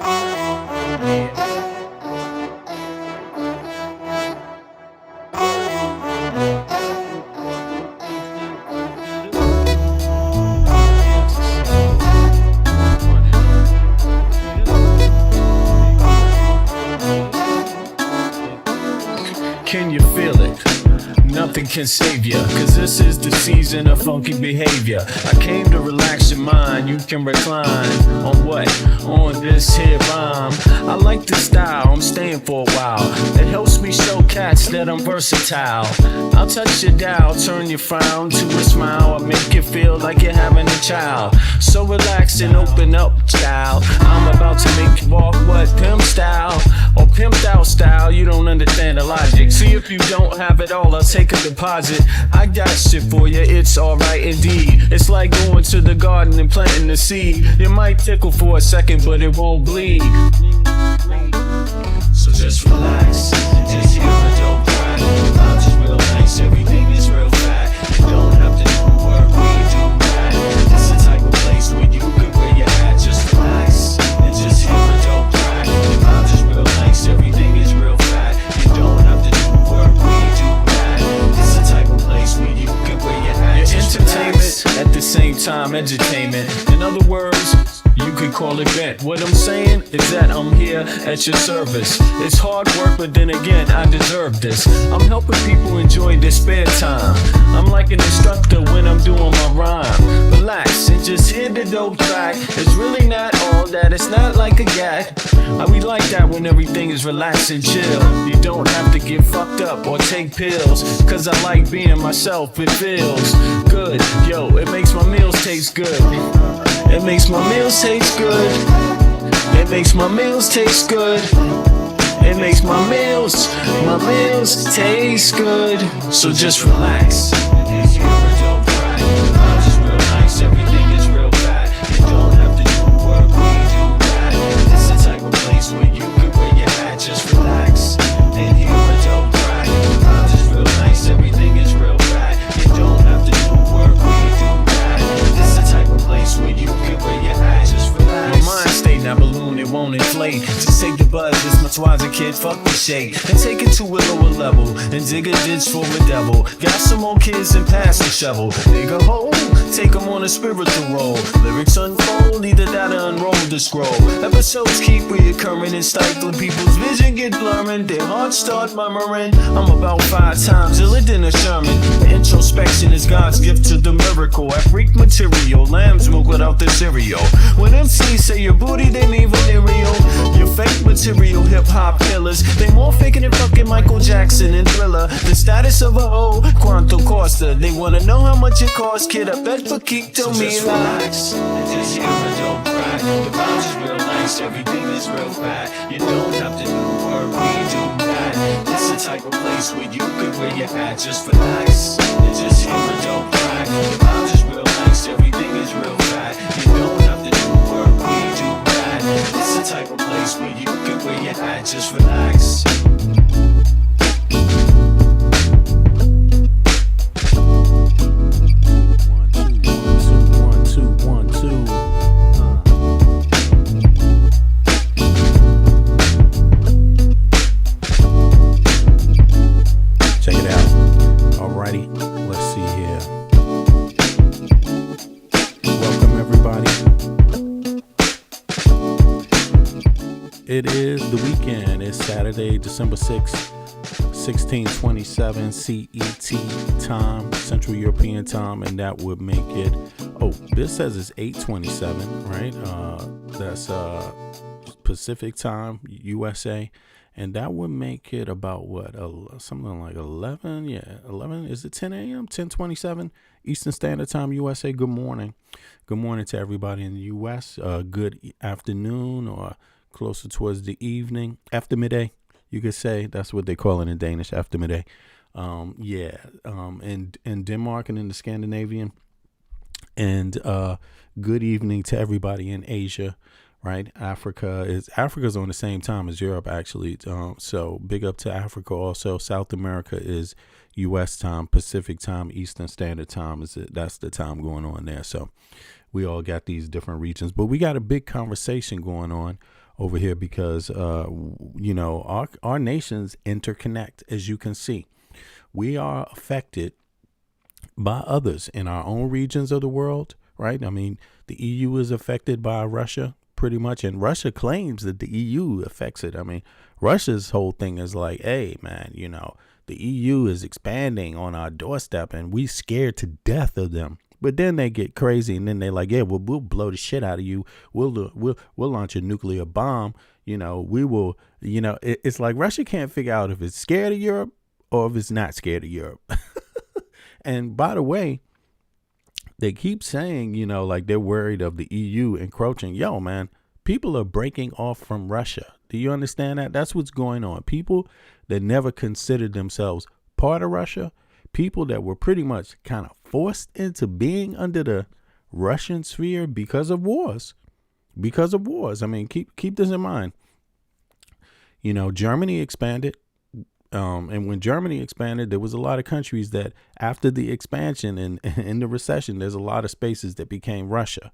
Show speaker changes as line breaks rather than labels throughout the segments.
Can you feel it? Nothing can save ya, cause this is the season of funky behavior. I came to relax your mind, you can recline. On what? On this here rhyme. I like the style, I'm staying for a while. It helps me show cats that I'm versatile. I'll touch your dial, turn your frown to a smile. I'll make you feel like you're having a child. So relax and open up, child. I'm about to make you walk what? Pimp style or pimped out style. You don't understand the logic. See, if you don't have it all, I'll take a deposit. I got shit for you, it's alright indeed. It's like going to the garden and planting the seed. It might tickle for a second, but it won't bleed. So just relax, just hear a dope track. The vibes is real nice, everything is real fat. You don't have to do work, we do that. It's the type of place where you can wear your hat. Just relax and just hear a dope track. The vibes is real nice, everything is real fat. You don't have to do work, we do that. It's the type of place where you can wear your hat. Your entertainment at the same time, edutainment. In other words, you could call it bent. What I'm saying is that I'm here at your service. It's hard work, but then again, I deserve this. I'm helping people enjoy their spare time. I'm like an instructor when I'm doing my rhyme. Relax and just hear the dope track. It's really not all that, it's not like a gag. We like that when everything is relaxed and chill. You don't have to get fucked up or take pills, cause I like being myself, it feels good. Yo, it makes my meals taste good. It makes my meals taste good. It makes my meals taste good. It makes my meals taste good. So just relax. It's your dope track. The vibes is real nice, everything is real fat. You don't have to do work, we do that. It's the type of place where you can wear your hat. Just relax and hear a dope track. The vibes is real nice, everything is real fat. You don't have to do work, we do that. It's the type of place where you can wear your hat. Just relax. My mind state, now balloon, it won't inflate. Just take the buzz, this much wiser kid, fuck the shade. And take it to a lower level, and dig a ditch for a devil. Got some more kids and pass the shovel. Dig a hole, take them on a spiritual roll. Lyrics unfold, either that or unroll the scroll. Episodes keep reoccurring and stifling. People's vision get blurring, their hearts start murmuring. I'm about 5 times iller than a Sherman. Introspection is God's gift to the miracle. I freak material, lamb's milk without the cereal. When MCs say your booty, they mean venereal. Your fake material hip-hop killers, they more faking than fucking Michael Jackson and Thriller. The status of a hoe, Quanto Costa. They wanna know how much it costs, kid, I bet for keep to me just relax and just hear a dope track. The vibes is real nice, everything is real fat. You don't have to do work, we do that. It's the type of place where you can wear your hat. Just relax and just hear a dope track. The vibes is real nice, everything is real fat. You don't have to do work, we do that. It's the type of place where you can wear your hat. Just relax.
It is the weekend. It's Saturday, December 6th, 1627 CET time, Central European time, and that would make it, this says it's 8:27, right? That's Pacific time, USA, and that would make it about something like 11, 11, is it 10 a.m., 10:27 Eastern Standard Time, USA. Good morning to everybody in the US. Good afternoon, or closer towards the evening, after midday, you could say. That's what they call it in Danish, after midday. In Denmark and in the Scandinavian. And good evening to everybody in Asia, right? Africa's on the same time as Europe, actually. So big up to Africa also. South America is U.S. time, Pacific time, Eastern Standard Time. That's the time going on there. So we all got these different regions. But we got a big conversation going on over here because, our nations interconnect, as you can see. We are affected by others in our own regions of the world, right? I mean, the EU is affected by Russia pretty much, and Russia claims that the EU affects it. I mean, Russia's whole thing is like, hey, man, the EU is expanding on our doorstep and we scared to death of them. But then they get crazy and then they're like, yeah, we'll blow the shit out of you. We'll launch a nuclear bomb. We will, it's like Russia can't figure out if it's scared of Europe or if it's not scared of Europe. And by the way, they keep saying, like they're worried of the EU encroaching. Yo, man, people are breaking off from Russia. Do you understand that? That's what's going on. People that never considered themselves part of Russia, people that were pretty much kind of forced into being under the Russian sphere because of wars. I mean, keep this in mind. Germany expanded. And when Germany expanded, there was a lot of countries that after the expansion and in the recession, there's a lot of spaces that became Russia,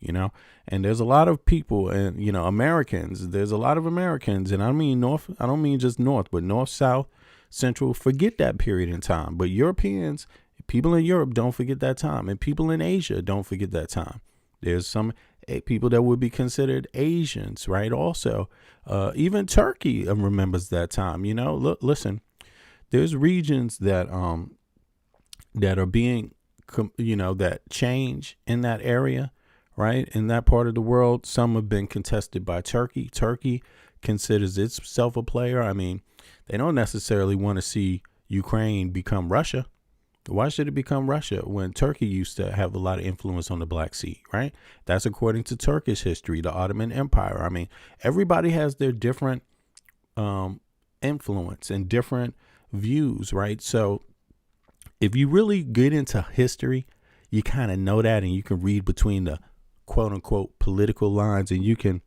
and there's a lot of people and, Americans, there's a lot of Americans. And I don't mean just North, but North, South, Central, forget that period in time. But Europeans, people in Europe don't forget that time. And people in Asia don't forget that time. There's some people that would be considered Asians, right? Also, even Turkey remembers that time. Look, listen, there's regions that are being, that change in that area, right? In that part of the world, some have been contested by Turkey. Turkey considers itself a player. I mean, they don't necessarily want to see Ukraine become Russia. Why should it become Russia when Turkey used to have a lot of influence on the Black Sea, right? That's according to Turkish history, the Ottoman Empire. I mean, everybody has their different influence and different views, right? So if you really get into history, you kind of know that, and you can read between the quote unquote political lines, and you can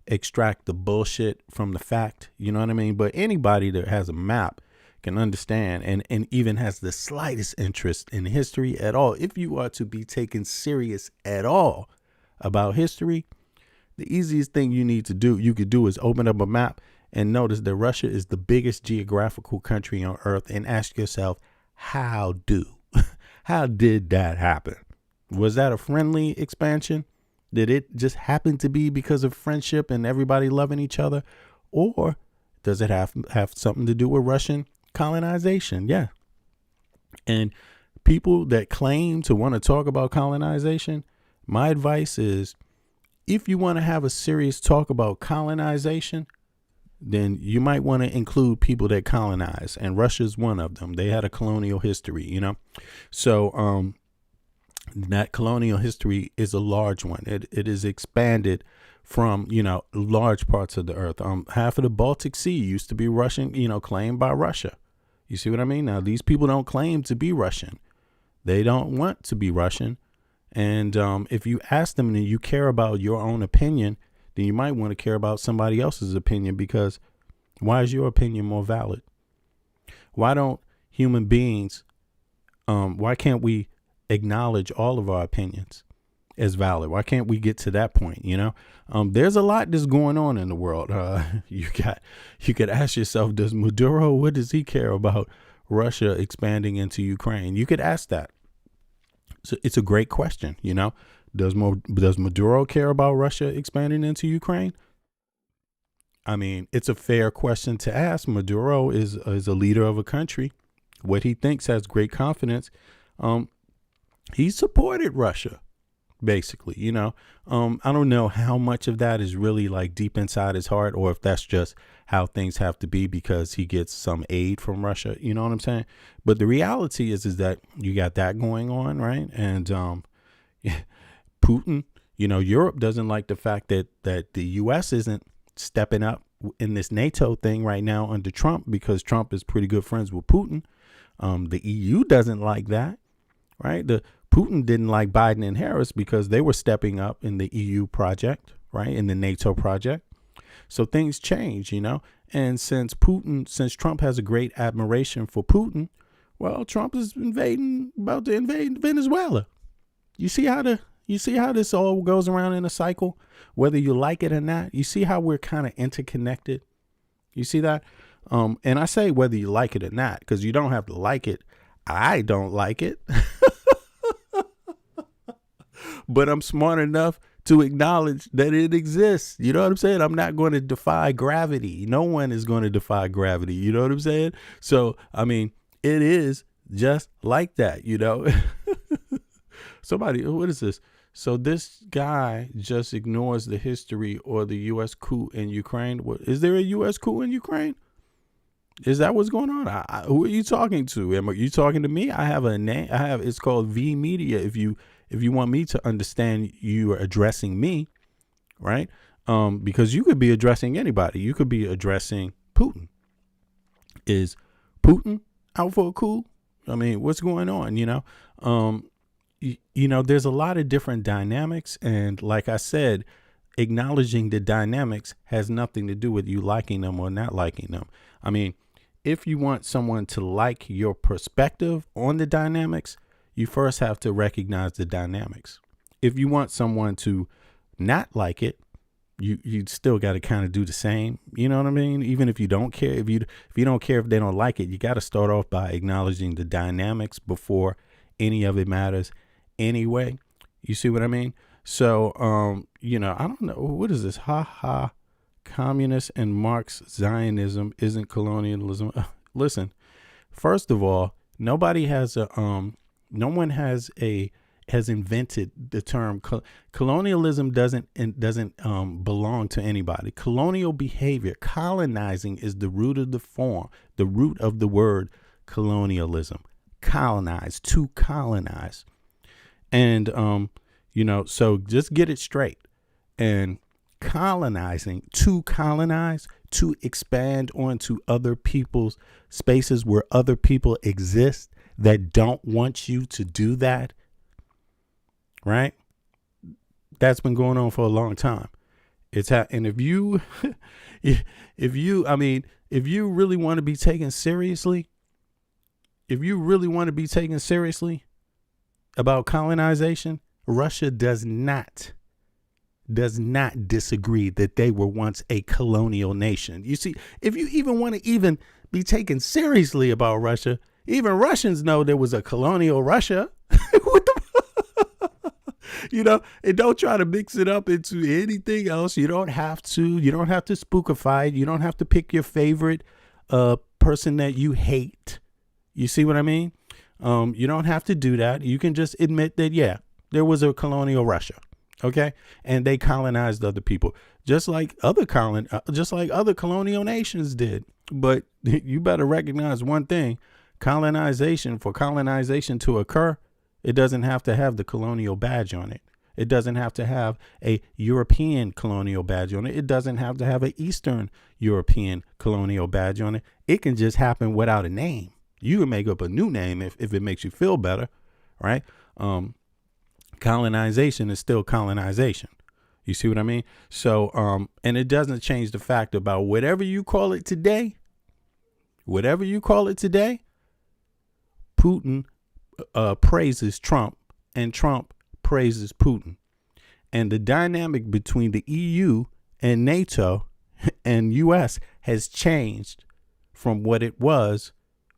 extract the bullshit from the fact, you know what I mean? But anybody that has a map can understand and even has the slightest interest in history at all, if you are to be taken serious at all about history, the easiest thing you could do is open up a map and notice that Russia is the biggest geographical country on earth, and ask yourself, how did that happen? Was that a friendly expansion? Did it just happen to be because of friendship and everybody loving each other? Or does it have something to do with Russian colonization? Yeah. And people that claim to want to talk about colonization, my advice is, if you want to have a serious talk about colonization, then you might want to include people that colonize, and Russia's one of them. They had a colonial history, So that colonial history is a large one. It is expanded from, large parts of the earth. Half of the Baltic Sea used to be Russian, claimed by Russia. You see what I mean? Now, these people don't claim to be Russian. They don't want to be Russian. And if you ask them and you care about your own opinion, then you might want to care about somebody else's opinion, because why is your opinion more valid? Why don't human beings, why can't we acknowledge all of our opinions as valid? Why can't we get to that point? There's a lot that's going on in the world. You could ask yourself, does Maduro, what does he care about Russia expanding into Ukraine? You could ask that. So it's a great question. Does Maduro care about Russia expanding into Ukraine? I mean, it's a fair question to ask. Maduro is a leader of a country. What he thinks has great confidence. He supported Russia, basically. I don't know how much of that is really like deep inside his heart, or if that's just how things have to be because he gets some aid from Russia. You know what I'm saying? But the reality is that you got that going on, right? And Putin, Europe doesn't like the fact that the U.S. isn't stepping up in this NATO thing right now under Trump, because Trump is pretty good friends with Putin. The EU doesn't like that, right? Putin didn't like Biden and Harris because they were stepping up in the EU project, right? In the NATO project. So things change, and since Trump has a great admiration for Putin, well, Trump is about to invade Venezuela. You see how the You see how this all goes around in a cycle, whether you like it or not. You see how we're kind of interconnected. You see that? And I say whether you like it or not, because you don't have to like it. I don't like it, but I'm smart enough to acknowledge that it exists. You know what I'm saying? I'm not going to defy gravity. No one is going to defy gravity. You know what I'm saying? So, I mean, it is just like that, you know? Somebody, what is this? So this guy just ignores the history or the U.S. coup in Ukraine. Is there a U.S. coup in Ukraine? Is that what's going on? Who are you talking to? Are you talking to me? I have a name. It's called V Media. If you want me to understand, you are addressing me, right? Because you could be addressing anybody. You could be addressing Putin. Is Putin out for a coup? I mean, what's going on? You know, there's a lot of different dynamics, and like I said, acknowledging the dynamics has nothing to do with you liking them or not liking them. I mean, if you want someone to like your perspective on the dynamics, you first have to recognize the dynamics. If you want someone to not like it, you still got to kind of do the same. You know what I mean? Even if you don't care, if you don't care if they don't like it, you got to start off by acknowledging the dynamics before any of it matters anyway. You see what I mean? So, you know, I don't know. What is this? Communist and Marx Zionism isn't colonialism. Listen, first of all, no one has invented the term colonialism. Doesn't belong to anybody. Colonial behavior, colonizing, is the root of the root of the word colonialism. Colonize, to colonize. And you know, so just get it straight. And colonizing, to colonize, to expand onto other people's spaces where other people exist that don't want you to do that, right? That's been going on for a long time. And if you really want to be taken seriously, about colonization, Russia does not disagree that they were once a colonial nation. You see, if you even want to be taken seriously about Russia, even Russians know there was a colonial Russia. You know, and don't try to mix it up into anything else. You don't have to spookify it. You don't have to pick your favorite person that you hate. You see what I mean? You don't have to do that. You can just admit that, yeah, there was a colonial Russia. Okay. And they colonized other people just like other colonial nations did. But you better recognize one thing: for colonization to occur, it doesn't have to have the colonial badge on it. It doesn't have to have a European colonial badge on it. It doesn't have to have an Eastern European colonial badge on it. It can just happen without a name. You can make up a new name if it makes you feel better, right? Colonization is still colonization. You see what I mean? So, and it doesn't change the fact about whatever you call it today, Putin praises Trump and Trump praises Putin. And the dynamic between the EU and NATO and US has changed from what it was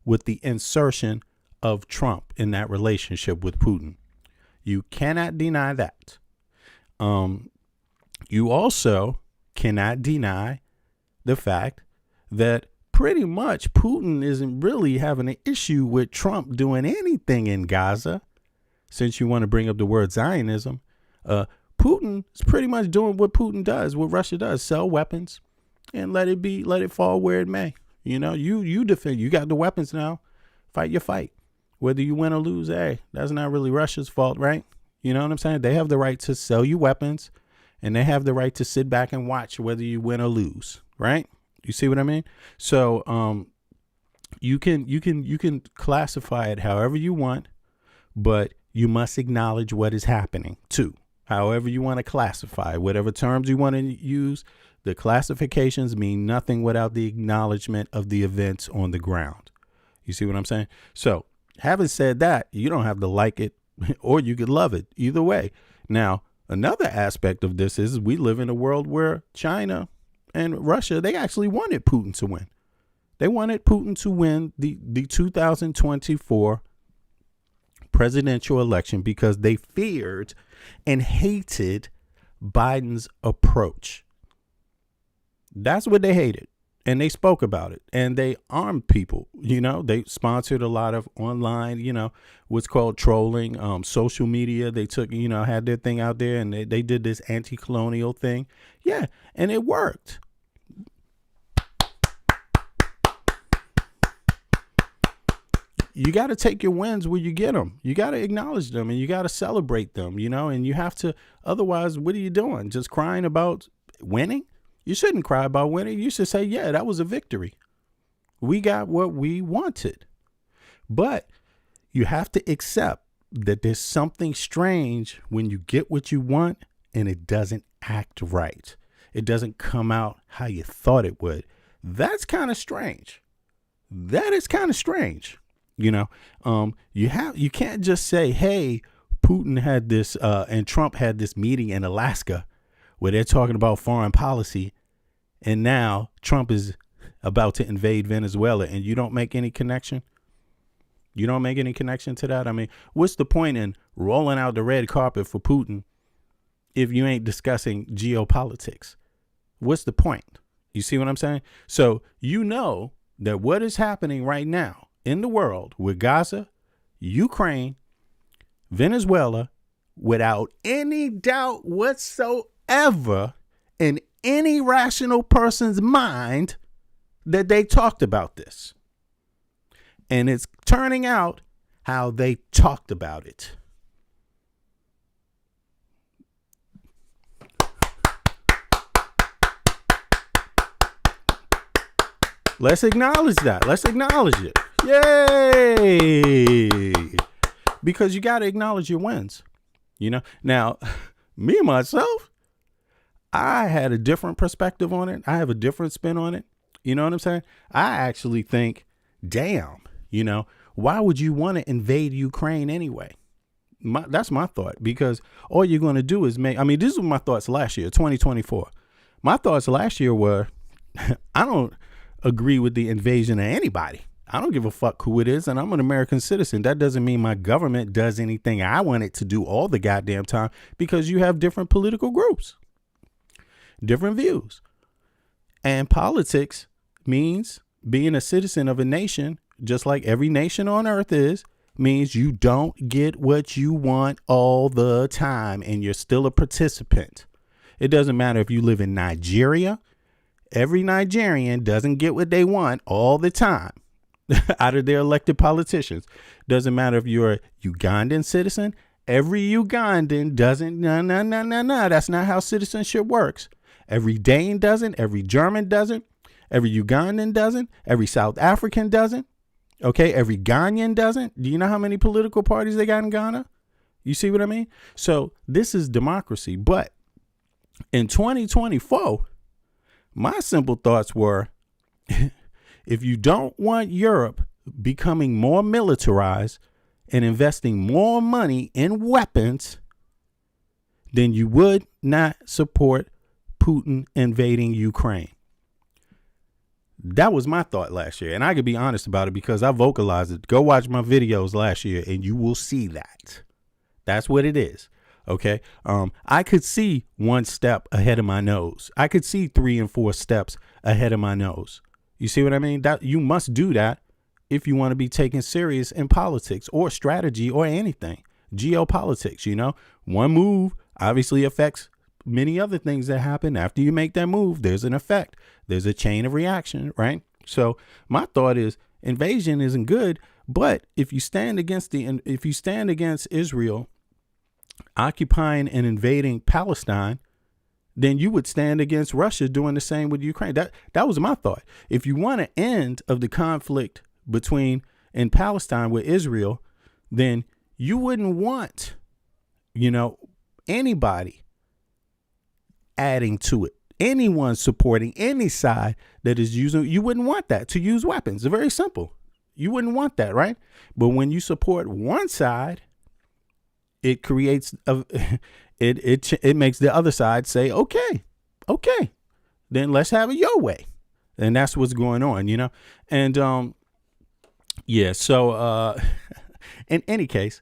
with the insertion of Trump in that relationship with Putin. You cannot deny that. You also cannot deny the fact that pretty much Putin isn't really having an issue with Trump doing anything in Gaza. Since you want to bring up the word Zionism, Putin is pretty much doing what Putin does, what Russia does: sell weapons and let it fall where it may. You know, you defend. You got the weapons now. Fight your fight. Whether you win or lose, hey, that's not really Russia's fault, right? You know what I'm saying? They have the right to sell you weapons, and they have the right to sit back and watch whether you win or lose, right? You see what I mean? So, you can classify it however you want, but you must acknowledge what is happening too. However you want to classify, whatever terms you want to use, the classifications mean nothing without the acknowledgement of the events on the ground. You see what I'm saying? So, having said that, you don't have to like it or you could love it. Either way, Now, another aspect of this is we live in a world where China and Russia, they actually wanted Putin to win. They wanted Putin to win the 2024 presidential election because they feared and hated Biden's approach. That's what they hated. And they spoke about it, and they armed people. They sponsored a lot of online, what's called trolling, social media. They took, had their thing out there, and they did this anti-colonial thing. Yeah. And it worked. You got to take your wins where you get them. You got to acknowledge them, and you got to celebrate them, and you have to. Otherwise, what are you doing? Just crying about winning? You shouldn't cry about winning. You should say, yeah, that was a victory. We got what we wanted. But you have to accept that there's something strange when you get what you want and it doesn't act right. It doesn't come out how you thought it would. That's kind of strange. That is kind of strange. You can't just say, hey, Putin had this and Trump had this meeting in Alaska where they're talking about foreign policy, and now Trump is about to invade Venezuela, and you don't make any connection. You don't make any connection to that. I mean, what's the point in rolling out the red carpet for Putin if you ain't discussing geopolitics? What's the point? You see what I'm saying? So that what is happening right now in the world with Gaza, Ukraine, Venezuela, without any doubt whatsoever in any rational person's mind, that they talked about this. And it's turning out how they talked about it. Let's acknowledge that. Let's acknowledge it. Yay! Because you got to acknowledge your wins. Now, me myself, I had a different perspective on it. I have a different spin on it. You know what I'm saying? I actually think, damn, why would you want to invade Ukraine anyway? That's my thought, because all you're going to do is these were my thoughts last year, 2024. My thoughts last year were, I don't agree with the invasion of anybody. I don't give a fuck who it is, and I'm an American citizen. That doesn't mean my government does anything I want it to do all the goddamn time, because you have different political groups, different views. And politics means being a citizen of a nation, just like every nation on earth means you don't get what you want all the time, and you're still a participant. It doesn't matter if you live in Nigeria. Every Nigerian doesn't get what they want all the time out of their elected politicians. Doesn't matter if you're a Ugandan citizen. Every Ugandan doesn't. No. That's not how citizenship works. Every Dane doesn't. Every German doesn't. Every Ugandan doesn't. Every South African doesn't. Okay. Every Ghanaian doesn't. Do you know how many political parties they got in Ghana? You see what I mean? So this is democracy. But in 2024, my simple thoughts were, if you don't want Europe becoming more militarized and investing more money in weapons, then you would not support Putin invading Ukraine. That was my thought last year. And I could be honest about it because I vocalized it. Go watch my videos last year and you will see that. That's what it is. Okay. I could see one step ahead of my nose. I could see 3 and 4 steps ahead of my nose. You see what I mean? That you must do that if you want to be taken serious in politics or strategy or anything. Geopolitics, one move obviously affects many other things that happen after you make that move. There's an effect. There's a chain of reaction, right? So my thought is invasion isn't good, but if you stand against Israel occupying and invading Palestine, then you would stand against Russia doing the same with Ukraine. That was my thought. If you want an end of the conflict in Palestine with Israel, then you wouldn't want, anybody adding to it, anyone supporting any side that is using. You wouldn't want that to use weapons. It's very simple. You wouldn't want that, right? But when you support one side, it creates it makes the other side say, okay, then let's have it your way. And that's what's going on, And yeah, so in any case,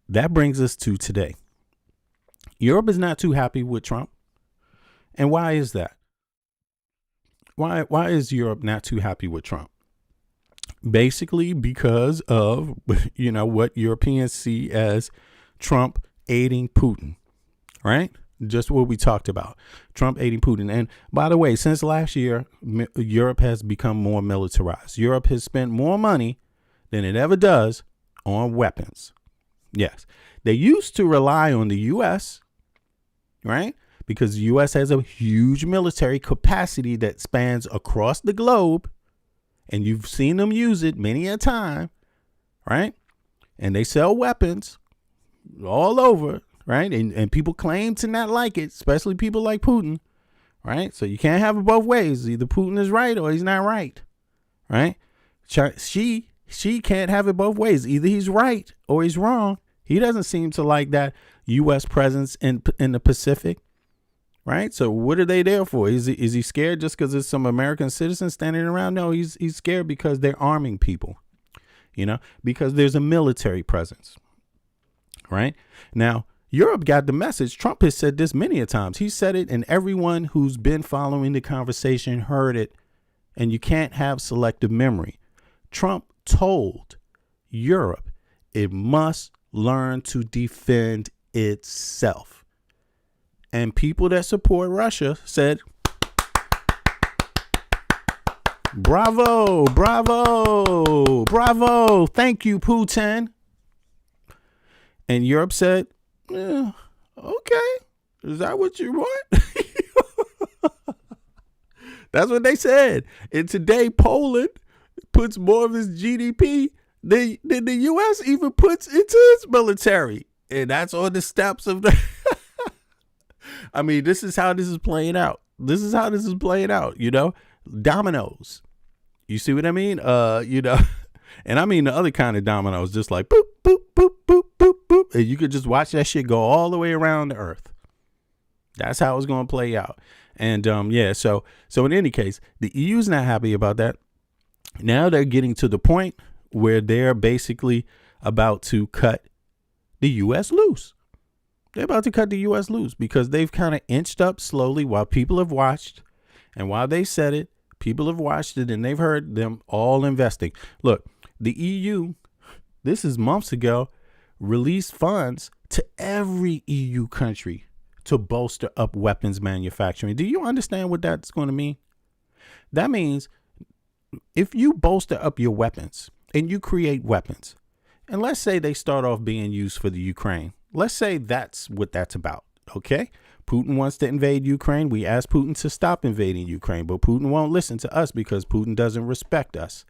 that brings us to today. Europe is not too happy with Trump. And why is that? Why is Europe not too happy with Trump? Basically because of, what Europeans see as Trump aiding Putin, right? Just what we talked about, Trump aiding Putin. And by the way, since last year, Europe has become more militarized. Europe has spent more money than it ever does on weapons. Yes, they used to rely on the U.S., right? Because the U.S. has a huge military capacity that spans across the globe. And you've seen them use it many a time, right? And they sell weapons all over, right? And people claim to not like it, especially people like Putin, right? So you can't have it both ways. Either Putin is right or he's not right, right? She can't have it both ways. Either he's right or he's wrong. He doesn't seem to like that U.S. presence in the Pacific, right? So what are they there for? Is he scared just because there's some American citizens standing around? No, he's scared because they're arming people, because there's a military presence, right? Now, Europe got the message. Trump has said this many a times. He said it, and everyone who's been following the conversation heard it, and you can't have selective memory. Trump told Europe it must learn to defend itself. And people that support Russia said, bravo, bravo, bravo. Thank you, Putin. And Europe said, yeah, okay. Is that what you want? That's what they said. And today, Poland puts more of its GDP than the U.S. even puts into its military. And that's on the steps of the... I mean, this is how this is playing out. Dominoes. You see what I mean? And I mean the other kind of dominoes, just like boop, boop, boop, boop, boop, boop. And you could just watch that shit go all the way around the earth. That's how it's going to play out. And so in any case, the EU's not happy about that. Now they're getting to the point where they're basically about to cut the U.S. loose. They're about to cut the U.S. loose because they've kind of inched up slowly while people have watched. And while they said it, people have watched it and they've heard them all investing. Look, the EU, this is months ago, released funds to every EU country to bolster up weapons manufacturing. Do you understand what that's going to mean? That means if you bolster up your weapons and you create weapons, and let's say they start off being used for the Ukraine. Let's say that's what that's about. Okay. Putin wants to invade Ukraine. We asked Putin to stop invading Ukraine, but Putin won't listen to us because Putin doesn't respect us.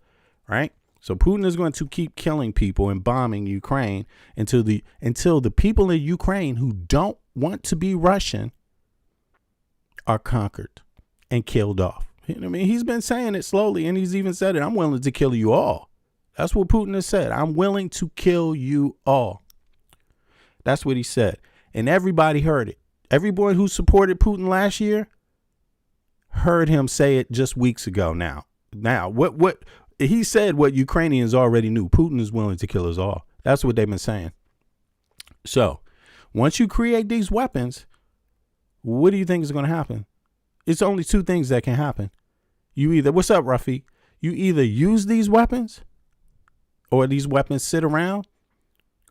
Right. So Putin is going to keep killing people and bombing Ukraine until the people in Ukraine who don't want to be Russian are conquered and killed off. I mean, he's been saying it slowly, and he's even said it. I'm willing to kill you all. That's what Putin has said. I'm willing to kill you all. That's what he said. And everybody heard it. Everyone who supported Putin last year heard him say it just weeks ago now. Now, what he said, what Ukrainians already knew. Putin is willing to kill us all. That's what they've been saying. So once you create these weapons, what do you think is going to happen? It's only two things that can happen. You either, what's up, Ruffy? You either use these weapons, or these weapons sit around,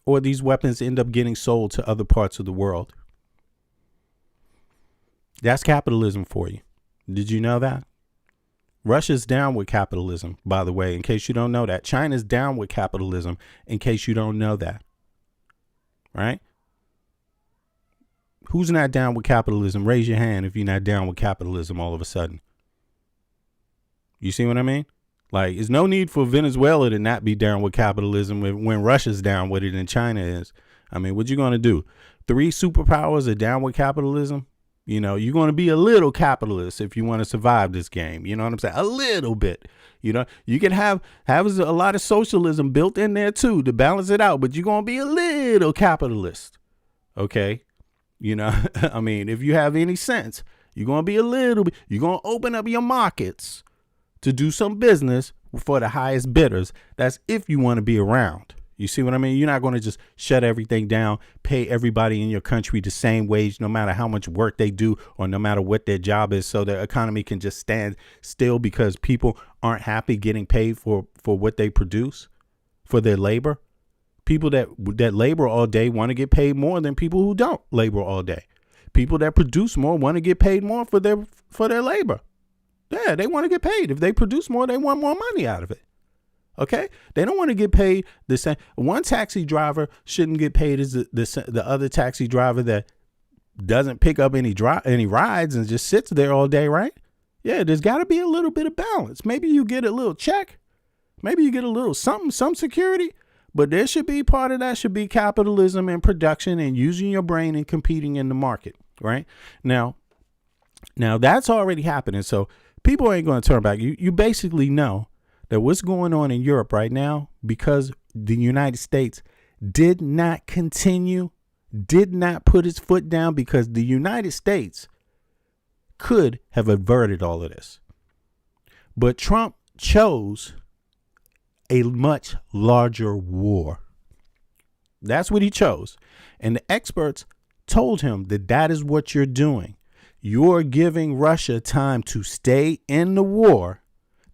or these weapons end up getting sold to other parts of the world. That's capitalism for you. Did you know that? Russia's down with capitalism, by the way, in case you don't know that. China's down with capitalism, in case you don't know that. Right? Who's not down with capitalism? Raise your hand if you're not down with capitalism all of a sudden. You see what I mean? Like, there's no need for Venezuela to not be down with capitalism when Russia's down with it and China is. I mean, what you going to do? 3 superpowers are down with capitalism. You know, you're going to be a little capitalist if you want to survive this game. You know what I'm saying? A little bit. You know, you can have a lot of socialism built in there, too, to balance it out. But you're going to be a little capitalist. OK, You know, I mean, if you have any sense, you're going to be a little bit, you're going to open up your markets to do some business for the highest bidders. That's if you want to be around. You see what I mean? You're not going to just shut everything down, pay everybody in your country the same wage, no matter how much work they do or no matter what their job is, so the economy can just stand still because people aren't happy getting paid for what they produce, for their labor. People that labor all day want to get paid more than people who don't labor all day. People that produce more want to get paid more for their labor. Yeah, they want to get paid. If they produce more, they want more money out of it. Okay, they don't want to get paid the same. One taxi driver shouldn't get paid as the other taxi driver that doesn't pick up any rides and just sits there all day, right? Yeah, there's got to be a little bit of balance. Maybe you get a little check, maybe you get a little something, some security, but there should be part of that should be capitalism and production and using your brain and competing in the market, right? Now that's already happening, so people ain't going to turn back. You basically know that what's going on in Europe right now, because the United States did not put its foot down, because the United States could have averted all of this. But Trump chose a much larger war. That's what he chose. And the experts told him that is what you're doing. You're giving Russia time to stay in the war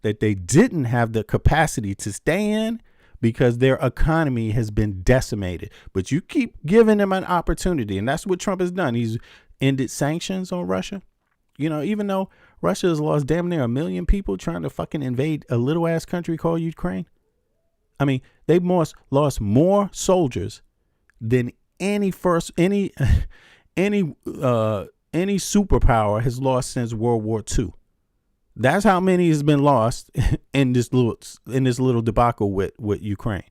that they didn't have the capacity to stay in because their economy has been decimated. But you keep giving them an opportunity. And that's what Trump has done. He's ended sanctions on Russia. You know, even though Russia has lost damn near 1 million people trying to fucking invade a little ass country called Ukraine. I mean, they've lost more soldiers than any superpower has lost since World War II. That's how many has been lost in this little debacle with Ukraine.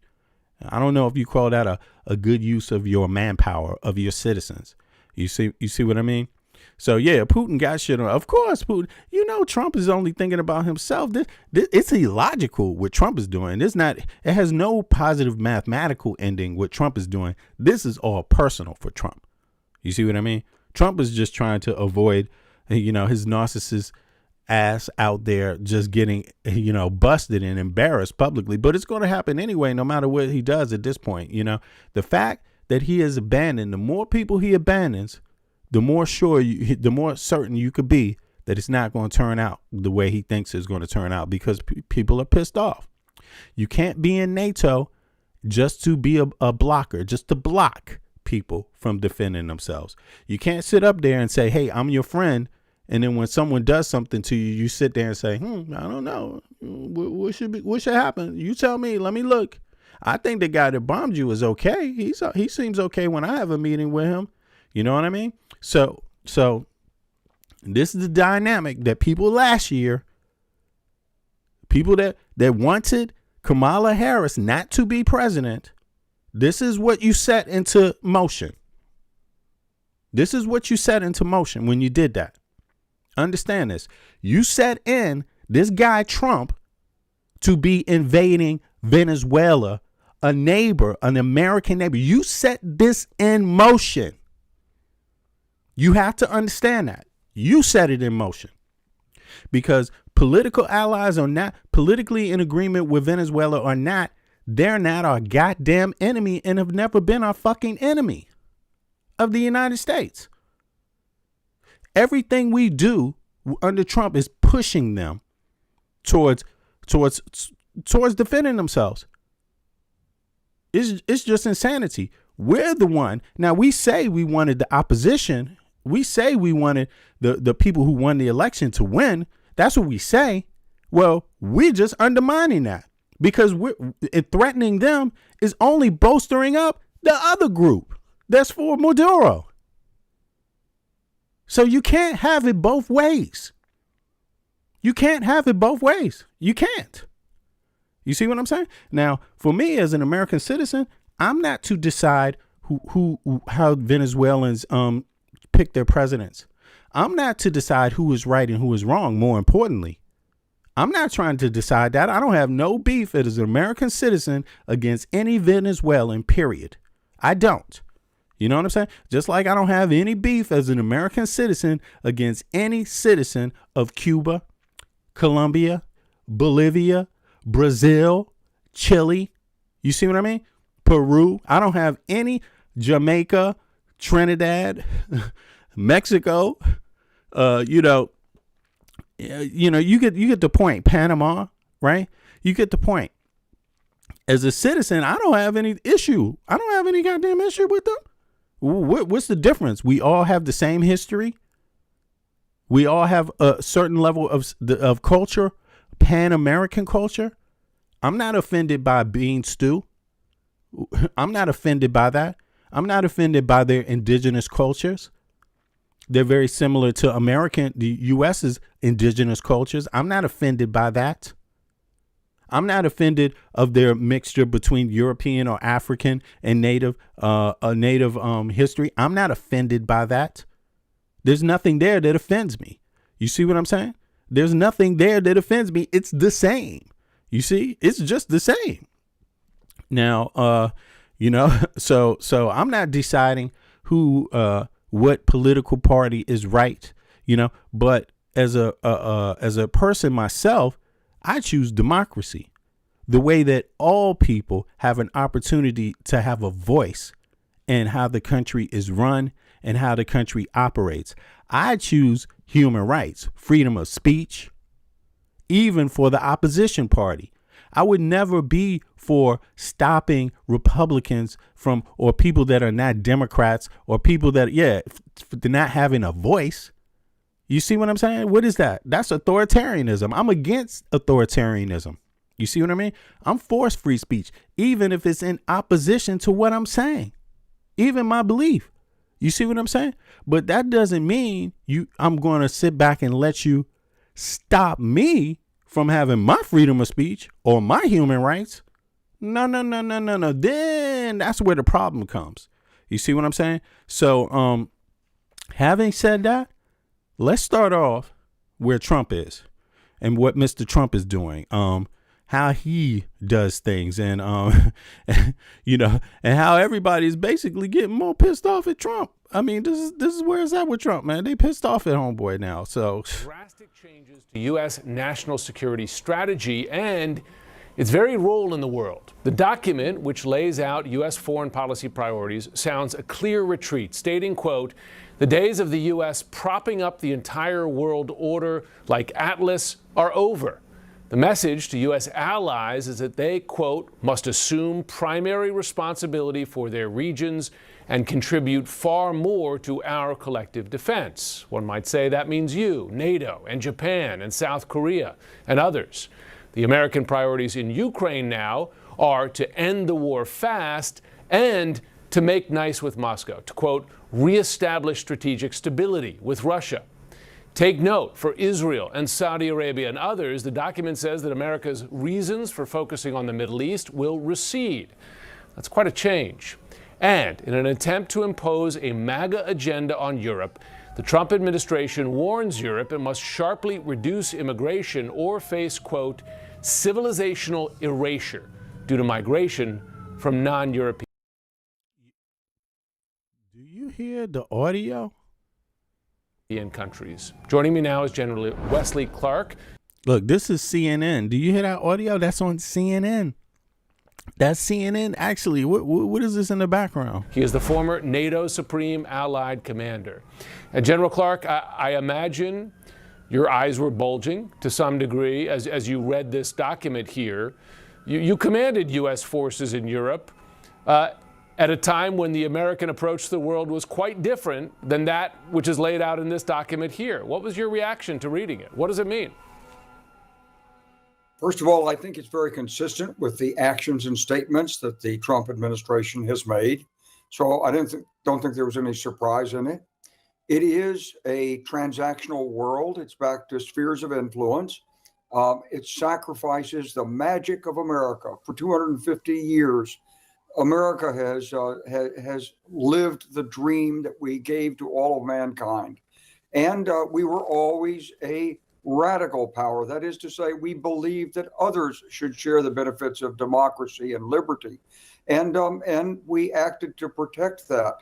I don't know if you call that a good use of your manpower, of your citizens. You see what I mean? So yeah, Putin got shit on. Of course, Putin. You know, Trump is only thinking about himself. It's illogical what Trump is doing. It has no positive mathematical ending. What Trump is doing. This is all personal for Trump. You see what I mean? Trump is just trying to avoid, his narcissist ass out there just getting, busted and embarrassed publicly. But it's going to happen anyway, no matter what he does at this point. The fact that he is abandoned, the more people he abandons, the more certain you could be that it's not going to turn out the way he thinks it's going to turn out, because people are pissed off. You can't be in NATO just to be a blocker, just to block people from defending themselves. You can't sit up there and say, hey, I'm your friend. And then when someone does something to you, you sit there and say, I don't know. What should happen? You tell me. Let me look. I think the guy that bombed you is okay. He seems okay when I have a meeting with him. You know what I mean? So this is the dynamic that people last year, people that wanted Kamala Harris not to be president, this is what you set into motion. This is what you set into motion when you did that. Understand this. You set in this guy Trump to be invading Venezuela, a neighbor, an American neighbor. You set this in motion. You have to understand that. You set it in motion. Because political allies are not politically in agreement with Venezuela or not, they're not our goddamn enemy and have never been our fucking enemy of the United States. Everything we do under Trump is pushing them towards defending themselves. It's just insanity. We're the one. Now, we say we wanted the opposition. We say we wanted the people who won the election to win. That's what we say. Well, we're just undermining that, because threatening them is only bolstering up the other group that's for Maduro. So you can't have it both ways. You can't have it both ways. You can't. You see what I'm saying? Now, for me as an American citizen, I'm not to decide how Venezuelans pick their presidents. I'm not to decide who is right and who is wrong. More importantly, I'm not trying to decide that. I don't have no beef as an American citizen against any Venezuelan, period. I don't. You know what I'm saying? Just like I don't have any beef as an American citizen against any citizen of Cuba, Colombia, Bolivia, Brazil, Chile. You see what I mean? Peru. I don't have any Jamaica, Trinidad, Mexico. You get the point. Panama, right? You get the point. As a citizen, I don't have any issue. I don't have any goddamn issue with them. What's the difference? We all have the same history. We all have a certain level of culture, Pan-American culture. I'm not offended by bean stew. I'm not offended by that. I'm not offended by their indigenous cultures. They're very similar to the U.S.'s indigenous cultures. I'm not offended by that. I'm not offended of their mixture between European or African and native history. I'm not offended by that. There's nothing there that offends me. You see what I'm saying? There's nothing there that offends me. It's the same. You see, it's just the same. Now, so I'm not deciding what political party is right, but as a person myself, I choose democracy, the way that all people have an opportunity to have a voice in how the country is run and how the country operates. I choose human rights, freedom of speech, even for the opposition party. I would never be for stopping Republicans or people that are not Democrats or people that, they're not having a voice. You see what I'm saying? What is that? That's authoritarianism. I'm against authoritarianism. You see what I mean? I'm for free speech, even if it's in opposition to what I'm saying, even my belief. You see what I'm saying? But that doesn't mean I'm going to sit back and let you stop me from having my freedom of speech or my human rights. No. Then that's where the problem comes. You see what I'm saying? So, having said that, let's start off where Trump is and what Mr. Trump is doing, how he does things, and and how everybody's basically getting more pissed off at Trump. I mean, this is where it's at with Trump, man. They pissed off at homeboy now. So
drastic changes to U.S. national security strategy and its very role in the world. The document, which lays out U.S. foreign policy priorities, sounds a clear retreat, stating, quote, "The days of the U.S. propping up the entire world order like Atlas are over. The message to U.S. allies is that they, quote, must assume primary responsibility for their regions and contribute far more to our collective defense." One might say that means you, NATO, and Japan, and South Korea, and others. The American priorities in Ukraine now are to end the war fast and to make nice with Moscow, to, quote, reestablish strategic stability with Russia. Take note, for Israel and Saudi Arabia and others, the document says that America's reasons for focusing on the Middle East will recede. That's quite a change. And in an attempt to impose a MAGA agenda on Europe, the Trump administration warns Europe it must sharply reduce immigration or face, quote, civilizational erasure due to migration from non-European.
do you hear the audio?
Countries. Joining me now is General Wesley Clark.
Look, this is CNN. Do you hear that audio? That's on CNN. That's CNN. Actually, what is this in the background?
He is the former NATO Supreme Allied Commander. And General Clark, I imagine your eyes were bulging to some degree as you read this document here. You commanded U.S. forces in Europe at a time when the American approach to the world was quite different than that which is laid out in this document here. What was your reaction to reading it? What does it mean?
First of all, I think it's very consistent with the actions and statements that the Trump administration has made. So I don't think there was any surprise in it. It is a transactional world. It's back to spheres of influence. It sacrifices the magic of America. For 250 years, America has lived the dream that we gave to all of mankind. And we were always a radical power. That is to say, we believed that others should share the benefits of democracy and liberty. And we acted to protect that.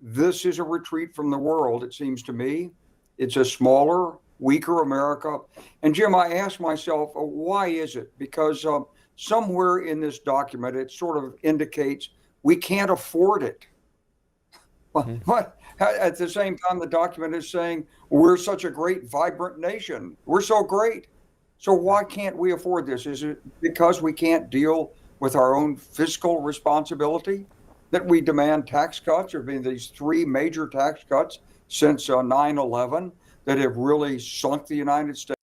This is a retreat from the world, it seems to me. It's a smaller, weaker America. And Jim, I ask myself, why is it? Because somewhere in this document, it sort of indicates we can't afford it. But at the same time, the document is saying we're such a great, vibrant nation. We're so great. So why can't we afford this? Is it because we can't deal with our own fiscal responsibility that we demand tax cuts? There have been these three major tax cuts since 9/11 that have really sunk the United States.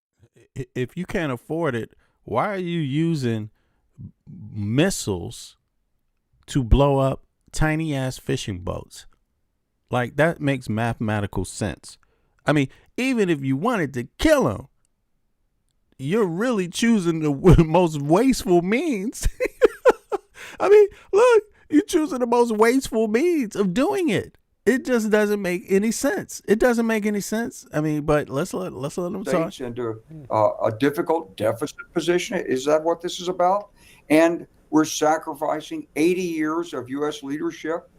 If you can't afford it, why are you using missiles to blow up tiny ass fishing boats? Like, that makes mathematical sense. I mean, even if you wanted to kill them, you're really choosing the most wasteful means. I mean, look, you're choosing the most wasteful means of doing it. It just doesn't make any sense. It doesn't make any sense. I mean, but let's let them talk.
Into a difficult deficit position. Is that what this is about? And we're sacrificing 80 years of U.S. leadership,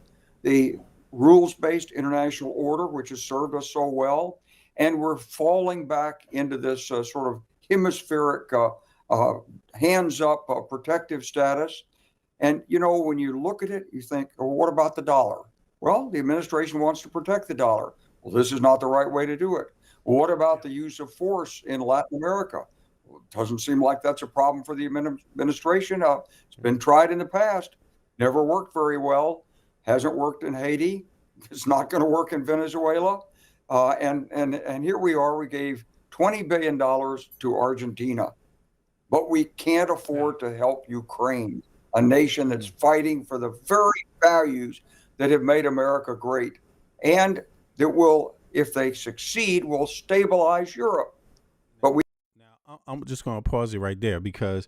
the rules-based international order, which has served us so well, and we're falling back into this sort of hemispheric, hands-up protective status. And, you know, when you look at it, you think, well, what about the dollar? Well, the administration wants to protect the dollar. Well, this is not the right way to do it. Well, what about the use of force in Latin America? Well, it doesn't seem like that's a problem for the administration. It's been tried in the past, never worked very well, hasn't worked in Haiti. It's not going to work in Venezuela. And here we are, we gave $20 billion to Argentina, but we can't afford to help Ukraine, a nation that's fighting for the very values that have made America great, and that will, if they succeed, will stabilize Europe. But we
Now, I'm just going to pause it right there, because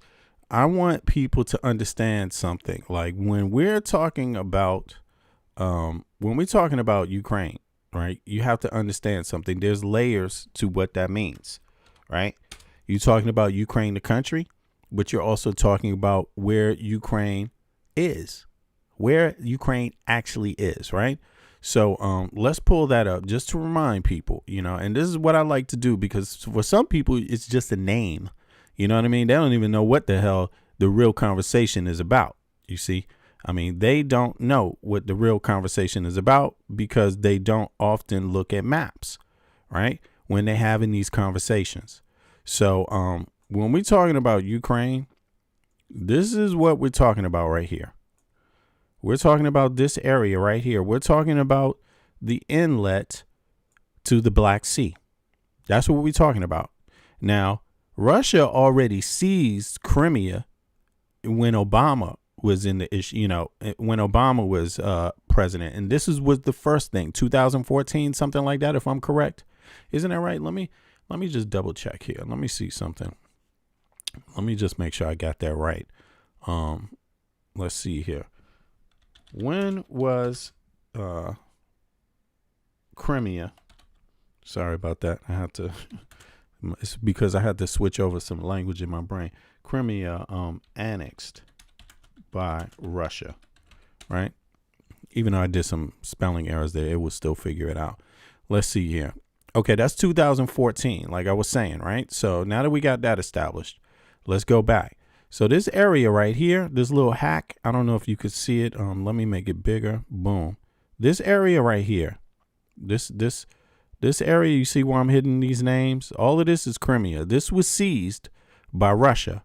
I want people to understand something. Like, when we're talking about Ukraine, right, you have to understand something. There's layers to what that means, right? You're talking about Ukraine, the country, but you're also talking about where Ukraine is, where Ukraine actually is, right? So let's pull that up just to remind people, you know, and this is what I like to do, because for some people, it's just a name. You know what I mean? They don't even know what the hell the real conversation is about. You see? I mean, they don't know what the real conversation is about because they don't often look at maps, right, when they're having these conversations. So when we're talking about Ukraine, this is what we're talking about right here. We're talking about this area right here. We're talking about the inlet to the Black Sea. That's what we're talking about. Now, Russia already seized Crimea when Obama was in the issue, you know, when Obama was president. And this was the first thing, 2014, something like that, if I'm correct. Isn't that right? Let me just double check here. Let me see something. Let me just make sure I got that right. Let's see here. When was Crimea? Sorry about that. I had to, it's because I had to switch over some language in my brain. Crimea annexed by Russia, right? Even though I did some spelling errors there, it would still figure it out. Let's see here. Okay, that's 2014, like I was saying, right? So now that we got that established, let's go back. So this area right here, this little hack, I don't know if you could see it. Let me make it bigger. Boom. This area right here, this area, you see where I'm hitting these names? All of this is Crimea. This was seized by Russia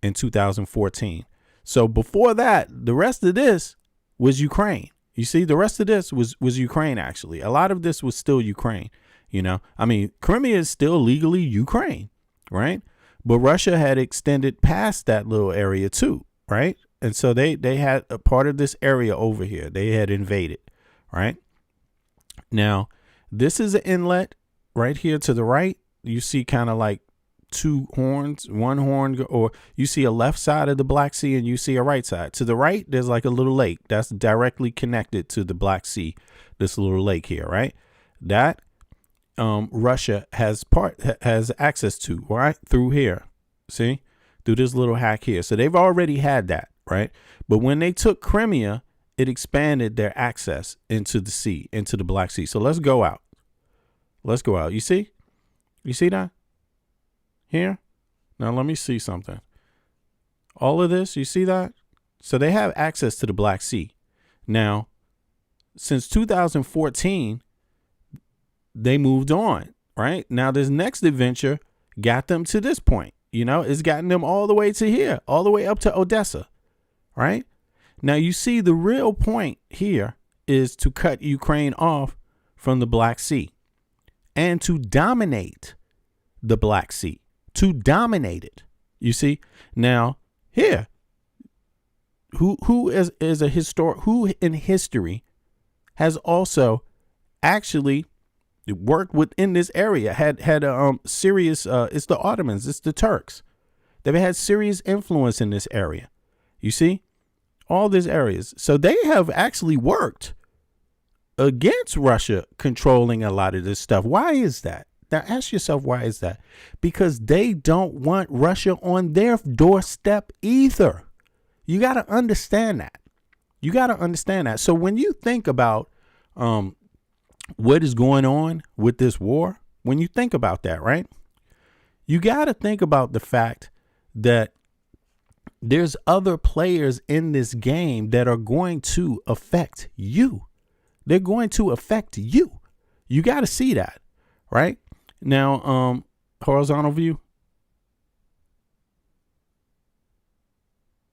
in 2014. So before that, the rest of this was Ukraine. You see, the rest of this was Ukraine, actually. A lot of this was still Ukraine. You know, I mean, Crimea is still legally Ukraine, right? But Russia had extended past that little area too, right? And so they had a part of this area over here. They had invaded, right? Now, this is an inlet right here to the right. You see kind of like two horns, one horn, or you see a left side of the Black Sea and you see a right side. To the right, there's like a little lake that's directly connected to the Black Sea, this little lake here, right? That Russia has access to, right, through here. See, through this little hack here. So they've already had that, right? But when they took Crimea it expanded their access into the sea, into the Black Sea. So let's go out. Let's go out. You see that here? Now let me see something. All of this, you see that? So they have access to the Black Sea. Now, since 2014, they moved on, right? Now this next adventure got them to this point. You know, it's gotten them all the way to here, all the way up to Odessa, right? Now you see the real point here is to cut Ukraine off from the Black Sea and to dominate the Black Sea, to dominate it. You see? Now here, who is a who in history has also actually worked within this area, had serious, it's the Ottomans, it's the Turks. They've had serious influence in this area. You see, all these areas. So they have actually worked against Russia controlling a lot of this stuff. Why is that? Now ask yourself, why is that? Because they don't want Russia on their doorstep either. You got to understand that. You got to understand that. So when you think about, what is going on with this war, when you think about that, right, you got to think about the fact that there's other players in this game that are going to affect you. They're going to affect you. You got to see that, right? Now, horizontal view.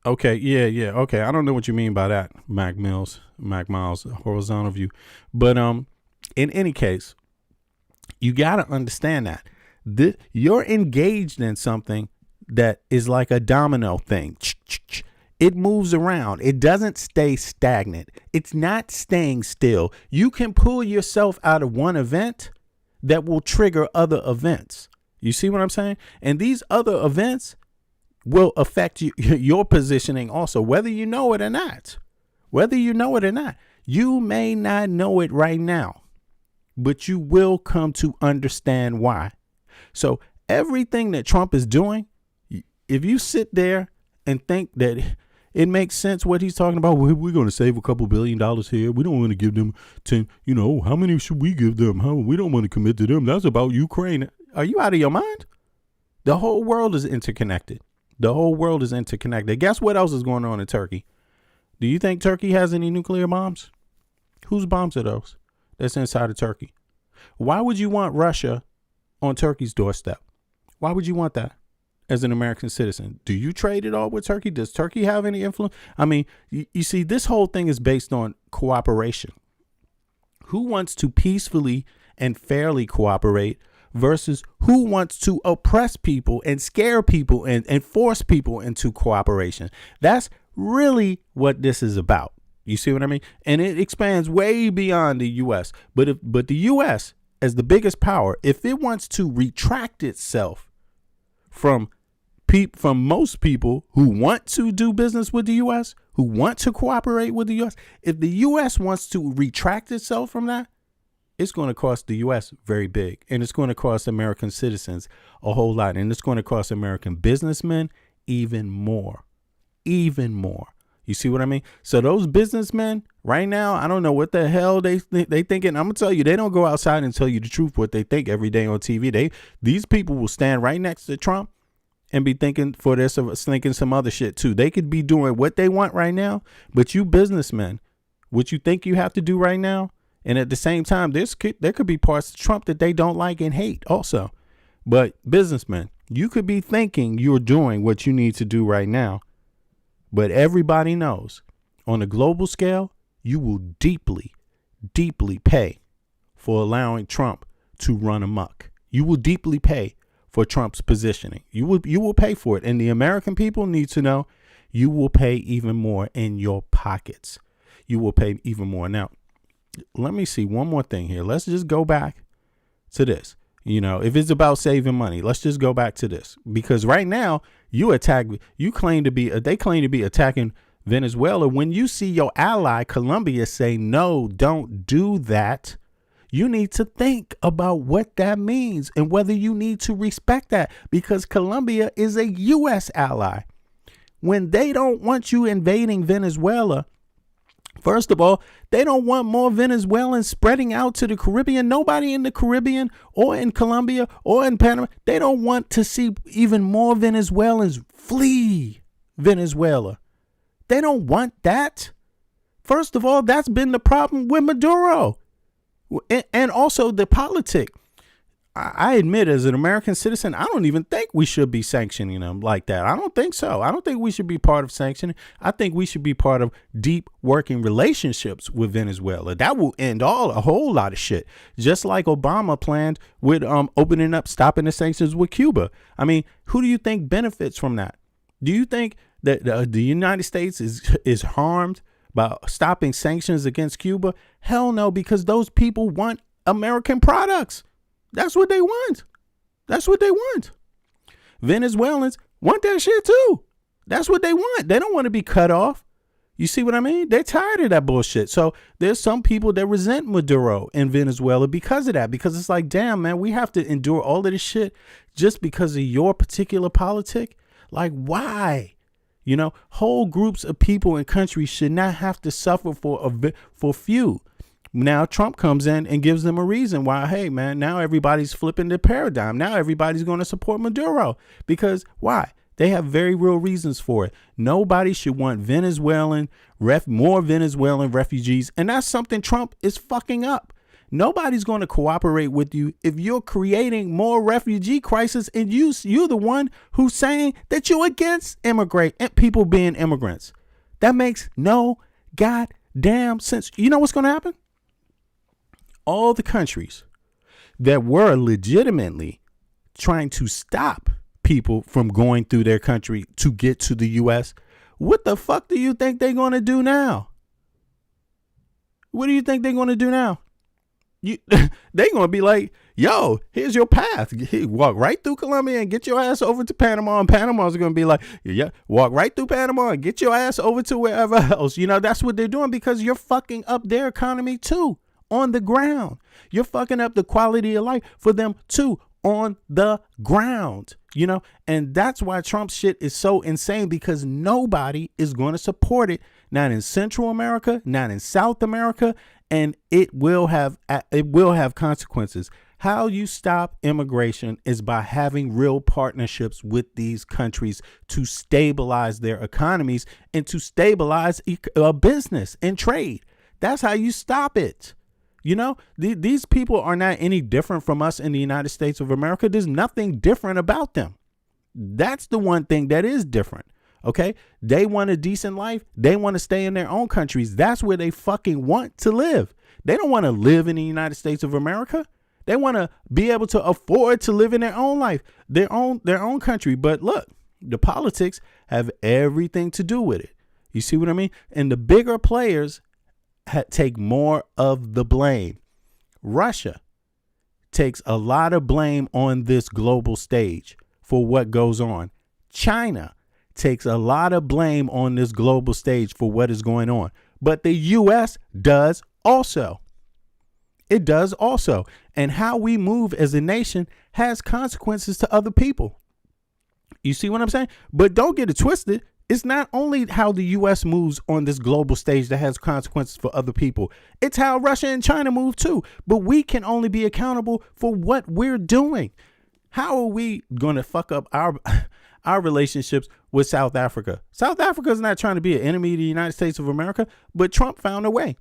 Okay. Yeah. Okay. I don't know what you mean by that, Mac Miles, horizontal view. But, in any case, you got to understand that you're engaged in something that is like a domino thing. It moves around. It doesn't stay stagnant. It's not staying still. You can pull yourself out of one event that will trigger other events. You see what I'm saying? And these other events will affect your positioning also, whether you know it or not. Whether you know it or not. You may not know it right now, but you will come to understand why. So everything that Trump is doing, if you sit there and think that it makes sense what he's talking about, well, we're going to save a couple $1 billion here. We don't want to give them 10, how many should we give them? We don't want to commit to them. That's about Ukraine. Are you out of your mind? The whole world is interconnected. The whole world is interconnected. Guess what else is going on in Turkey? Do you think Turkey has any nuclear bombs? Whose bombs are those? That's inside of Turkey. Why would you want Russia on Turkey's doorstep? Why would you want that as an American citizen? Do you trade it all with Turkey? Does Turkey have any influence? I mean, you see, this whole thing is based on cooperation. Who wants to peacefully and fairly cooperate versus who wants to oppress people and scare people and force people into cooperation? That's really what this is about. You see what I mean? And it expands way beyond the U.S. But the U.S., as the biggest power, if it wants to retract itself from most people who want to do business with the U.S., who want to cooperate with the U.S., if the U.S. wants to retract itself from that, it's going to cost the U.S. very big. And it's going to cost American citizens a whole lot. And it's going to cost American businessmen even more. Even more. You see what I mean? So those businessmen right now, I don't know what the hell they thinking. I'm going to tell you, they don't go outside and tell you the truth, what they think every day on TV. These people will stand right next to Trump and be thinking some other shit too. They could be doing what they want right now, but you businessmen, what you think you have to do right now, and at the same time, there could be parts of Trump that they don't like and hate also. But businessmen, you could be thinking you're doing what you need to do right now, but everybody knows on a global scale, you will deeply, deeply pay for allowing Trump to run amok. You will deeply pay for Trump's positioning. You will pay for it. And the American people need to know you will pay even more in your pockets. You will pay even more. Now, let me see one more thing here. Let's just go back to this. If it's about saving money, let's just go back to this, because right now they claim to be attacking Venezuela. When you see your ally Colombia say, no, don't do that, you need to think about what that means and whether you need to respect that, because Colombia is a U.S. ally. When they don't want you invading Venezuela, First of all, they don't want more Venezuelans spreading out to the Caribbean. Nobody in the Caribbean or in Colombia or in Panama, they don't want to see even more Venezuelans flee Venezuela. They don't want that. First of all, that's been the problem with Maduro. And also the politic. I admit, as an American citizen, I don't even think we should be sanctioning them like that. I don't think so. I don't think we should be part of sanctioning. I think we should be part of deep working relationships with Venezuela. That will end a whole lot of shit. Just like Obama planned with opening up, stopping the sanctions with Cuba. I mean, who do you think benefits from that? Do you think that the United States is harmed by stopping sanctions against Cuba? Hell no, because those people want American products. That's what they want. That's what they want. Venezuelans want that shit too. That's what they want. They don't want to be cut off. You see what I mean? They're tired of that bullshit. So there's some people that resent Maduro in Venezuela because of that. Because it's like, damn, man, we have to endure all of this shit just because of your particular politic. Like, why? You know, whole groups of people and countries should not have to suffer for few. Now Trump comes in and gives them a reason why, hey, man, now everybody's flipping the paradigm. Now everybody's going to support Maduro. Because why? They have very real reasons for it. Nobody should want more Venezuelan refugees. And that's something Trump is fucking up. Nobody's going to cooperate with you if you're creating more refugee crisis and you're the one who's saying that you're against people being immigrants. That makes no goddamn sense. You know what's going to happen? All the countries that were legitimately trying to stop people from going through their country to get to the U.S., what the fuck do you think they're going to do now? What do you think they're going to do now? They're going to be like, yo, here's your path. Walk right through Colombia and get your ass over to Panama. And Panama's going to be like, yeah, walk right through Panama and get your ass over to wherever else. You know, that's what they're doing because you're fucking up their economy too. On the ground. You're fucking up the quality of life for them too on the ground, you know, and that's why Trump's shit is so insane because nobody is going to support it. Not in Central America, not in South America, and it will have consequences. How you stop immigration is by having real partnerships with these countries to stabilize their economies and to stabilize business and trade. That's how you stop it. You know, these people are not any different from us in the United States of America. There's nothing different about them. That's the one thing that is different. OK, they want a decent life. They want to stay in their own countries. That's where they fucking want to live. They don't want to live in the United States of America. They want to be able to afford to live in their own life, their own country. But look, the politics have everything to do with it. You see what I mean? And the bigger players take more of the blame. Russia takes a lot of blame on this global stage for what goes on. China takes a lot of blame on this global stage for what is going on. But the U.S. does also. It does also. And how we move as a nation has consequences to other people. You see what I'm saying? But don't get it twisted. It's not only how the U.S. moves on this global stage that has consequences for other people. It's how Russia and China move too. But we can only be accountable for what we're doing. How are we going to fuck up our relationships with South Africa? South Africa is not trying to be an enemy of the United States of America, but Trump found a way.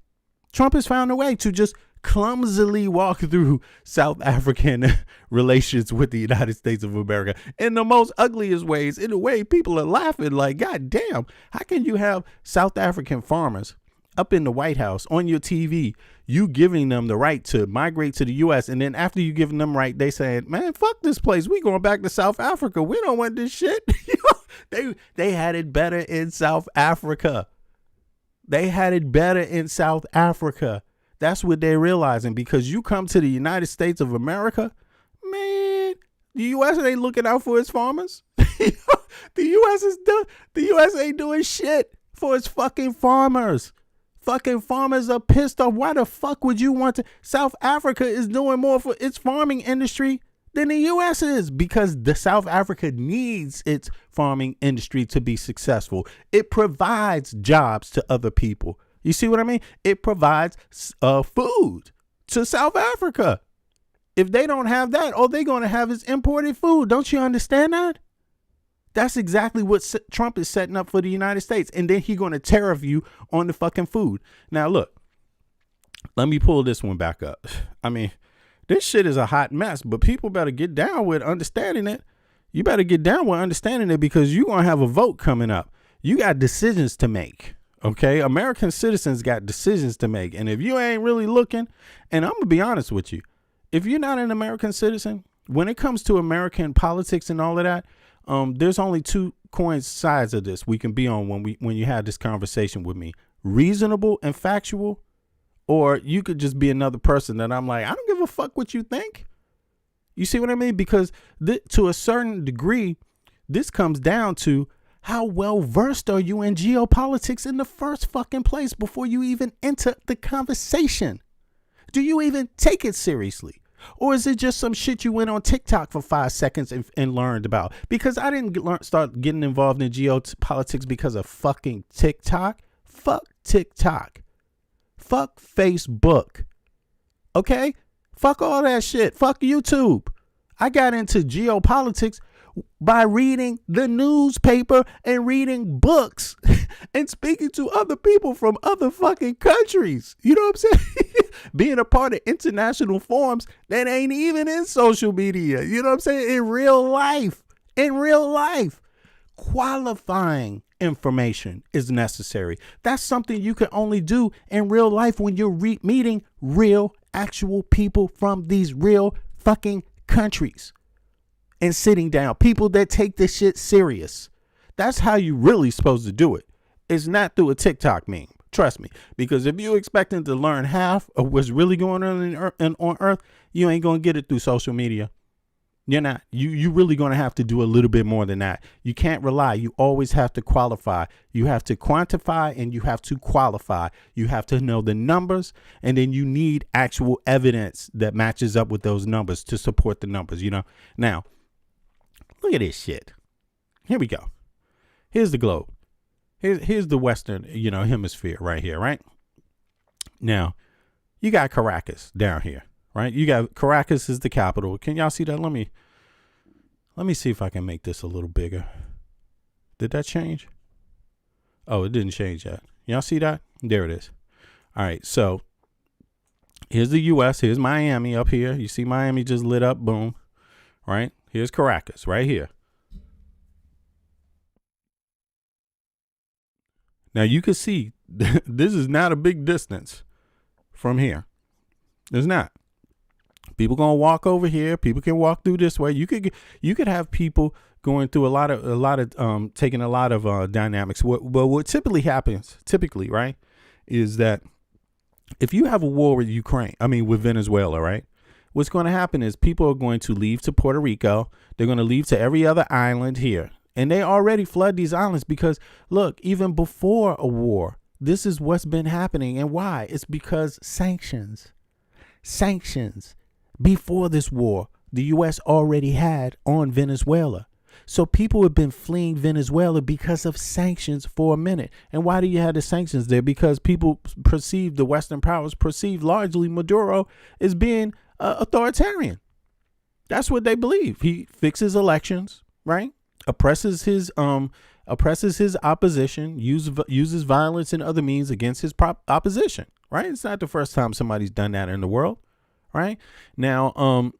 Trump has found a way to just clumsily walk through South African relations with the United States of America in the most ugliest ways, in a way people are laughing like, God damn, how can you have South African farmers up in the White House on your TV, you giving them the right to migrate to the U.S. and then after you giving them right, they saying, man, fuck this place. We going back to South Africa. We don't want this shit. They had it better in South Africa. They had it better in South Africa. That's what they're realizing, because you come to the United States of America, man, the U.S. ain't looking out for its farmers. The U.S. ain't doing shit for its fucking farmers. Fucking farmers are pissed off. Why the fuck would you want to? South Africa is doing more for its farming industry than the U.S. is, because the South Africa needs its farming industry to be successful. It provides jobs to other people. You see what I mean? It provides food to South Africa. If they don't have that, all they're going to have is imported food. Don't you understand that? That's exactly what Trump is setting up for the United States. And then he's going to tariff you on the fucking food. Now, look, let me pull this one back up. I mean, this shit is a hot mess, but people better get down with understanding it. You better get down with understanding it, because you're going to have a vote coming up. You got decisions to make. Okay. American citizens got decisions to make. And if you ain't really looking, and I'm going to be honest with you, if you're not an American citizen, when it comes to American politics and all of that, there's only two coin sides of this we can be on when you have this conversation with me. Reasonable and factual, or you could just be another person that I'm like, I don't give a fuck what you think. You see what I mean? Because to a certain degree, this comes down to how well versed are you in geopolitics in the first fucking place before you even enter the conversation. Do you even take it seriously? Or is it just some shit you went on TikTok for 5 seconds and learned about? Because I didn't start getting involved in geopolitics because of fucking TikTok. Fuck TikTok. Fuck Facebook. Okay? Fuck all that shit. Fuck YouTube. I got into geopolitics by reading the newspaper and reading books and speaking to other people from other fucking countries. You know what I'm saying? Being a part of international forums that ain't even in social media. You know what I'm saying? In real life. Qualifying information is necessary. That's something you can only do in real life when you're meeting real, actual people from these real fucking countries. And sitting down, people that take this shit serious. That's how you really supposed to do it. It's not through a TikTok meme. Trust me. Because if you're expecting to learn half of what's really going on on Earth, you ain't going to get it through social media. You're not. You really going to have to do a little bit more than that. You can't rely. You always have to qualify. You have to quantify and you have to qualify. You have to know the numbers, and then you need actual evidence that matches up with those numbers to support the numbers, you know. Now, look at this shit. Here we go. Here's the globe. Here's the Western, hemisphere right here, right? Now, you got Caracas down here, right? You got Caracas is the capital. Can y'all see that? Let me see if I can make this a little bigger. Did that change? Oh, it didn't change yet. Y'all see that? There it is. All right, so here's the U.S. Here's Miami up here. You see Miami just lit up. Boom. Right? Here's Caracas right here. Now you can see this is not a big distance from here. It's not. People gonna walk over here. People can walk through this way. You could have people going through a lot of taking a lot of dynamics. What typically happens, right, is that if you have a war with with Venezuela, right? What's going to happen is people are going to leave to Puerto Rico. They're going to leave to every other island here. And they already flood these islands because, look, even before a war, this is what's been happening. And why? It's because sanctions. Before this war, the U.S. already had on Venezuela. So people have been fleeing Venezuela because of sanctions for a minute. And why do you have the sanctions there? Because people perceive, the Western powers perceive largely Maduro as being authoritarian. That's what they believe. He fixes elections, right? Oppresses his opposition, uses violence and other means against his opposition, right? It's not the first time somebody's done that in the world, right? Now,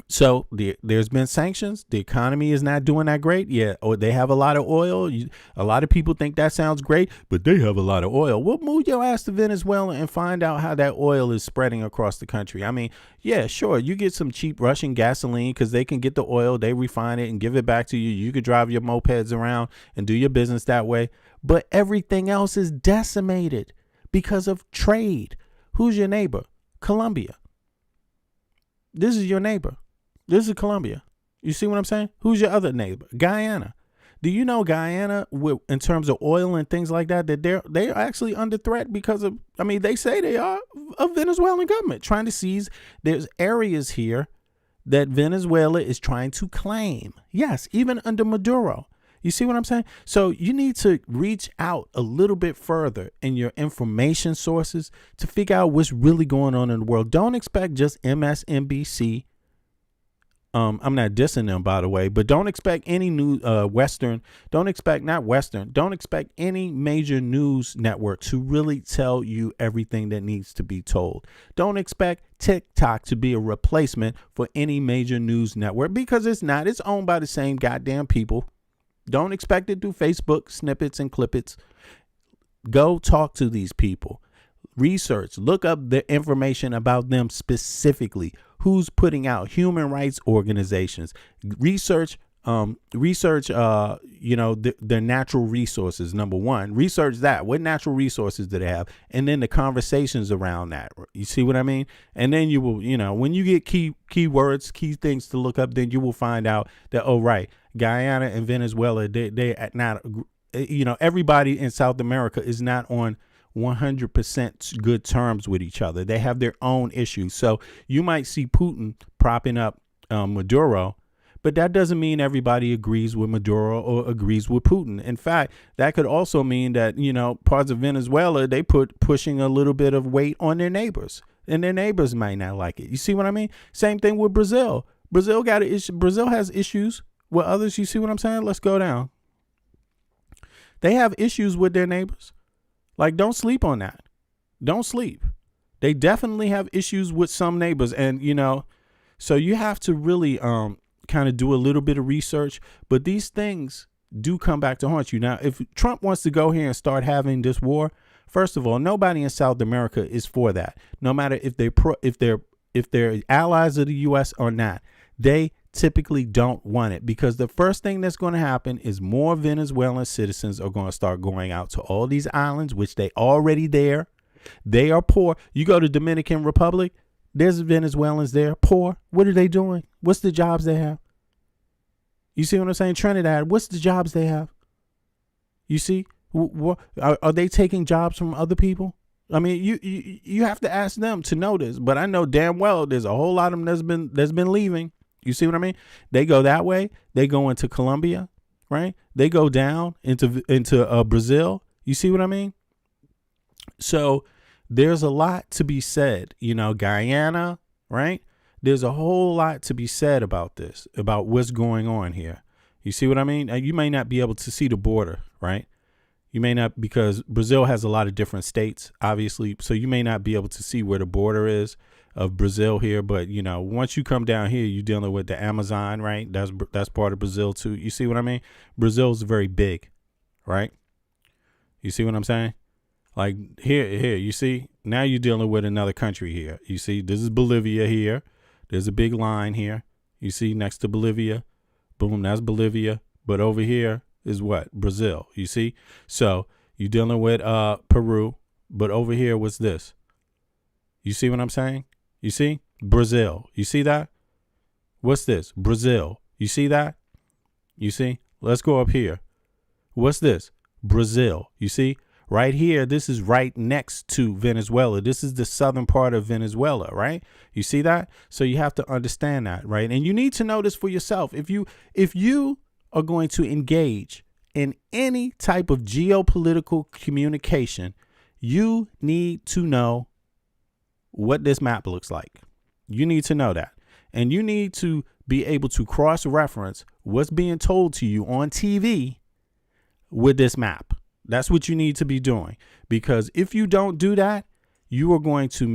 so there's been sanctions. The economy is not doing that great. Yeah, or they have a lot of oil. A lot of people think that sounds great, but they have a lot of oil. Well, move your ass to Venezuela and find out how that oil is spreading across the country. I mean, yeah, sure, you get some cheap Russian gasoline because they can get the oil, they refine it and give it back to you. You could drive your mopeds around and do your business that way. But everything else is decimated because of trade. Who's your neighbor? Colombia. This is your neighbor. This is Colombia. You see what I'm saying? Who's your other neighbor? Guyana. Do you know Guyana, in terms of oil and things like that, that they're actually under threat because of, they say they are, of Venezuelan government trying to seize. There's areas here that Venezuela is trying to claim. Yes, even under Maduro. You see what I'm saying? So you need to reach out a little bit further in your information sources to figure out what's really going on in the world. Don't expect just MSNBC. I'm not dissing them, by the way, but don't expect any new don't expect any major news network to really tell you everything that needs to be told. Don't expect TikTok to be a replacement for any major news network, because it's not. It's owned by the same goddamn people. Don't expect it through Facebook snippets and clippets. Go talk to these people. Research, look up the information about them specifically. Who's putting out human rights organizations? Research, their natural resources. Number one, research that. What natural resources do they have? And then the conversations around that. You see what I mean? And then you will, when you get keywords, key things to look up, then you will find out that, oh, right, Guyana and Venezuela, they not, everybody in South America is not on 100% good terms with each other. They have their own issues. So you might see Putin propping up Maduro, but that doesn't mean everybody agrees with Maduro or agrees with Putin. In fact, that could also mean that, parts of Venezuela, they pushing a little bit of weight on their neighbors, and their neighbors might not like it. You see what I mean? Same thing with Brazil. Brazil got an issue. Brazil has issues with others. You see what I'm saying? Let's go down. They have issues with their neighbors. Like, don't sleep on that. Don't sleep. They definitely have issues with some neighbors. And, so you have to really kind of do a little bit of research. But these things do come back to haunt you. Now, if Trump wants to go here and start having this war, first of all, nobody in South America is for that. No matter if they're allies of the U.S. or not, they typically don't want it, because the first thing that's going to happen is more Venezuelan citizens are going to start going out to all these islands, which they already there. They are poor. You go to Dominican Republic, there's Venezuelans there, poor. What are they doing? What's the jobs they have? You see what I'm saying? Trinidad, what's the jobs they have? You see, are they taking jobs from other people? I mean, you have to ask them to know this, but I know damn well there's a whole lot of them that's been leaving. You see what I mean? They go that way. They go into Colombia, right? They go down into Brazil. You see what I mean? So there's a lot to be said. Guyana, right? There's a whole lot to be said about this, about what's going on here. You see what I mean? You may not be able to see the border, right? You may not, because Brazil has a lot of different states, obviously. So you may not be able to see where the border is of Brazil here. But, once you come down here, you're dealing with the Amazon, right? That's part of Brazil, too. You see what I mean? Brazil's very big, right? You see what I'm saying? Like here, you see, now you're dealing with another country here. You see, this is Bolivia here. There's a big line here. You see, next to Bolivia, boom, that's Bolivia. But over here is what? Brazil. You see? So you're dealing with Peru. But over here, what's this? You see what I'm saying? You see? Brazil. You see that? What's this? Brazil. You see that? You see? Let's go up here. What's this? Brazil. You see? Right here, this is right next to Venezuela. This is the southern part of Venezuela, right? You see that? So you have to understand that, right? And you need to know this for yourself. If you are going to engage in any type of geopolitical communication, you need to know what this map looks like. You need to know that. And you need to be able to cross-reference what's being told to you on TV with this map. That's what you need to be doing. Because if you don't do that, you are going to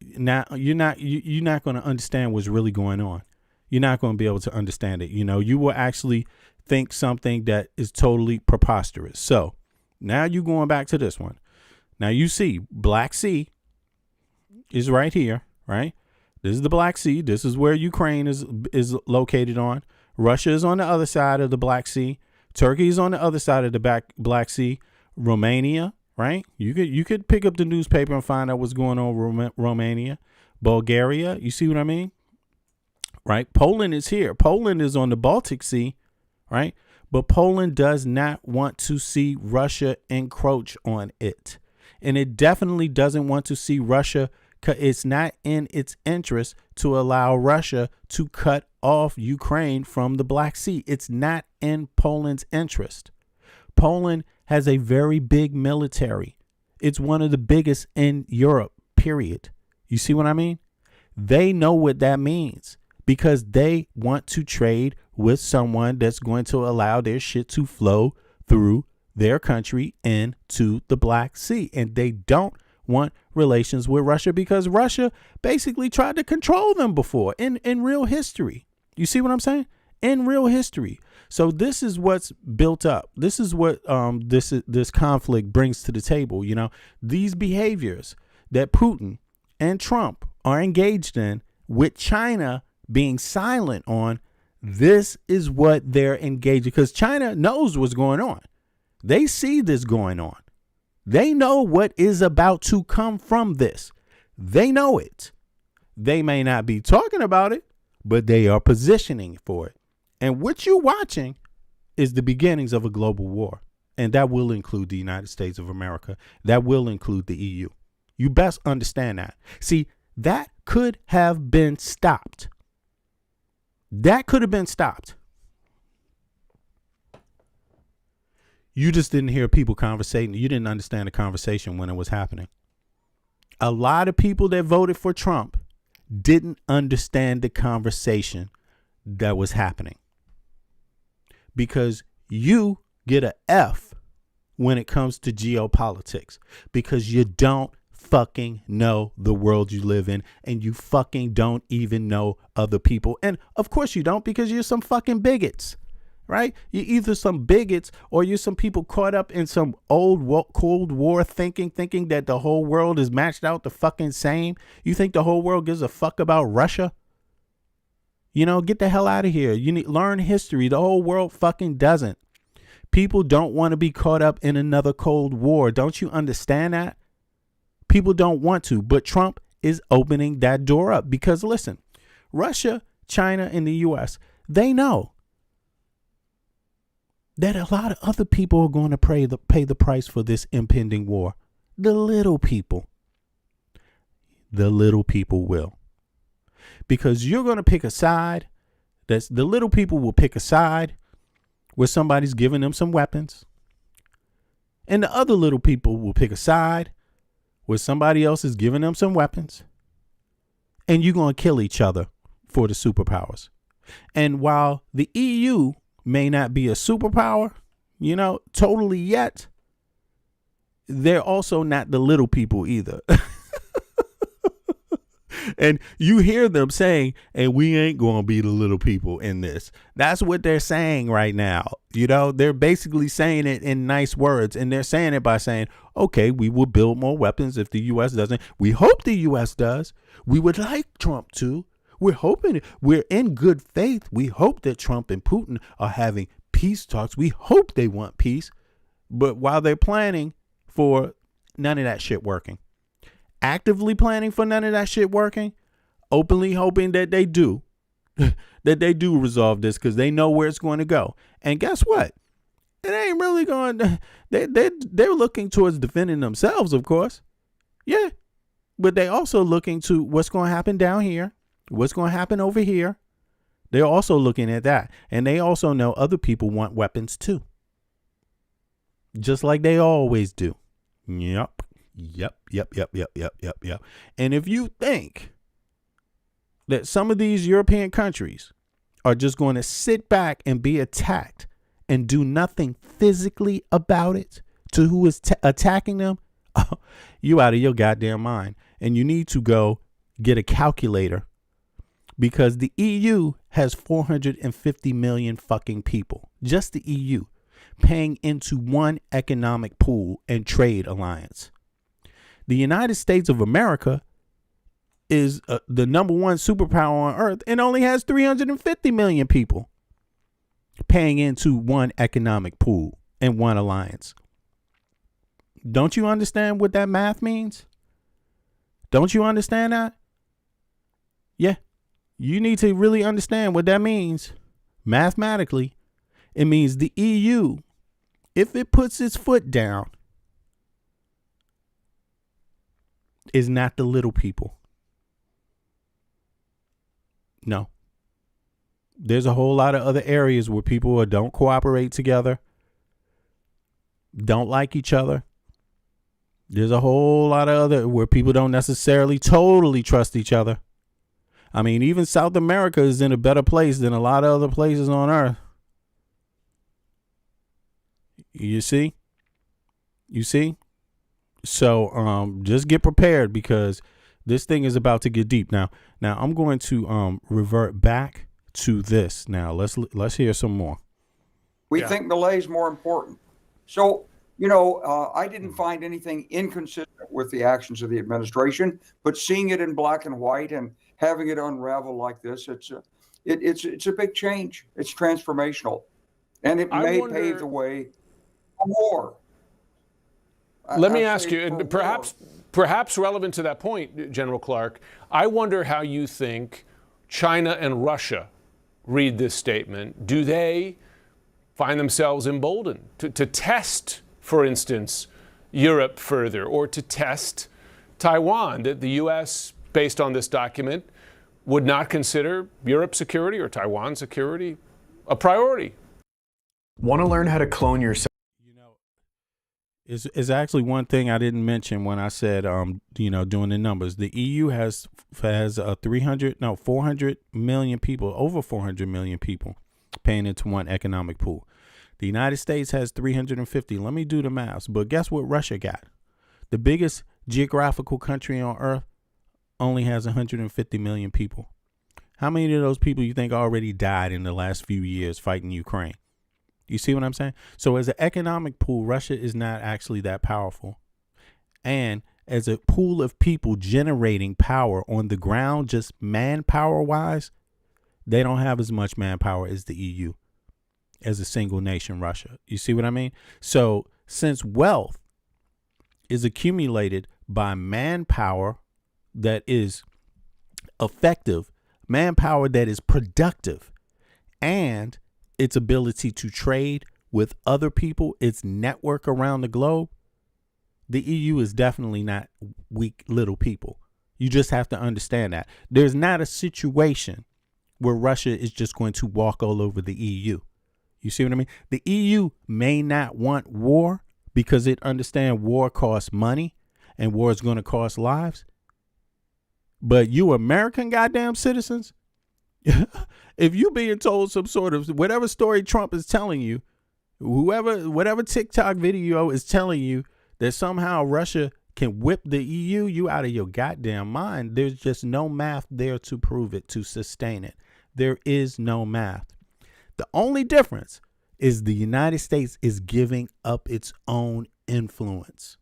you're not going to understand what's really going on. You're not going to be able to understand it. You will actually think something that is totally preposterous. So now you're going back to this one. Now you see Black Sea is right here, right? This is the Black Sea. This is where Ukraine is located on. Russia is on the other side of the Black Sea. Turkey is on the other side of the Black Sea. Romania, right? You could pick up the newspaper and find out what's going on with Romania. Bulgaria, you see what I mean? Right? Poland is here. Poland is on the Baltic Sea, right? But Poland does not want to see Russia encroach on it. And it definitely doesn't want to see Russia It's not in its interest to allow Russia to cut off Ukraine from the Black Sea. It's not in Poland's interest. Poland has a very big military. It's one of the biggest in Europe, period. You see what I mean? They know what that means because they want to trade with someone that's going to allow their shit to flow through their country into the Black Sea. And they don't want relations with Russia because Russia basically tried to control them before in real history. You see what I'm saying? In real history. So this is what's built up. This is what this conflict brings to the table. You know, these behaviors that Putin and Trump are engaged in with China being silent on, this is what they're engaged because China knows what's going on. They see this going on. They know what is about to come from this. They know it. They may not be talking about it, but they are positioning for it. And what you're watching is the beginnings of a global war. And that will include the United States of America. That will include the EU. You best understand that. See, that could have been stopped. That could have been stopped. You just didn't hear people conversating. You didn't understand the conversation when it was happening. A lot of people that voted for Trump didn't understand the conversation that was happening. Because you get a F when it comes to geopolitics. Because you don't fucking know the world you live in. And you fucking don't even know other people. And of course you don't because you're some fucking bigots. Right? You're either some bigots or you're some people caught up in some old Cold War thinking that the whole world is matched out the fucking same. You think the whole world gives a fuck about Russia? You know, get the hell out of here. You need learn history. The whole world fucking doesn't. People don't want to be caught up in another Cold War. Don't you understand that? People don't want to, but Trump is opening that door up because listen, Russia, China, and the US, they know that a lot of other people are going to pay the price for this impending war. The little people. The little people will. Because you're going to pick a side. The little people will pick a side where somebody's giving them some weapons. And the other little people will pick a side where somebody else is giving them some weapons. And you're going to kill each other for the superpowers. And while the EU may not be a superpower, you know, totally yet, they're also not the little people either. And you hear them saying, and we ain't going to be the little people in this. That's what they're saying right now. You know, they're basically saying it in nice words. And they're saying it by saying, OK, we will build more weapons if the U.S. doesn't. We hope the U.S. does. We would like Trump to. We're hoping, we're in good faith. We hope that Trump and Putin are having peace talks. We hope they want peace. But while they're planning for none of that shit working, actively planning for none of that shit working, openly hoping that they do, resolve this because they know where it's going to go. And guess what? It ain't really going to, they're looking towards defending themselves, of course. Yeah. But they also looking to what's going to happen down here. What's going to happen over here? They're also looking at that. And they also know other people want weapons too. Just like they always do. Yep. And if you think that some of these European countries are just going to sit back and be attacked and do nothing physically about it to who is attacking them, you out of your goddamn mind. And you need to go get a calculator. Because the EU has 450 million fucking people, just the EU, paying into one economic pool and trade alliance. The United States of America is the number one superpower on earth and only has 350 million people paying into one economic pool and one alliance. Don't you understand what that math means? Don't you understand that? Yeah. You need to really understand what that means. Mathematically, it means the EU, if it puts its foot down, is not the little people. No. There's a whole lot of other areas where people don't cooperate together, don't like each other. There's a whole lot of other where people don't necessarily totally trust each other. I mean, even South America is in a better place than a lot of other places on earth. You see? You see? So just get prepared, because this thing is about to get deep. Now I'm going to revert back to this. Now let's hear some more.
We think Malay is more important. So, I didn't find anything inconsistent with the actions of the administration, but seeing it in black and white and having it unravel like this, it's a big change. It's transformational, and it may pave the way for war.
Let me ask you, and perhaps relevant to that point, General Clark, I wonder how you think China and Russia read this statement. Do they find themselves emboldened to test, for instance, Europe further, or to test Taiwan, that the U.S., based on this document, would not consider Europe's security or Taiwan's security a priority?
Want to learn how to clone yourself?
Is actually one thing I didn't mention when I said, doing the numbers. The EU has 400 million people, over 400 million people paying into one economic pool. The United States has 350. Let me do the math. But guess what Russia got? The biggest geographical country on earth only has 150 million people. How many of those people you think already died in the last few years fighting Ukraine? You see what I'm saying? So as an economic pool, Russia is not actually that powerful. And as a pool of people generating power on the ground, just manpower wise, they don't have as much manpower as the EU, as a single nation, Russia. You see what I mean? So since wealth is accumulated by manpower that is effective, manpower that is productive, and its ability to trade with other people, its network around the globe, the EU is definitely not weak little people. You just have to understand that. There's not a situation where Russia is just going to walk all over the EU. You see what I mean? The EU may not want war because it understands war costs money and war is going to cost lives. But you American goddamn citizens, if you being told some sort of whatever story Trump is telling you, whatever TikTok video is telling you that somehow Russia can whip the EU, you out of your goddamn mind. There's just no math there to prove it, to sustain it. There is no math. The only difference is the United States is giving up its own influence.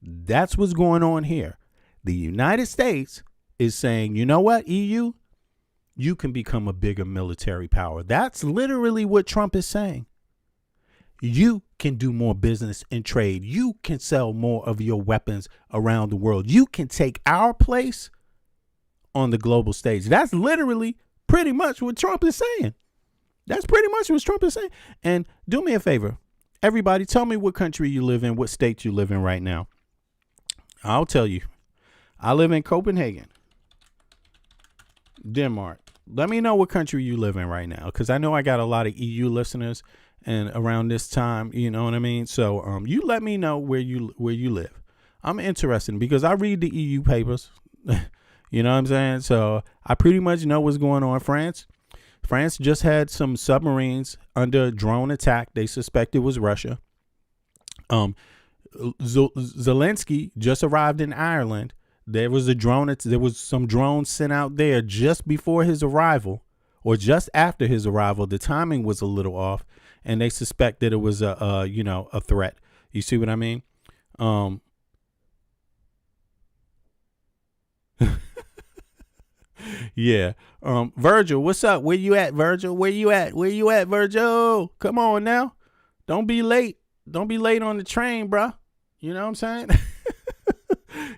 That's what's going on here. The United States is saying, you know what, EU? You can become a bigger military power. That's literally what Trump is saying. You can do more business and trade. You can sell more of your weapons around the world. You can take our place on the global stage. That's literally pretty much what Trump is saying. That's pretty much what Trump is saying. And do me a favor. Everybody, tell me what country you live in, what state you live in right now. I'll tell you. I live in Copenhagen, Denmark. Let me know what country you live in right now, because I know I got a lot of EU listeners, and around this time, you know what I mean? So you let me know where you live. I'm interested because I read the EU papers. You know what I'm saying? So I pretty much know what's going on. France just had some submarines under drone attack. They suspect it was Russia. Zelensky just arrived in Ireland. There was some drones sent out there just before his arrival, or just after his arrival. The timing was a little off, and they suspect that it was a threat. You see what I mean? Yeah. Virgil, what's up? Where you at, Virgil? Where you at, Virgil? Come on now. Don't be late. Don't be late on the train, bruh. You know what I'm saying?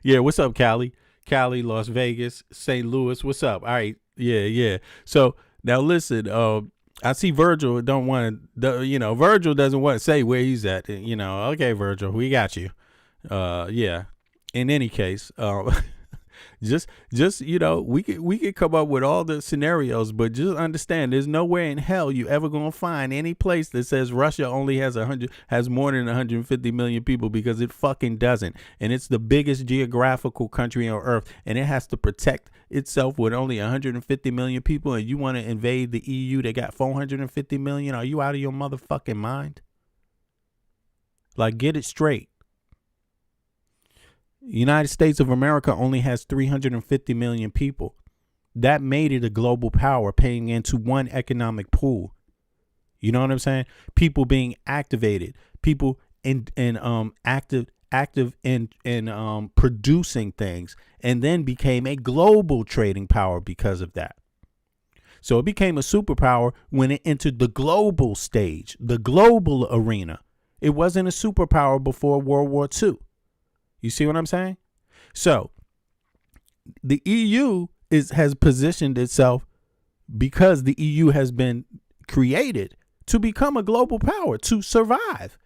Yeah, what's up, Cali, Las Vegas, St. Louis? What's up? All right. Yeah. So now listen, I see Virgil Virgil doesn't want to say where he's at. Okay, Virgil, we got you. Yeah. in any case, just we could come up with all the scenarios, but just understand there's nowhere in hell you ever gonna find any place that says Russia only has more than 150 million people, because it fucking doesn't. And it's the biggest geographical country on earth, and it has to protect itself with only 150 million people. And you want to invade the EU that got 450 million? Are you out of your motherfucking mind? Like, get it straight. United States of America only has 350 million people. That made it a global power, paying into one economic pool. You know what I'm saying? People being activated, people active in producing things, and then became a global trading power because of that. So it became a superpower when it entered the global stage, the global arena. It wasn't a superpower before World War II. You see what I'm saying? So the EU has positioned itself, because the EU has been created to become a global power, to survive.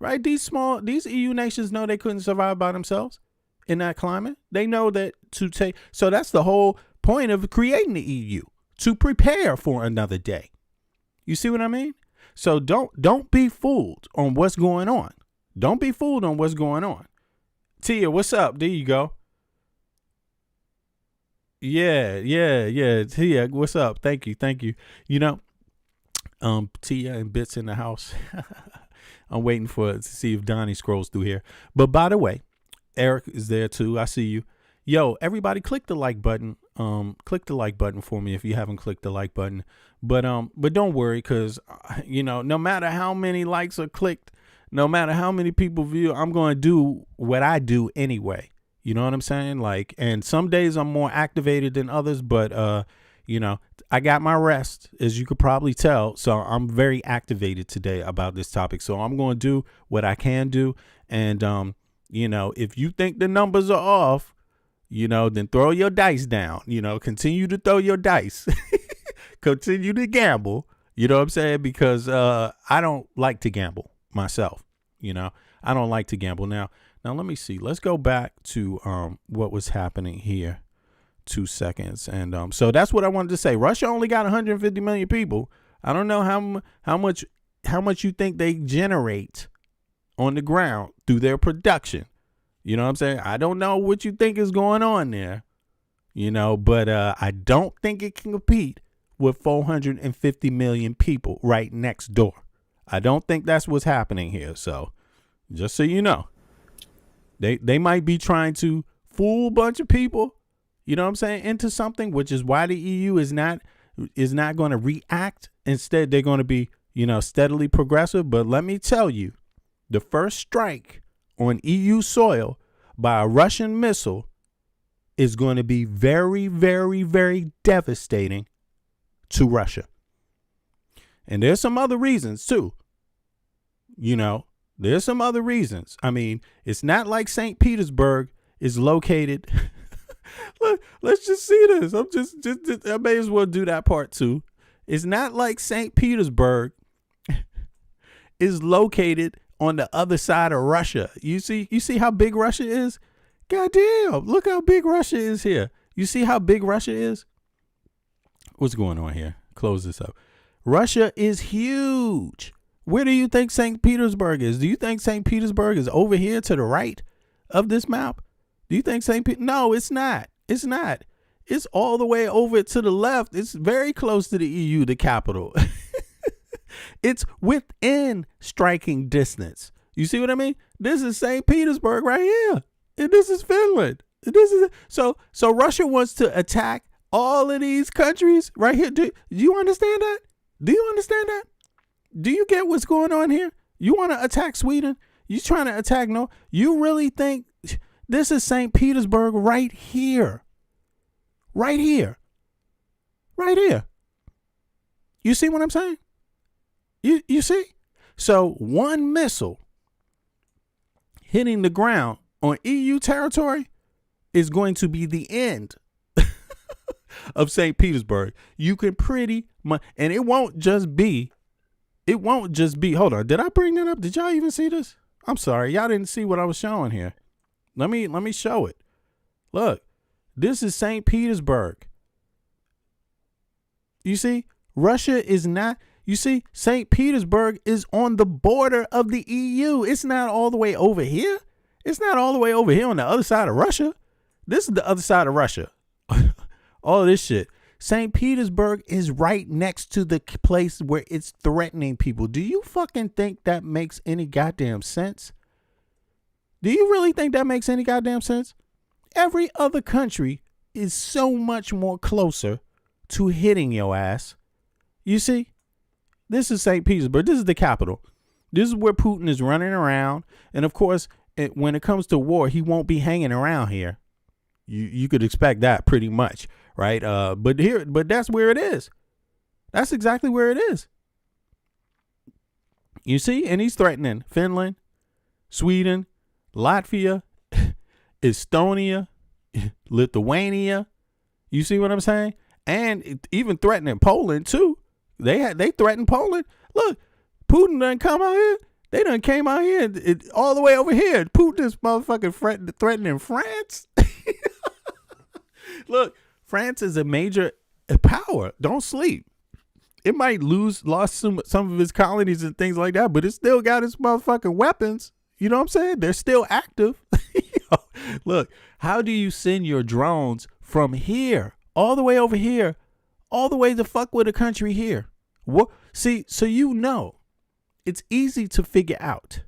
Right? These EU nations know they couldn't survive by themselves in that climate. They know that so that's the whole point of creating the EU, to prepare for another day. You see what I mean? So don't be fooled on what's going on. Don't be fooled on what's going on. Tia, what's up? There you go. Yeah. Tia, what's up? Thank you. Tia and Bits in the house. I'm waiting to see if Donnie scrolls through here. But by the way, Eric is there too. I see you. Yo, everybody, click the like button. Click the like button for me if you haven't clicked the like button. But don't worry, because no matter how many likes are clicked, no matter how many people view, I'm going to do what I do anyway. You know what I'm saying? Like, and some days I'm more activated than others, but I got my rest, as you could probably tell. So I'm very activated today about this topic. So I'm going to do what I can do. And, if you think the numbers are off, then throw your dice down, continue to throw your dice, continue to gamble. You know what I'm saying? Because I don't like to gamble myself. I don't like to gamble. Now let me see. Let's go back to what was happening here. 2 seconds. And so that's what I wanted to say. Russia only got 150 million people. I don't know how much you think they generate on the ground through their production. You know what I'm saying? I don't know what you think is going on there, but I don't think it can compete with 450 million people right next door. I don't think that's what's happening here. So just so you know, they might be trying to fool a bunch of people, into something, which is why the EU is not going to react. Instead, they're going to be, steadily progressive. But let me tell you, the first strike on EU soil by a Russian missile is going to be very, very, very devastating to Russia. And there's some other reasons too. There's some other reasons. I mean, it's not like St. Petersburg is located. Let's just see this. I may as well do that part too. It's not like St. Petersburg is located on the other side of Russia. You see how big Russia is? Goddamn, look how big Russia is here. You see how big Russia is? What's going on here? Close this up. Russia is huge. Where do you think St. Petersburg is? Do you think St. Petersburg is over here to the right of this map? Do you think No, it's not. It's not. It's all the way over to the left. It's very close to the EU, the capital. It's within striking distance. You see what I mean? This is St. Petersburg right here. And this is Finland. So Russia wants to attack all of these countries right here. Do you understand that? Do you understand that? Do you get what's going on here? You want to attack Sweden? You trying to attack You really think this is St. Petersburg right here? Right here. Right here. You see what I'm saying? You see? So one missile hitting the ground on EU territory is going to be the end of St. Petersburg. You can pretty much, and it won't just be, hold on. Did I bring that up? Did y'all even see this? I'm sorry. Y'all didn't see what I was showing here. Let me show it. Look, this is St. Petersburg. You see, Russia is not, you see, St. Petersburg is on the border of the EU. It's not all the way over here. It's not all the way over here on the other side of Russia. This is the other side of Russia. All of this shit. St. Petersburg is right next to the place where it's threatening people. Do you fucking think that makes any goddamn sense? Do you really think that makes any goddamn sense? Every other country is so much more closer to hitting your ass. You see, this is St. Petersburg. This is the capital. This is where Putin is running around. And of course, when it comes to war, he won't be hanging around here. You could expect that pretty much, right? But that's where it is. That's exactly where it is. You see, and he's threatening Finland, Sweden, Latvia, Estonia, Lithuania. You see what I'm saying? And even threatening Poland too. They threatened Poland. Look, Putin done come out here. They done came out here all the way over here. Putin's motherfucking threatening France. Look, France is a major power. Don't sleep. It might lost some of its colonies and things like that, but it still got its motherfucking weapons. You know what I'm saying? They're still active. Look, how do you send your drones from here all the way over here, all the way to fuck with a country here? What? See, so you know, it's easy to figure out.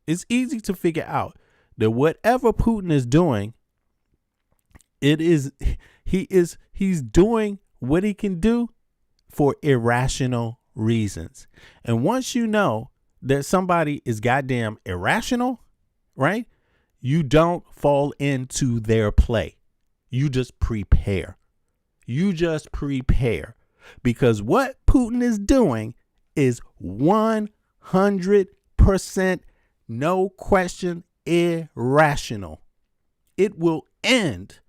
It's easy to figure out that whatever Putin is doing, he's doing what he can do for irrational reasons. And once you know that somebody is goddamn irrational, right? You don't fall into their play. You just prepare. You just prepare. Because what Putin is doing is 100%, no question, irrational. It will end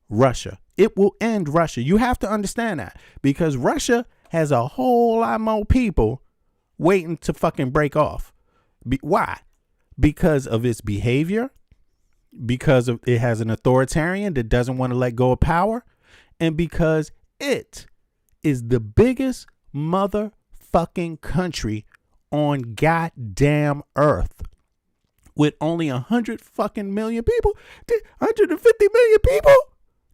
Russia. It will end Russia. You have to understand that, because Russia has a whole lot more people waiting to fucking break off. Why? Because of its behavior, because of it has an authoritarian that doesn't want to let go of power, and because it is the biggest motherfucking country on goddamn earth, with only 100 fucking million people, 150 million people.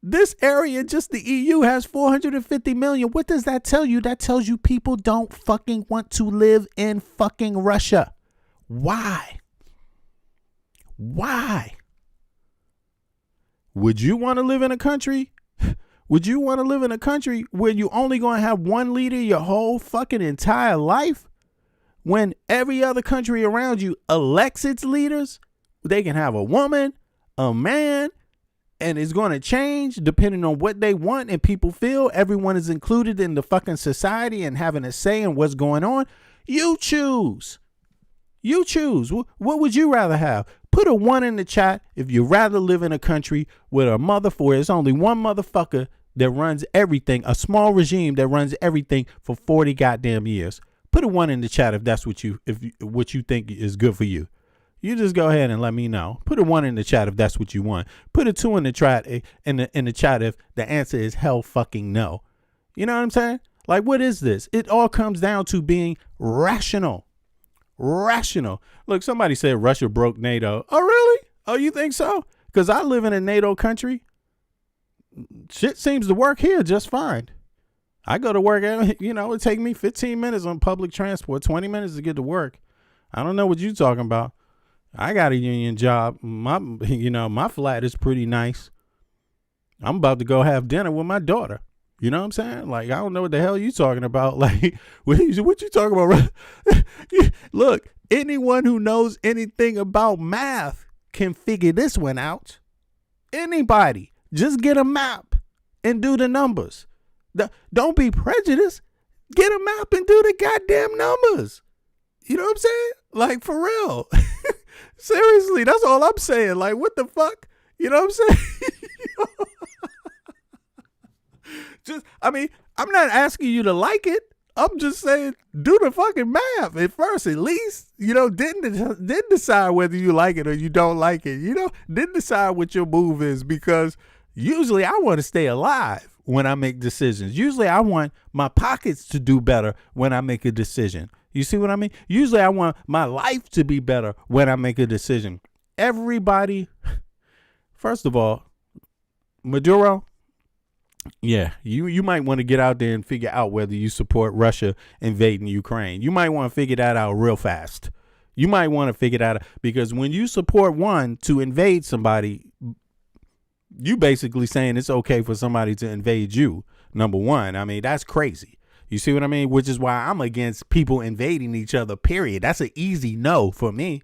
This area, just the EU, has 450 million. What does that tell you? That tells you people don't fucking want to live in fucking Russia. Why? Why? Would you want to live in a country? Would you want to live in a country where you only going to have one leader your whole fucking entire life? When every other country around you elects its leaders, they can have a woman, a man, and it's going to change depending on what they want and people feel. Everyone is included in the fucking society and having a say in what's going on. You choose. You choose. What would you rather have? Put a 1 in the chat if you'd rather live in a country where it's only one motherfucker that runs everything, a small regime that runs everything for 40 goddamn years. Put a 1 in the chat if that's what you think is good for you. You just go ahead and let me know. Put a 1 in the chat if that's what you want. Put a 2 in the chat in the chat if the answer is hell fucking no. You know what I'm saying? Like, what is this? It all comes down to being rational. Rational. Look, somebody said Russia broke NATO. Oh, really? Oh, you think so? Because I live in a NATO country. Shit seems to work here just fine. I go to work, it take me 15 minutes on public transport, 20 minutes to get to work. I don't know what you're talking about. I got a union job. My flat is pretty nice. I'm about to go have dinner with my daughter. You know what I'm saying? Like, I don't know what the hell you talking about. Like, what you talking about? Look, anyone who knows anything about math can figure this one out. Anybody. Just get a map and do the numbers. Don't be prejudiced. Get a map and do the goddamn numbers. You know what I'm saying? Like, for real. Seriously, that's all I'm saying. Like, what the fuck? You know what I'm saying? I'm not asking you to like it. I'm just saying, do the fucking math at first, at least. Didn't decide whether you like it or you don't like it. Didn't decide what your move is, because usually I want to stay alive when I make decisions. Usually I want my pockets to do better when I make a decision. You see what I mean? Usually I want my life to be better when I make a decision. Everybody, first of all, Maduro, yeah, you might want to get out there and figure out whether you support Russia invading Ukraine. You might want to figure that out real fast. You might want to figure that out, because when you support one to invade somebody, you basically saying it's okay for somebody to invade you. Number one, I mean, that's crazy. You see what I mean? Which is why I'm against people invading each other, period. That's an easy no for me.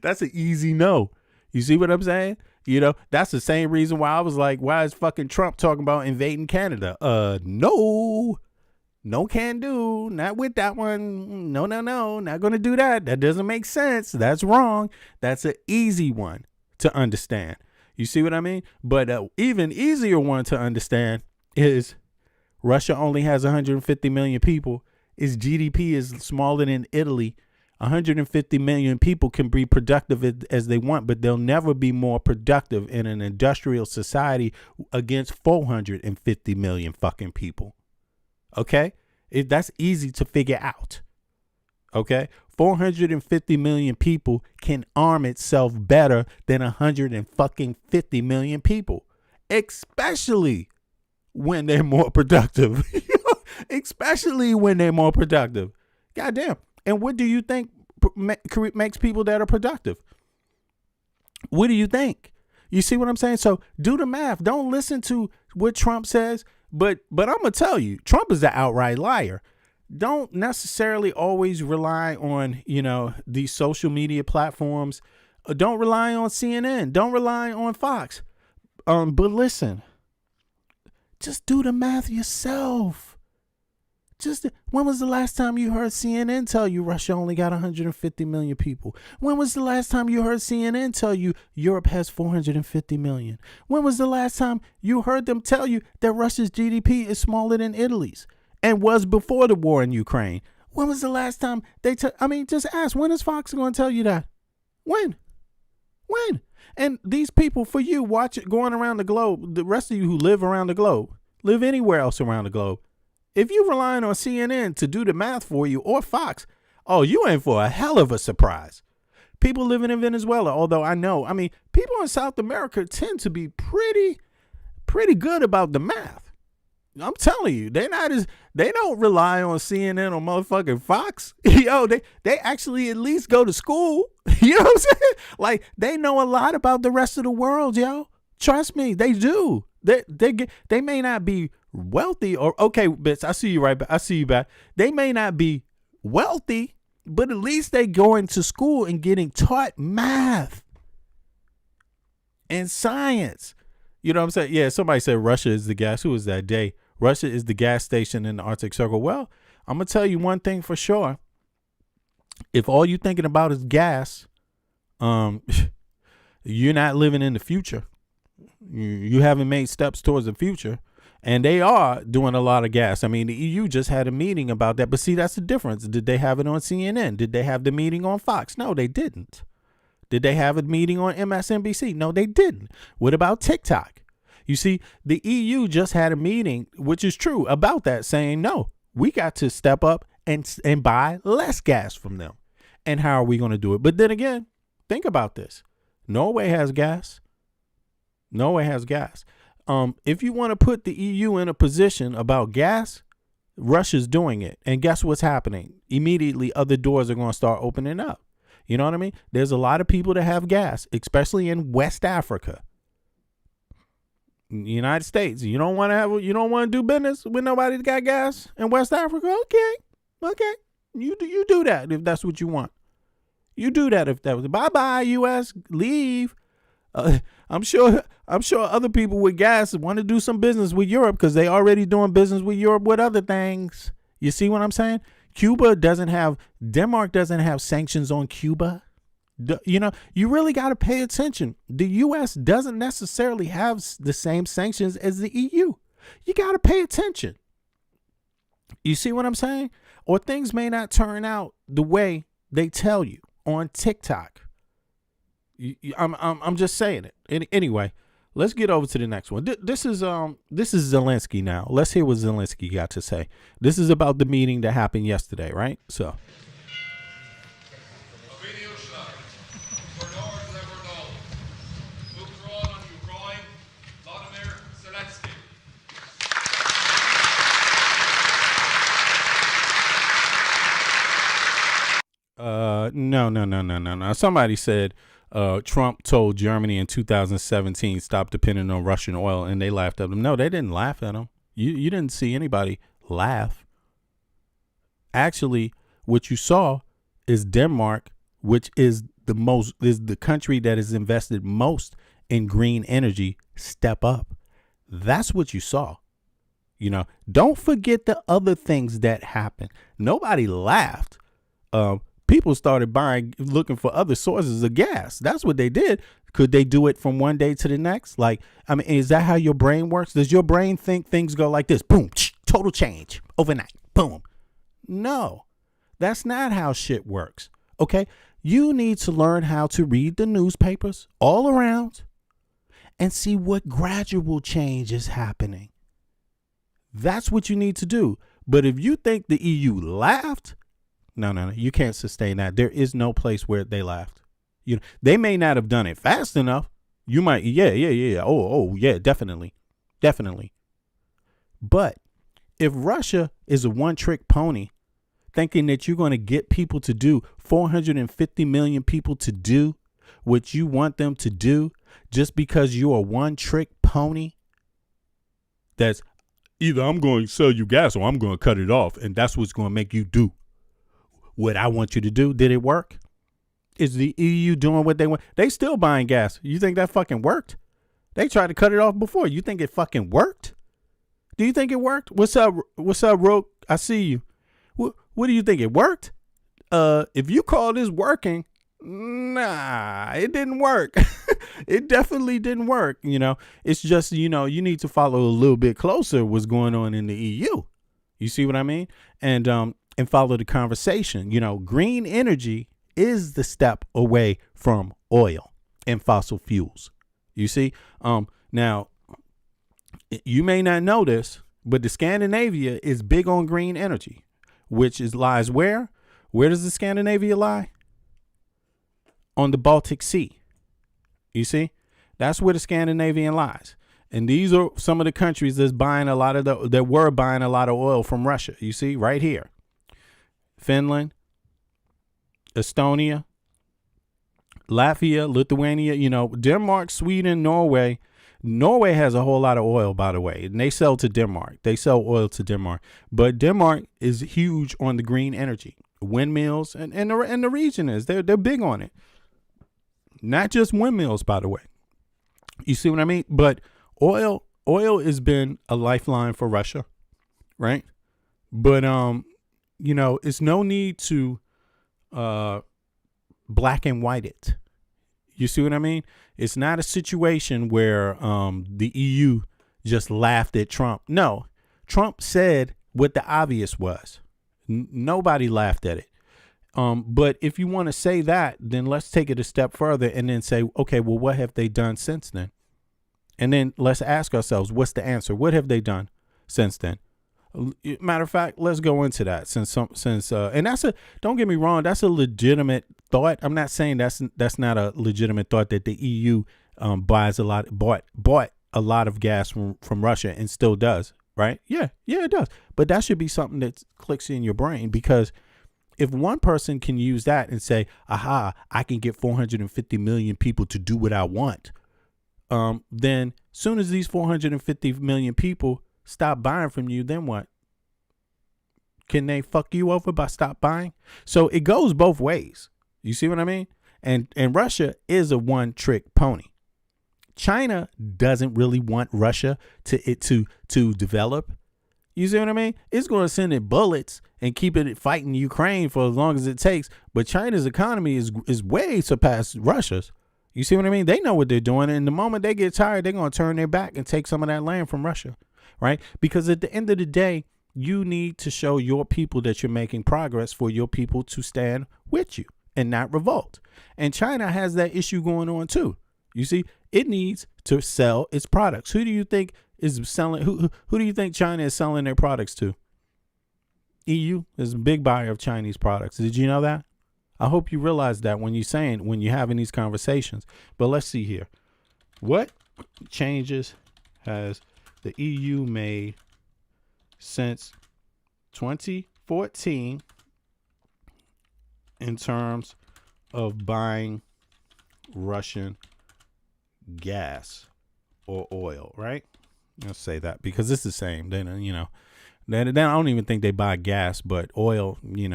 That's an easy no. You see what I'm saying? That's the same reason why I was like, why is fucking Trump talking about invading Canada? No can do. Not with that one. No. Not going to do that. That doesn't make sense. That's wrong. That's an easy one to understand. You see what I mean? But even easier one to understand is Russia only has 150 million people. Its GDP is smaller than Italy. 150 million people can be productive as they want, but they'll never be more productive in an industrial society against 450 million fucking people. Okay? That's easy to figure out. Okay? 450 million people can arm itself better than 150 million people, especially when they're more productive. Especially when they're more productive. Goddamn. And what do you think makes people that are productive? What do you think? You see what I'm saying? So do the math. Don't listen to what Trump says. But I'm going to tell you, Trump is an outright liar. Don't necessarily always rely on, these social media platforms. Don't rely on CNN. Don't rely on Fox. But listen, just do the math yourself. When was the last time you heard CNN tell you Russia only got 150 million people? When was the last time you heard CNN tell you Europe has 450 million? When was the last time you heard them tell you that Russia's GDP is smaller than Italy's and was before the war in Ukraine? When was the last time just ask, when is Fox going to tell you that? When? And these people, for you, watch it going around the globe, the rest of you who live around the globe, live anywhere else around the globe, if you're relying on CNN to do the math for you, or Fox, you in for a hell of a surprise. People living in Venezuela, although people in South America tend to be pretty good about the math. I'm telling you, they don't rely on CNN or motherfucking Fox. They actually at least go to school. You know what I'm saying? Like, they know a lot about the rest of the world, yo. Trust me, they do. They may not be wealthy, or okay, bitch, I see you right back. I see you back. They may not be wealthy, but at least they going to school and getting taught math and science. You know what I'm saying? Yeah, somebody said Russia is the gas. Who was that day? Russia is the gas station in the Arctic Circle. Well, I'm going to tell you one thing for sure. If all you're thinking about is gas, you're not living in the future. You haven't made steps towards the future. And they are doing a lot of gas. The EU just had a meeting about that. But see, that's the difference. Did they have it on CNN? Did they have the meeting on Fox? No, they didn't. Did they have a meeting on MSNBC? No, they didn't. What about TikTok? You see, the EU just had a meeting, which is true, about that, saying, no, we got to step up and buy less gas from them. And how are we going to do it? But then again, think about this. Norway has gas. If you want to put the EU in a position about gas, Russia's doing it. And guess what's happening? Immediately, other doors are going to start opening up. You know what I mean? There's a lot of people that have gas, especially in West Africa. United States. You don't want to do business with nobody that got gas in West Africa? Okay. You do that if that's what you want. You do that if that was bye-bye, US, leave. I'm sure other people with gas want to do some business with Europe because they already doing business with Europe with other things. You see what I'm saying? Denmark doesn't have sanctions on Cuba. You really got to pay attention. The U.S. doesn't necessarily have the same sanctions as the EU. You got to pay attention. You see what I'm saying? Or things may not turn out the way they tell you on TikTok. I'm just saying it. Anyway, let's get over to the next one. This is Zelensky now. Let's hear what Zelensky got to say. This is about the meeting that happened yesterday, right? So. No. Somebody said Trump told Germany in 2017 stop depending on Russian oil, and they laughed at him. No, they didn't laugh at him. You didn't see anybody laugh. Actually, what you saw is Denmark, which is the country that has invested most in green energy, step up. That's what you saw. You know, don't forget the other things that happened. Nobody laughed. People started looking for other sources of gas. That's what they did. Could they do it from one day to the next? Like, I mean, is that how your brain works? Does your brain think things go like this? Boom, total change overnight. Boom. No, that's not how shit works. Okay. You need to learn how to read the newspapers all around and see what gradual change is happening. That's what you need to do. But if you think the EU laughed, no, you can't sustain that. There is no place where they laughed. You know, they may not have done it fast enough. You might, yeah. Oh, yeah, definitely. But if Russia is a one-trick pony, thinking that you're going to get people to do 450 million people to do what you want them to do just because you're a one-trick pony, that's either I'm going to sell you gas or I'm going to cut it off, and that's what's going to make you do what I want you to do. Did it work? Is the EU doing what they want? They still buying gas. You think that fucking worked? They tried to cut it off before. You think it fucking worked? Do you think it worked? What's up, Roke? I see you. What do you think? It worked? If you call this working, nah, it didn't work. It definitely didn't work. You know, it's just, you know, you need to follow a little bit closer what's going on in the EU. You see what I mean? And follow the conversation. You know, green energy is the step away from oil and fossil fuels. You see, now you may not know this, but the Scandinavia is big on green energy, which lies where? Where does the Scandinavia lie? On the Baltic Sea. You see, that's where the Scandinavian lies. And these are some of the countries that were buying a lot of oil from Russia. You see, right here. Finland, Estonia, Latvia, Lithuania, you know, Denmark, Sweden, Norway. Norway has a whole lot of oil, by the way, and they sell to Denmark. They sell oil to Denmark. But Denmark is huge on the green energy, windmills, and the region is. They're big on it. Not just windmills, by the way. You see what I mean? But oil has been a lifeline for Russia, right? But you know, it's no need to black and white it. You see what I mean? It's not a situation where the EU just laughed at Trump. No, Trump said what the obvious was. Nobody laughed at it. But if you want to say that, then let's take it a step further and then say, okay, well, what have they done since then? And then let's ask ourselves, what's the answer? What have they done since then? Matter of fact, let's go into that and don't get me wrong, that's a legitimate thought. I'm not saying that's not a legitimate thought that the EU bought a lot of gas from Russia and still does, right? Yeah, it does. But that should be something that clicks in your brain, because if one person can use that and say, aha, I can get 450 million people to do what I want, then soon as these 450 million people stop buying from you, then what? Can they fuck you over by stop buying? So it goes both ways. You see what I mean? And Russia is a one trick pony. China doesn't really want Russia to develop. You see what I mean? It's going to send it bullets and keep it fighting Ukraine for as long as it takes. But China's economy is way surpassed Russia's. You see what I mean? They know what they're doing. And the moment they get tired, they're going to turn their back and take some of that land from Russia. Right? Because at the end of the day, You need to show your people that you're making progress for your people to stand with you and not revolt. And China has that issue going on too. You see, it needs to sell its products. Who do you think is selling? Who do you think China is selling their products to? EU is a big buyer of Chinese products. Did you know that? I hope you realize that when you're having these conversations. But let's see here. What changes has the EU made since 2014 in terms of buying Russian gas or oil, right? Let's say that because it's the same. Then I don't even think they buy gas, but oil, you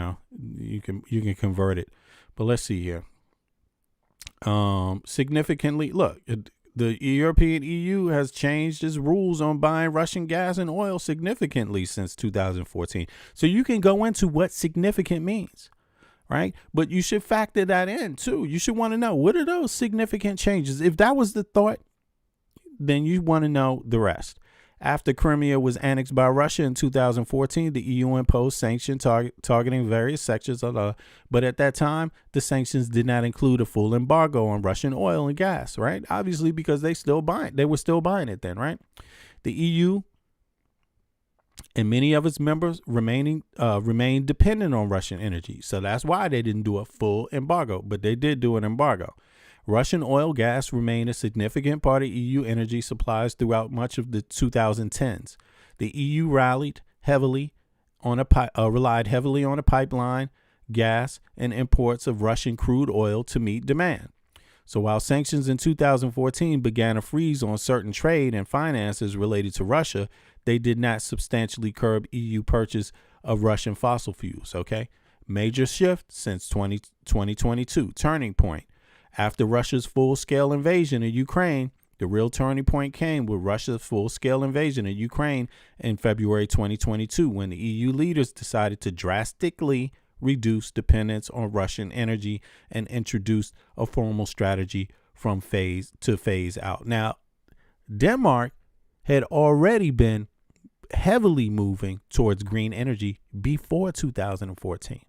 can convert it. But let's see here. Significantly, look, the European EU has changed its rules on buying Russian gas and oil significantly since 2014. So you can go into what significant means, right? But you should factor that in too. You should want to know, what are those significant changes? If that was the thought, then you want to know the rest. After Crimea was annexed by Russia in 2014, the EU imposed sanctions targeting various sectors of the, but at that time, the sanctions did not include a full embargo on Russian oil and gas, right? Obviously, because they were still buying it then, right? The EU and many of its members remained dependent on Russian energy. So that's why they didn't do a full embargo, but they did do an embargo. Russian oil gas remained a significant part of EU energy supplies throughout much of the 2010s. The EU relied heavily on a pipeline, gas, and imports of Russian crude oil to meet demand. So while sanctions in 2014 began a freeze on certain trade and finances related to Russia, they did not substantially curb EU purchase of Russian fossil fuels. Okay, major shift since 2022. Turning point. After Russia's full-scale invasion of Ukraine, the real turning point came with Russia's full-scale invasion of Ukraine in February 2022, when the EU leaders decided to drastically reduce dependence on Russian energy and introduce a formal strategy from phase out. Now, Denmark had already been heavily moving towards green energy before 2014.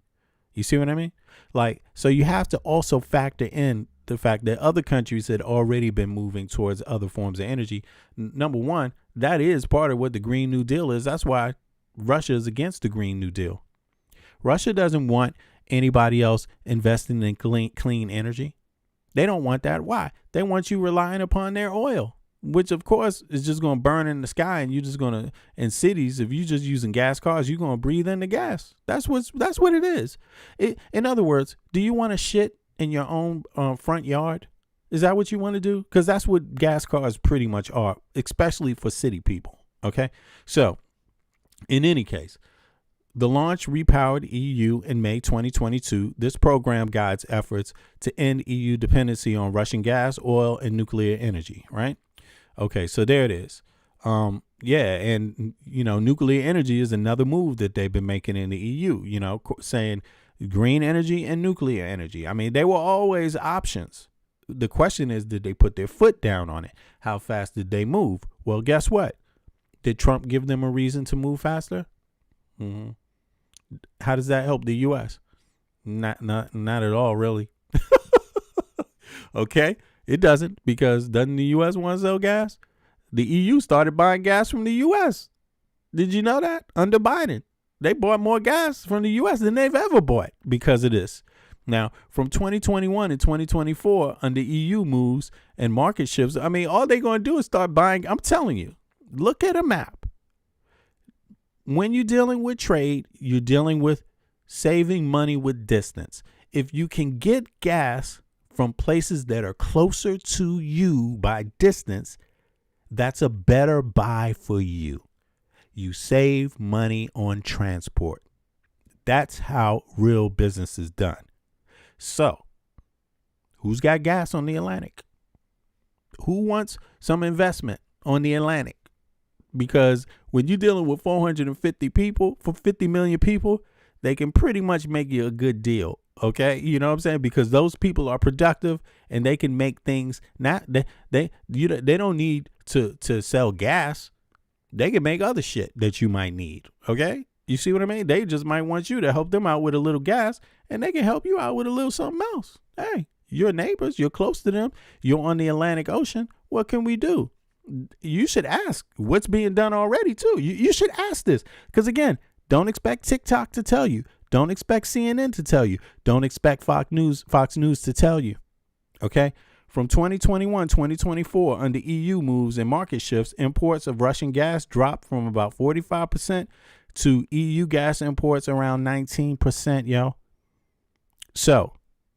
You see what I mean? So you have to also factor in the fact that other countries had already been moving towards other forms of energy. Number one, that is part of what the Green New Deal is. That's why Russia is against the Green New Deal. Russia doesn't want anybody else investing in clean energy. They don't want that. Why? They want you relying upon their oil, which of course is just going to burn in the sky, and you're just going to, in cities, if you're just using gas cars, you're going to breathe in the gas. That's what it is. In other words, do you want to shit in your own front yard? Is that what you want to do? Because that's what gas cars pretty much are, especially for city people. Okay. So in any case, the launch repowered EU in May 2022. This program guides efforts to end EU dependency on Russian gas, oil, and nuclear energy. Right. Okay. So there it is. And nuclear energy is another move that they've been making in the EU, saying green energy and nuclear energy. I mean, they were always options. The question is, did they put their foot down on it? How fast did they move? Well, guess what? Did Trump give them a reason to move faster? Mm-hmm. How does that help the U.S.? Not at all, really. Okay, it doesn't, because doesn't the U.S. want to sell gas? The EU started buying gas from the U.S. Did you know that? Under Biden, they bought more gas from the U.S. than they've ever bought because of this. Now, from 2021 and 2024, under EU moves and market shifts, I mean, all they're going to do is start buying. I'm telling you, look at a map. When you're dealing with trade, you're dealing with saving money with distance. If you can get gas from places that are closer to you by distance, that's a better buy for you. You save money on transport. That's how real business is done. So, who's got gas on the Atlantic? Who wants some investment on the Atlantic? Because when you're dealing with 450 people, for 50 million people, they can pretty much make you a good deal. Okay, you know what I'm saying? Because those people are productive and they can make things. They don't need to sell gas. They can make other shit that you might need. Okay. You see what I mean? They just might want you to help them out with a little gas, and they can help you out with a little something else. Hey, you're neighbors. You're close to them. You're on the Atlantic Ocean. What can we do? You should ask what's being done already, too. You should ask this. Because, again, don't expect TikTok to tell you. Don't expect CNN to tell you. Don't expect Fox News to tell you. Okay? From 2021, 2024, under EU moves and market shifts, imports of Russian gas dropped from about 45% to EU gas imports around 19%, yo. So,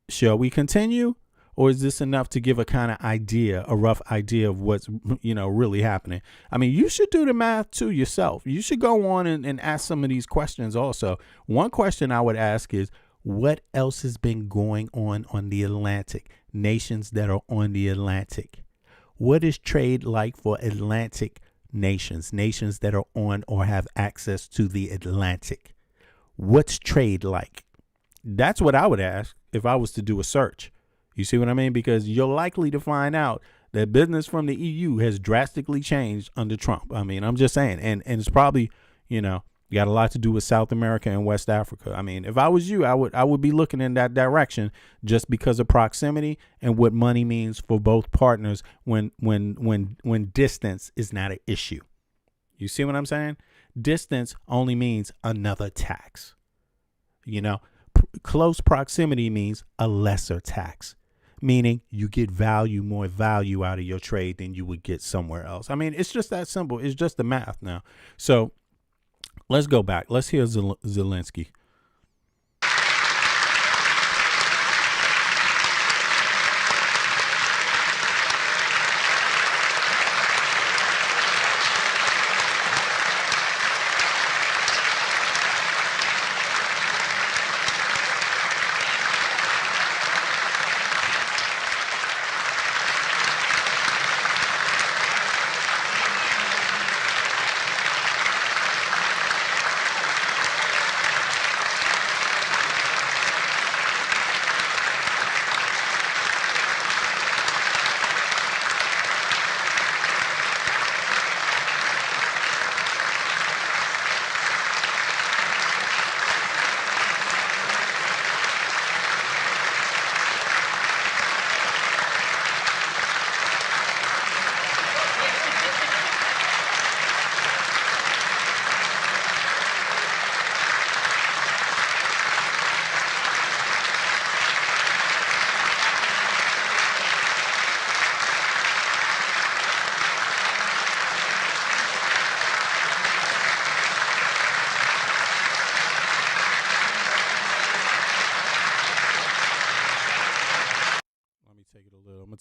shall we continue? Or is this enough to give a kind of idea, a rough idea of what's, really happening? I mean, you should do the math too yourself. You should go on and ask some of these questions also. One question I would ask is, what else has been going on the Atlantic? Nations that are on the Atlantic. What is trade like for Atlantic nations that are on or have access to the Atlantic? What's trade like? That's what I would ask if I was to do a search. You see what I mean? Because you're likely to find out that business from the EU has drastically changed under Trump. I mean, I'm just saying. And it's probably, got a lot to do with South America and West Africa. I mean, if I was you, I would be looking in that direction just because of proximity and what money means for both partners when distance is not an issue. You see what I'm saying? Distance only means another tax. Close proximity means a lesser tax, meaning you get more value out of your trade than you would get somewhere else. I mean, it's just that simple. It's just the math now. So let's go back. Let's hear Zelensky.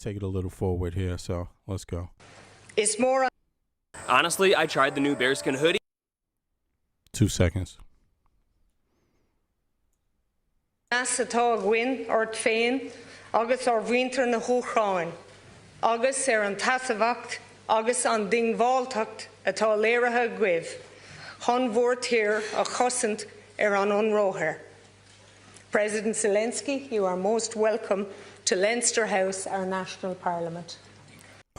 Take it a little forward here, so let's go.
It's more.
Honestly, I tried the new bearskin hoodie.
2 seconds.
As atá gwyn ort féin, agus ar winter na húchráin, agus an tasavacht, agus an ding váltacht atá léirethe gwibh, hon vort here a chosint an unróher. President Zelensky, you are most welcome to Leinster House, our national parliament.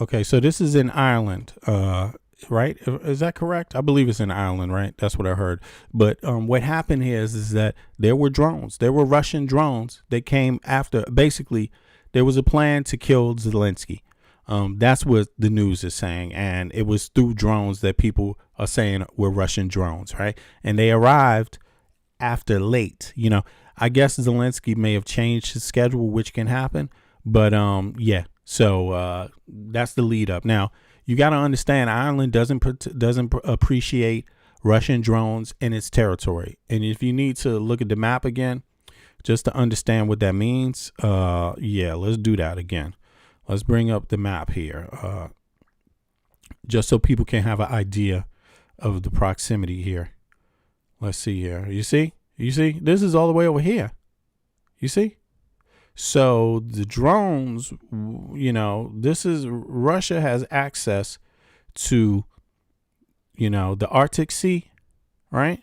Okay, so this is in Ireland, right? Is that correct? I believe it's in Ireland, right? That's what I heard. But what happened here is that there were drones. There were Russian drones that came after. Basically, there was a plan to kill Zelensky. That's what the news is saying. And it was through drones that people are saying were Russian drones, right? And they arrived after late, I guess Zelensky may have changed his schedule, which can happen. But yeah, so that's the lead up. Now, you got to understand, Ireland doesn't appreciate Russian drones in its territory. And if you need to look at the map again, just to understand what that means, yeah, let's do that again. Let's bring up the map here, just so people can have an idea of the proximity here. Let's see here. You see? This is all the way over here. You see? So the drones, this is Russia has access to, the Arctic Sea, right?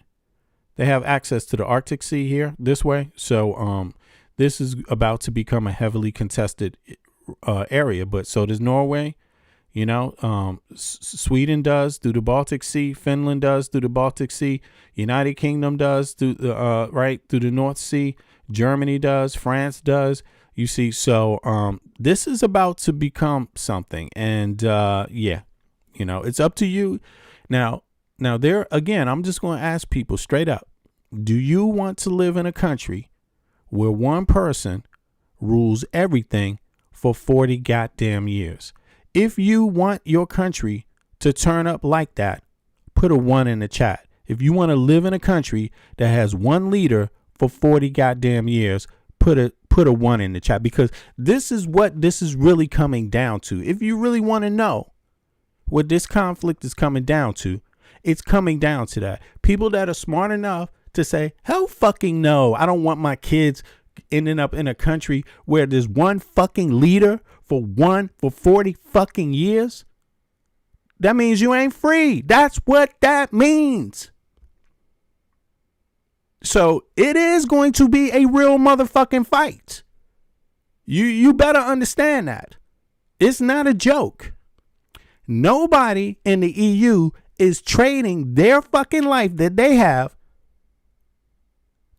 They have access to the Arctic Sea here this way. So this is about to become a heavily contested area. But so does Norway, You know, Sweden does through the Baltic Sea. Finland does through the Baltic Sea. United Kingdom does through the through the North Sea. Germany does. France does. You see, so this is about to become something, and yeah, you know, it's up to you. Now there again, I'm just going to ask people straight up: do you want to live in a country where one person rules everything for 40 goddamn years? If you want your country to turn up like that, put a 1 in the chat. If you want to live in a country that has one leader for 40 goddamn years, put a 1 in the chat, because this is what this is really coming down to. If you really want to know what this conflict is coming down to, it's coming down to that. People that are smart enough to say, hell fucking no, I don't want my kids ending up in a country where there's one fucking leader for 40 fucking years. That means you ain't free. That's what that means. So it is going to be a real motherfucking fight. You better understand that. It's not a joke. Nobody in the EU is trading their fucking life that they have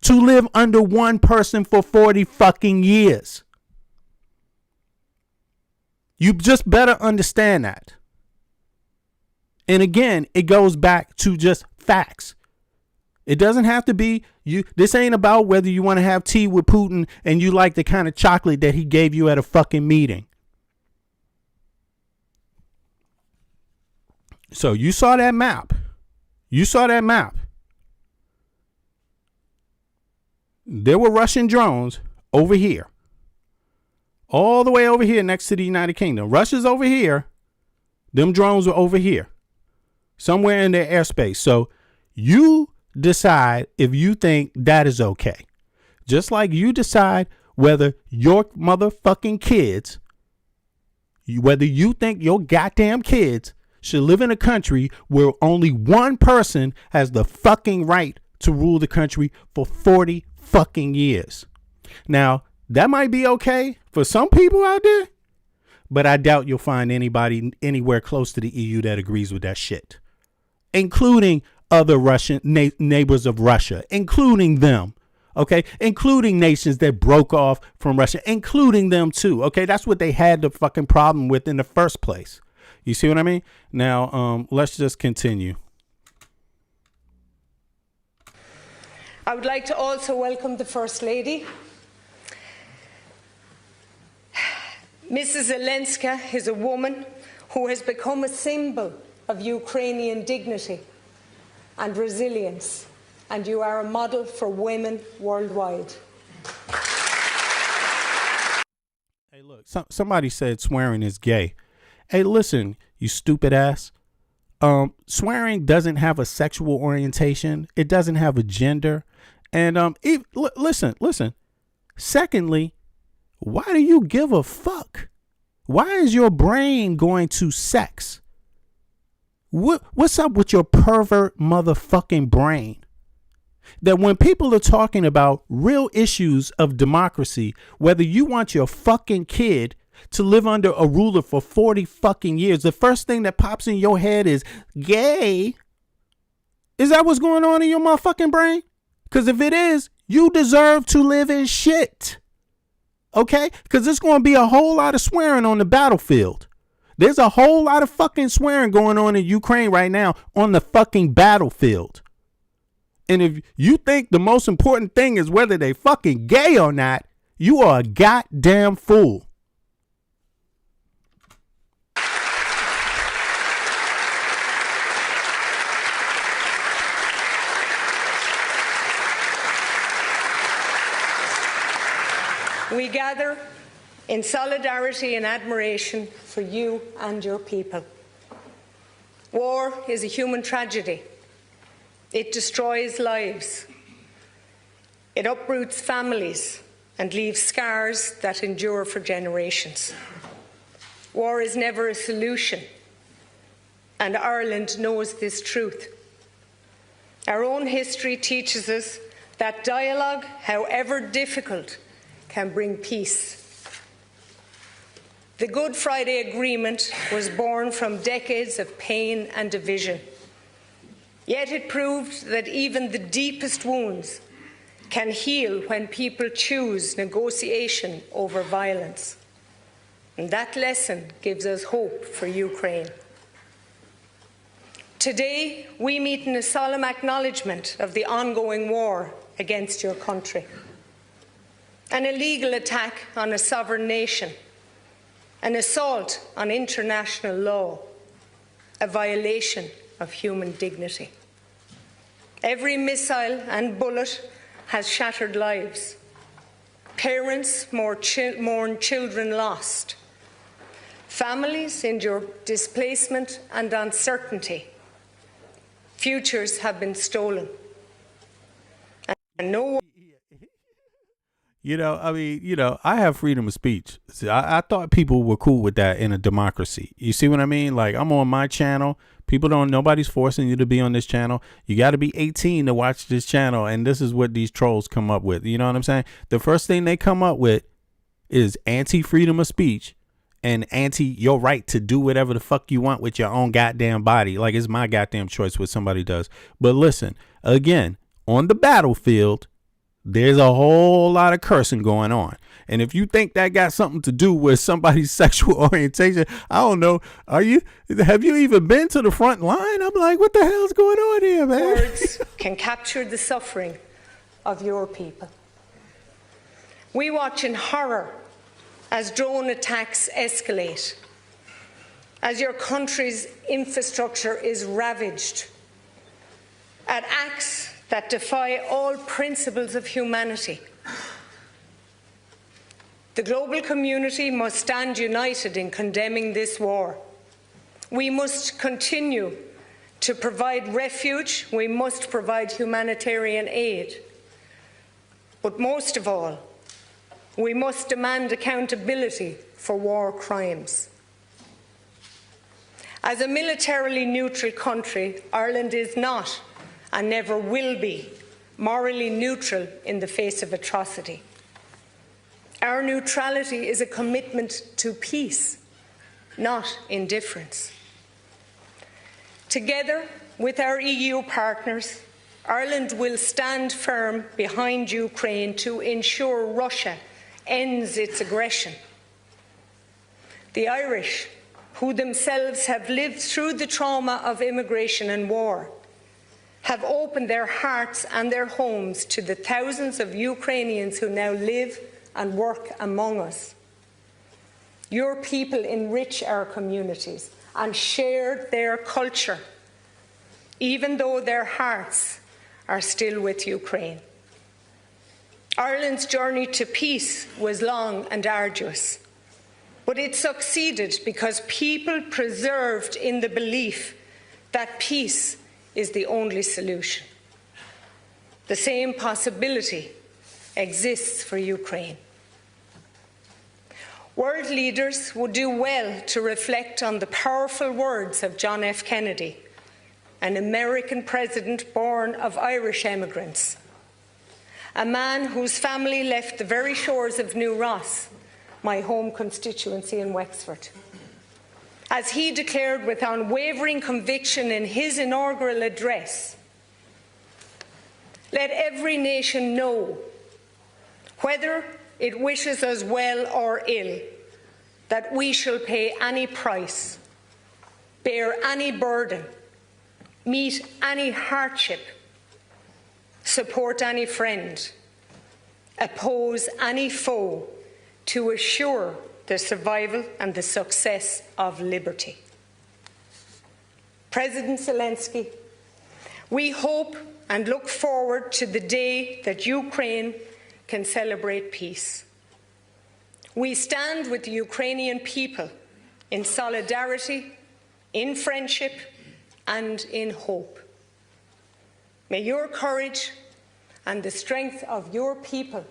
to live under one person for 40 fucking years. You just better understand that. And again, it goes back to just facts. It doesn't have to be you. This ain't about whether you want to have tea with Putin and you like the kind of chocolate that he gave you at a fucking meeting. So you saw that map. There were Russian drones over here. All the way over here next to the United Kingdom. Russia's over here. Them drones were over here. Somewhere in their airspace. So you decide if you think that is okay. Just like you decide whether your motherfucking kids, whether you think your goddamn kids should live in a country where only one person has the fucking right to rule the country for 40 fucking years. Now, that might be okay for some people out there, but I doubt you'll find anybody anywhere close to the EU that agrees with that shit, including other Russian neighbors of Russia, including them. Okay, including nations that broke off from Russia, including them too. Okay, that's what they had the fucking problem with in the first place. You see what I mean? Now, let's just continue.
I would like to also welcome the First Lady. Mrs. Zelenska is a woman who has become a symbol of Ukrainian dignity and resilience, and you are a model for women worldwide.
Hey, look, somebody said swearing is gay. Hey, listen, you stupid ass. Swearing doesn't have a sexual orientation. It doesn't have a gender. And listen. Secondly, why do you give a fuck? Why is your brain going to sex? What's up with your pervert motherfucking brain? That when people are talking about real issues of democracy, whether you want your fucking kid to live under a ruler for 40 fucking years, the first thing that pops in your head is gay. Is that what's going on in your motherfucking brain? Because if it is, you deserve to live in shit. Okay? Because there's going to be a whole lot of swearing on the battlefield. There's a whole lot of fucking swearing going on in Ukraine right now on the fucking battlefield. And if you think the most important thing is whether they fucking gay or not, you are a goddamn fool.
We gather in solidarity and admiration for you and your people. War is a human tragedy. It destroys lives. It uproots families and leaves scars that endure for generations. War is never a solution, and Ireland knows this truth. Our own history teaches us that dialogue, however difficult, can bring peace. The Good Friday Agreement was born from decades of pain and division. Yet it proved that even the deepest wounds can heal when people choose negotiation over violence. And that lesson gives us hope for Ukraine. Today, we meet in a solemn acknowledgement of the ongoing war against your country, an illegal attack on a sovereign nation, an assault on international law, a violation of human dignity. Every missile and bullet has shattered lives. Parents mourn children lost. Families endure displacement and uncertainty. Futures have been stolen. And no one...
I have freedom of speech. See, I thought people were cool with that in a democracy. You see what I mean? Like, I'm on my channel. Nobody's forcing you to be on this channel. You got to be 18 to watch this channel. And this is what these trolls come up with. You know what I'm saying? The first thing they come up with is anti-freedom of speech and anti your right to do whatever the fuck you want with your own goddamn body. Like, it's my goddamn choice what somebody does. But listen, again, on the battlefield, there's a whole lot of cursing going on. And if you think that got something to do with somebody's sexual orientation, I don't know. Have you even been to the front line? I'm like, what the hell's going on here, man?
Words can capture the suffering of your people. We watch in horror as drone attacks escalate, as your country's infrastructure is ravaged, at acts that defy all principles of humanity. The global community must stand united in condemning this war. We must continue to provide refuge. We must provide humanitarian aid. But most of all, we must demand accountability for war crimes. As a militarily neutral country, Ireland is not and never will be morally neutral in the face of atrocity. Our neutrality is a commitment to peace, not indifference. Together with our EU partners, Ireland will stand firm behind Ukraine to ensure Russia ends its aggression. The Irish, who themselves have lived through the trauma of immigration and war, have opened their hearts and their homes to the thousands of Ukrainians who now live and work among us. Your people enrich our communities and share their culture, even though their hearts are still with Ukraine. Ireland's journey to peace was long and arduous, but it succeeded because people persevered in the belief that peace is the only solution. The same possibility exists for Ukraine. World leaders would do well to reflect on the powerful words of John F. Kennedy, an American president born of Irish immigrants, a man whose family left the very shores of New Ross, my home constituency in Wexford. As he declared with unwavering conviction in his inaugural address, "Let every nation know, whether it wishes us well or ill, that we shall pay any price, bear any burden, meet any hardship, support any friend, oppose any foe, to assure the survival and the success of liberty." President Zelensky, we hope and look forward to the day that Ukraine can celebrate peace. We stand with the Ukrainian people in solidarity, in friendship, and in hope. May your courage and the strength of your people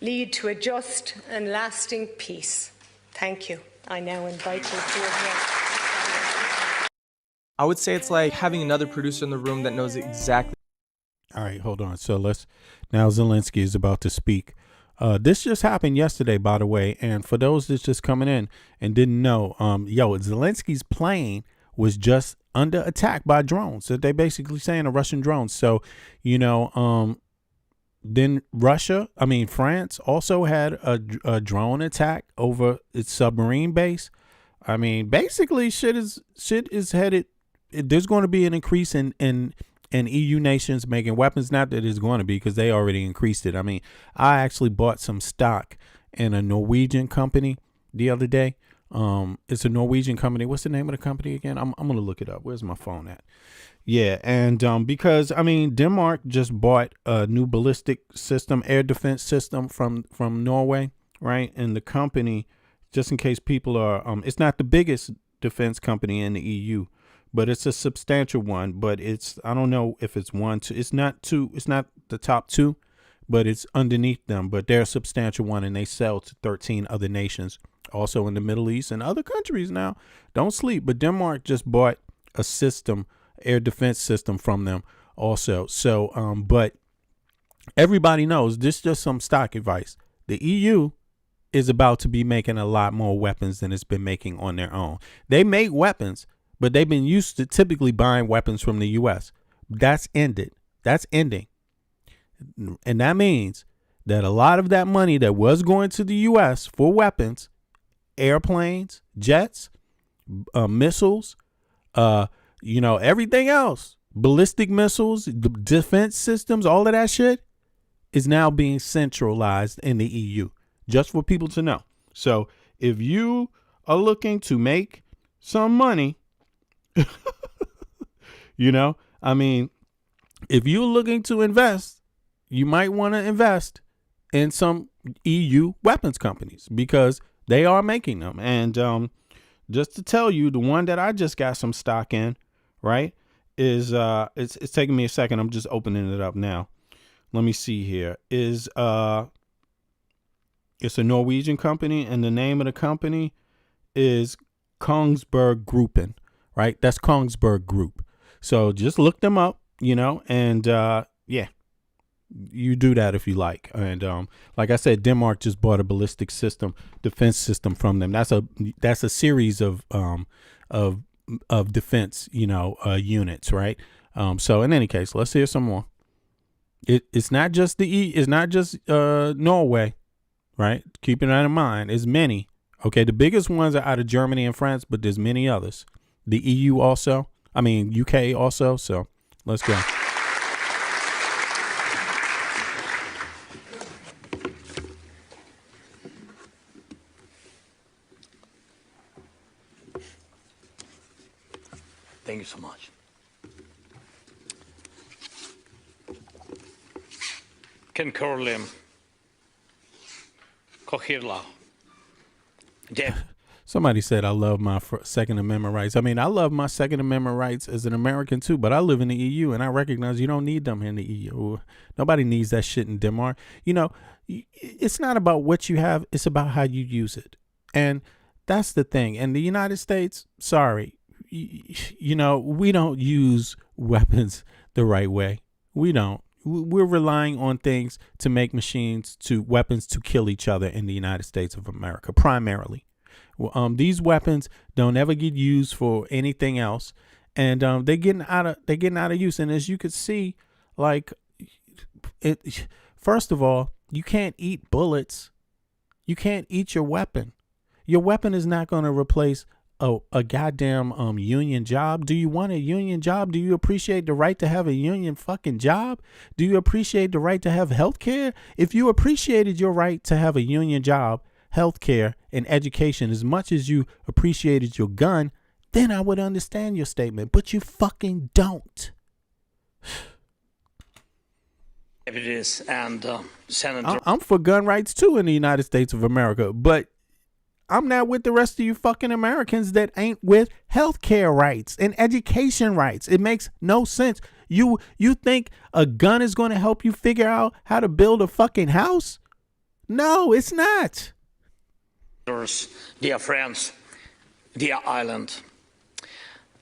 lead to a just and lasting peace. Thank you. I now invite you to address.
I would say it's like having another producer in the room that knows exactly.
All right, hold on. So now Zelensky is about to speak. This just happened yesterday, by the way. And for those that's just coming in and didn't know, Zelensky's plane was just under attack by drones. So they basically saying a Russian drones. So, then France also had a drone attack over its submarine base. I mean, basically shit is headed. There's going to be an increase in EU nations making weapons. Not that it's going to be, because they already increased it. I mean, I actually bought some stock in a Norwegian company the other day. It's a Norwegian company. What's the name of the company again? I'm going to look it up. Where's my phone at? Yeah. And because, I mean, Denmark just bought a new ballistic system, air defense system from Norway, right? And the company, just in case people are, it's not the biggest defense company in the EU, but it's a substantial one. But I don't know if it's one, two, it's not the top two, but it's underneath them. But they're a substantial one, and they sell to 13 other nations, also in the Middle East and other countries now. Don't sleep. But Denmark just bought a system, air defense system from them also. So, but everybody knows this is just some stock advice. The EU is about to be making a lot more weapons than it's been making on their own. They make weapons, but they've been used to typically buying weapons from the US. That's ended. That's ending. And that means that a lot of that money that was going to the US for weapons, airplanes, jets, missiles, everything else, ballistic missiles, the defense systems, all of that shit is now being centralized in the EU, just for people to know. So if you are looking to make some money, if you're looking to invest, you might want to invest in some EU weapons companies, because they are making them. And just to tell you, the one that I just got some stock in, right, is it's taking me a second. I'm just opening it up now. Let me see here. It's a Norwegian company, and the name of the company is Kongsberg Gruppen, right? That's Kongsberg Group. So just look them up, and you do that if you like. And like I said, Denmark just bought a ballistic system, defense system from them. That's a series of defense, units, right? So in any case, let's hear some more. It's not just Norway, right? Keeping that in mind, it's many. Okay, the biggest ones are out of Germany and France, but there's many others. The EU also. I mean, UK also. So let's go.
Thank you so much. Ken Corlem, Kohirla.
Somebody said I love my Second Amendment rights. I mean, I love my Second Amendment rights as an American too, but I live in the EU, and I recognize you don't need them in the EU. Nobody needs that shit in Denmark. It's not about what you have. It's about how you use it. And that's the thing. And the United States, sorry, we don't use weapons the right way. We don't. We're relying on things to make weapons to kill each other in the United States of America, primarily. These weapons don't ever get used for anything else, and they're getting out of use. And as you could see, first of all, you can't eat bullets. You can't eat your weapon. Your weapon is not going to replace a goddamn union job. Do you want a union job? Do you appreciate the right to have a union fucking job? Do you appreciate the right to have health care? If you appreciated your right to have a union job, health care, and education as much as you appreciated your gun, then I would understand your statement. But you fucking don't.
It is, and Senator.
I'm for gun rights too in the United States of America, but I'm not with the rest of you fucking Americans that ain't with healthcare rights and education rights. It makes no sense. You think a gun is going to help you figure out how to build a fucking house? No, it's not.
Dear friends, dear island,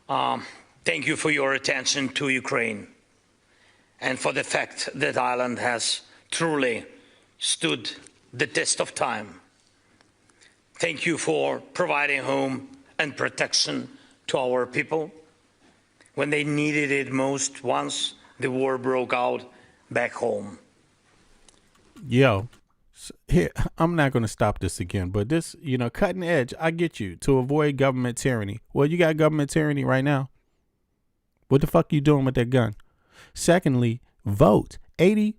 thank you for your attention to Ukraine and for the fact that Ireland has truly stood the test of time. Thank you for providing home and protection to our people when they needed it most once the war broke out back home.
Yo, here, I'm not going to stop this again, but this, cutting edge, I get you, to avoid government tyranny. Well, you got government tyranny right now. What the fuck you doing with that gun? Secondly, vote. 80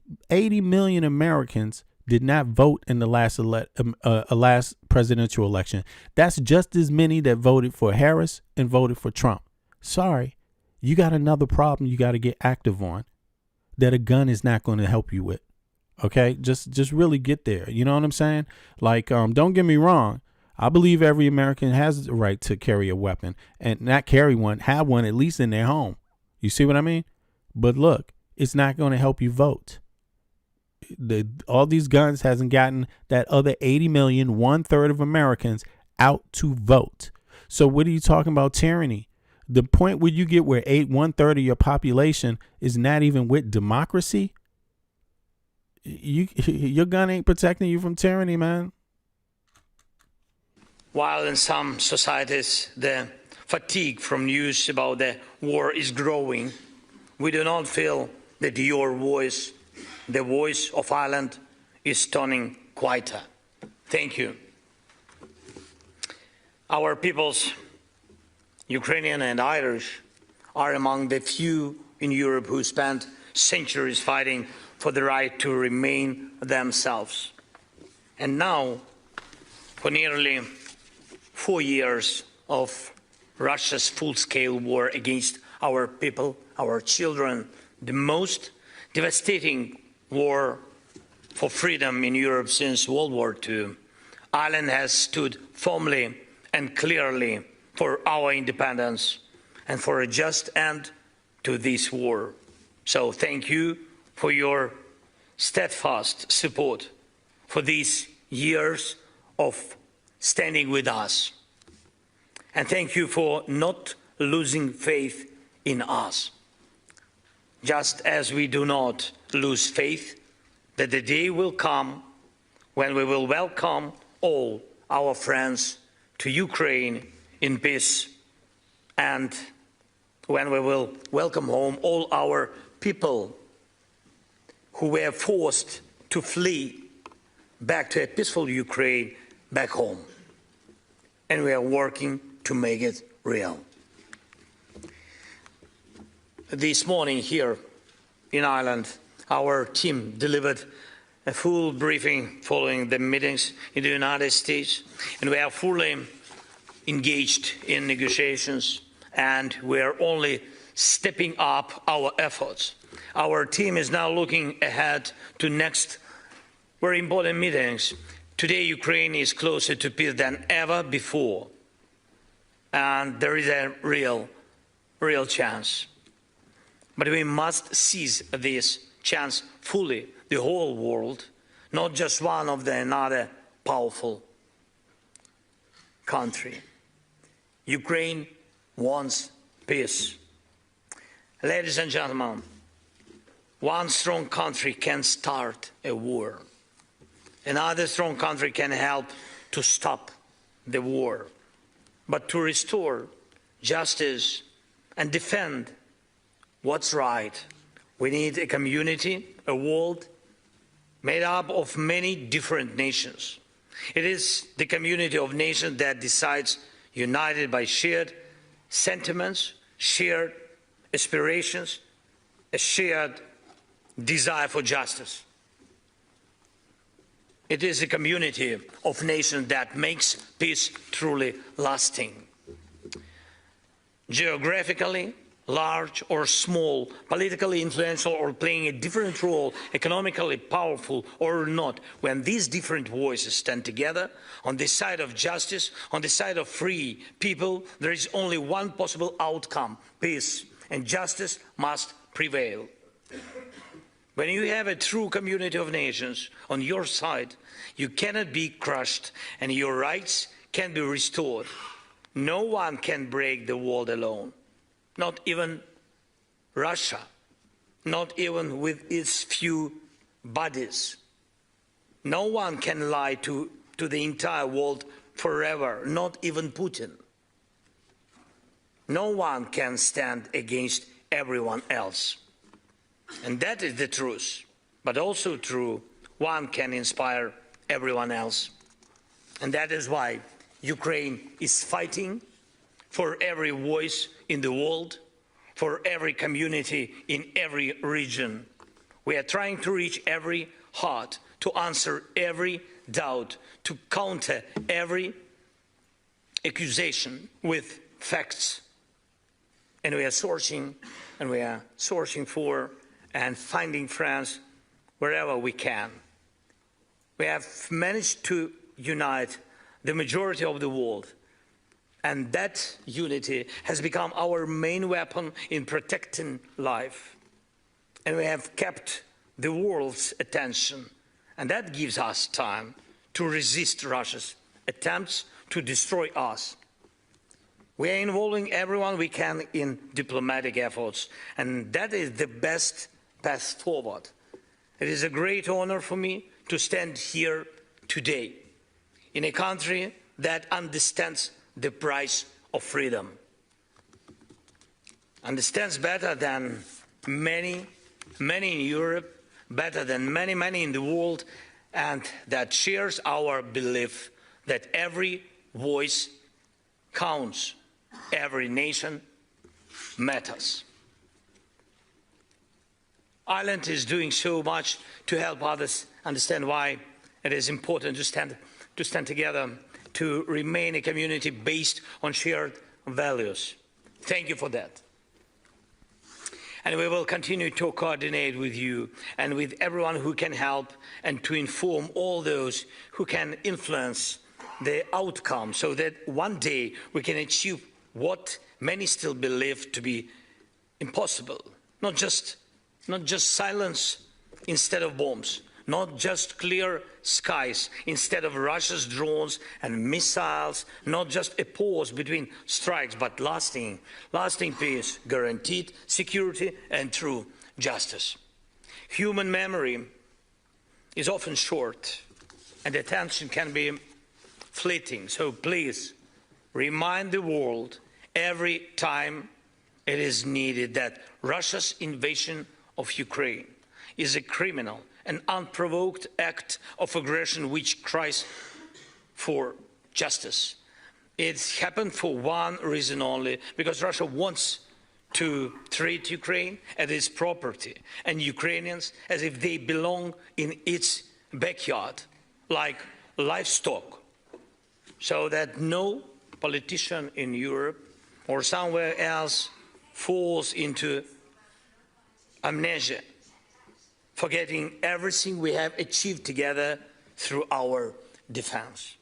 million Americans did not vote in the last presidential election. That's just as many that voted for Harris and voted for Trump. Sorry, you got another problem you got to get active on that a gun is not going to help you with. Okay, just really get there. You know what I'm saying? Like, don't get me wrong. I believe every American has the right to carry a weapon, and not carry one, have one at least in their home. You see what I mean? But look, it's not going to help you vote. All these guns hasn't gotten that other 80 million, 1/3 of Americans out to vote. So what are you talking about tyranny? The point where you get where 1/3 of your population is not even with democracy. Your gun ain't protecting you from tyranny, man.
While in some societies the fatigue from news about the war is growing, we do not feel that your voice, the voice of Ireland, is turning quieter. Thank you. Our peoples, Ukrainian and Irish, are among the few in Europe who spent centuries fighting for the right to remain themselves. And now, for nearly 4 years of Russia's full-scale war against our people, our children, the most devastating war for freedom in Europe since World War II, Ireland has stood firmly and clearly for our independence and for a just end to this war. So thank you for your steadfast support for these years of standing with us. And thank you for not losing faith in us, just as we do not lose faith that the day will come when we will welcome all our friends to Ukraine in peace, and when we will welcome home all our people who were forced to flee back to a peaceful Ukraine back home. And we are working to make it real. This morning here in Ireland, our team delivered a full briefing following the meetings in the United States, and we are fully engaged in negotiations, and we are only stepping up our efforts. Our team is now looking ahead to next very important meetings. Today, Ukraine is closer to peace than ever before, and there is a real chance. But we must seize this chance fully, the whole world, not just one of another powerful country. Ukraine wants peace. Ladies and gentlemen, one strong country can start a war. Another strong country can help to stop the war. But to restore justice and defend what's right, we need a community, a world made up of many different nations. It is the community of nations that decides, united by shared sentiments, shared aspirations, a shared desire for justice. It is a community of nations that makes peace truly lasting. Geographically, large or small, politically influential or playing a different role, economically powerful or not, when these different voices stand together on the side of justice, on the side of free people, there is only one possible outcome: peace, and justice must prevail. When you have a true community of nations on your side, you cannot be crushed and your rights can be restored. No one can break the world alone. Not even Russia, not even with its few buddies. No one can lie to the entire world forever, not even Putin. No one can stand against everyone else. And that is the truth. But also true, one can inspire everyone else. And that is why Ukraine is fighting for every voice in the world, for every community in every region. We are trying to reach every heart, to answer every doubt, to counter every accusation with facts. And we are searching for and finding friends wherever we can. We have managed to unite the majority of the world, and that unity has become our main weapon in protecting life. And we have kept the world's attention, and that gives us time to resist Russia's attempts to destroy us. We are involving everyone we can in diplomatic efforts, and that is the best path forward. It is a great honor for me to stand here today in a country that understands the price of freedom, understands better than many in Europe, better than many in the world, and that shares our belief that every voice counts, every nation matters. Ireland is doing so much to help others understand why it is important to stand together, to remain a community based on shared values. Thank you for that. And we will continue to coordinate with you and with everyone who can help, and to inform all those who can influence the outcome, so that one day we can achieve what many still believe to be impossible. Not just silence instead of bombs, not just clear skies instead of Russia's drones and missiles, not just a pause between strikes, but lasting peace, guaranteed security, and true justice. Human memory is often short, and attention can be fleeting. So please remind the world every time it is needed that Russia's invasion of Ukraine is a criminal and unprovoked act of aggression which cries for justice. It's happened for one reason only, because Russia wants to treat Ukraine as its property and Ukrainians as if they belong in its backyard, like livestock, so that no politician in Europe or somewhere else falls into amnesia, forgetting everything we have achieved together through our defense.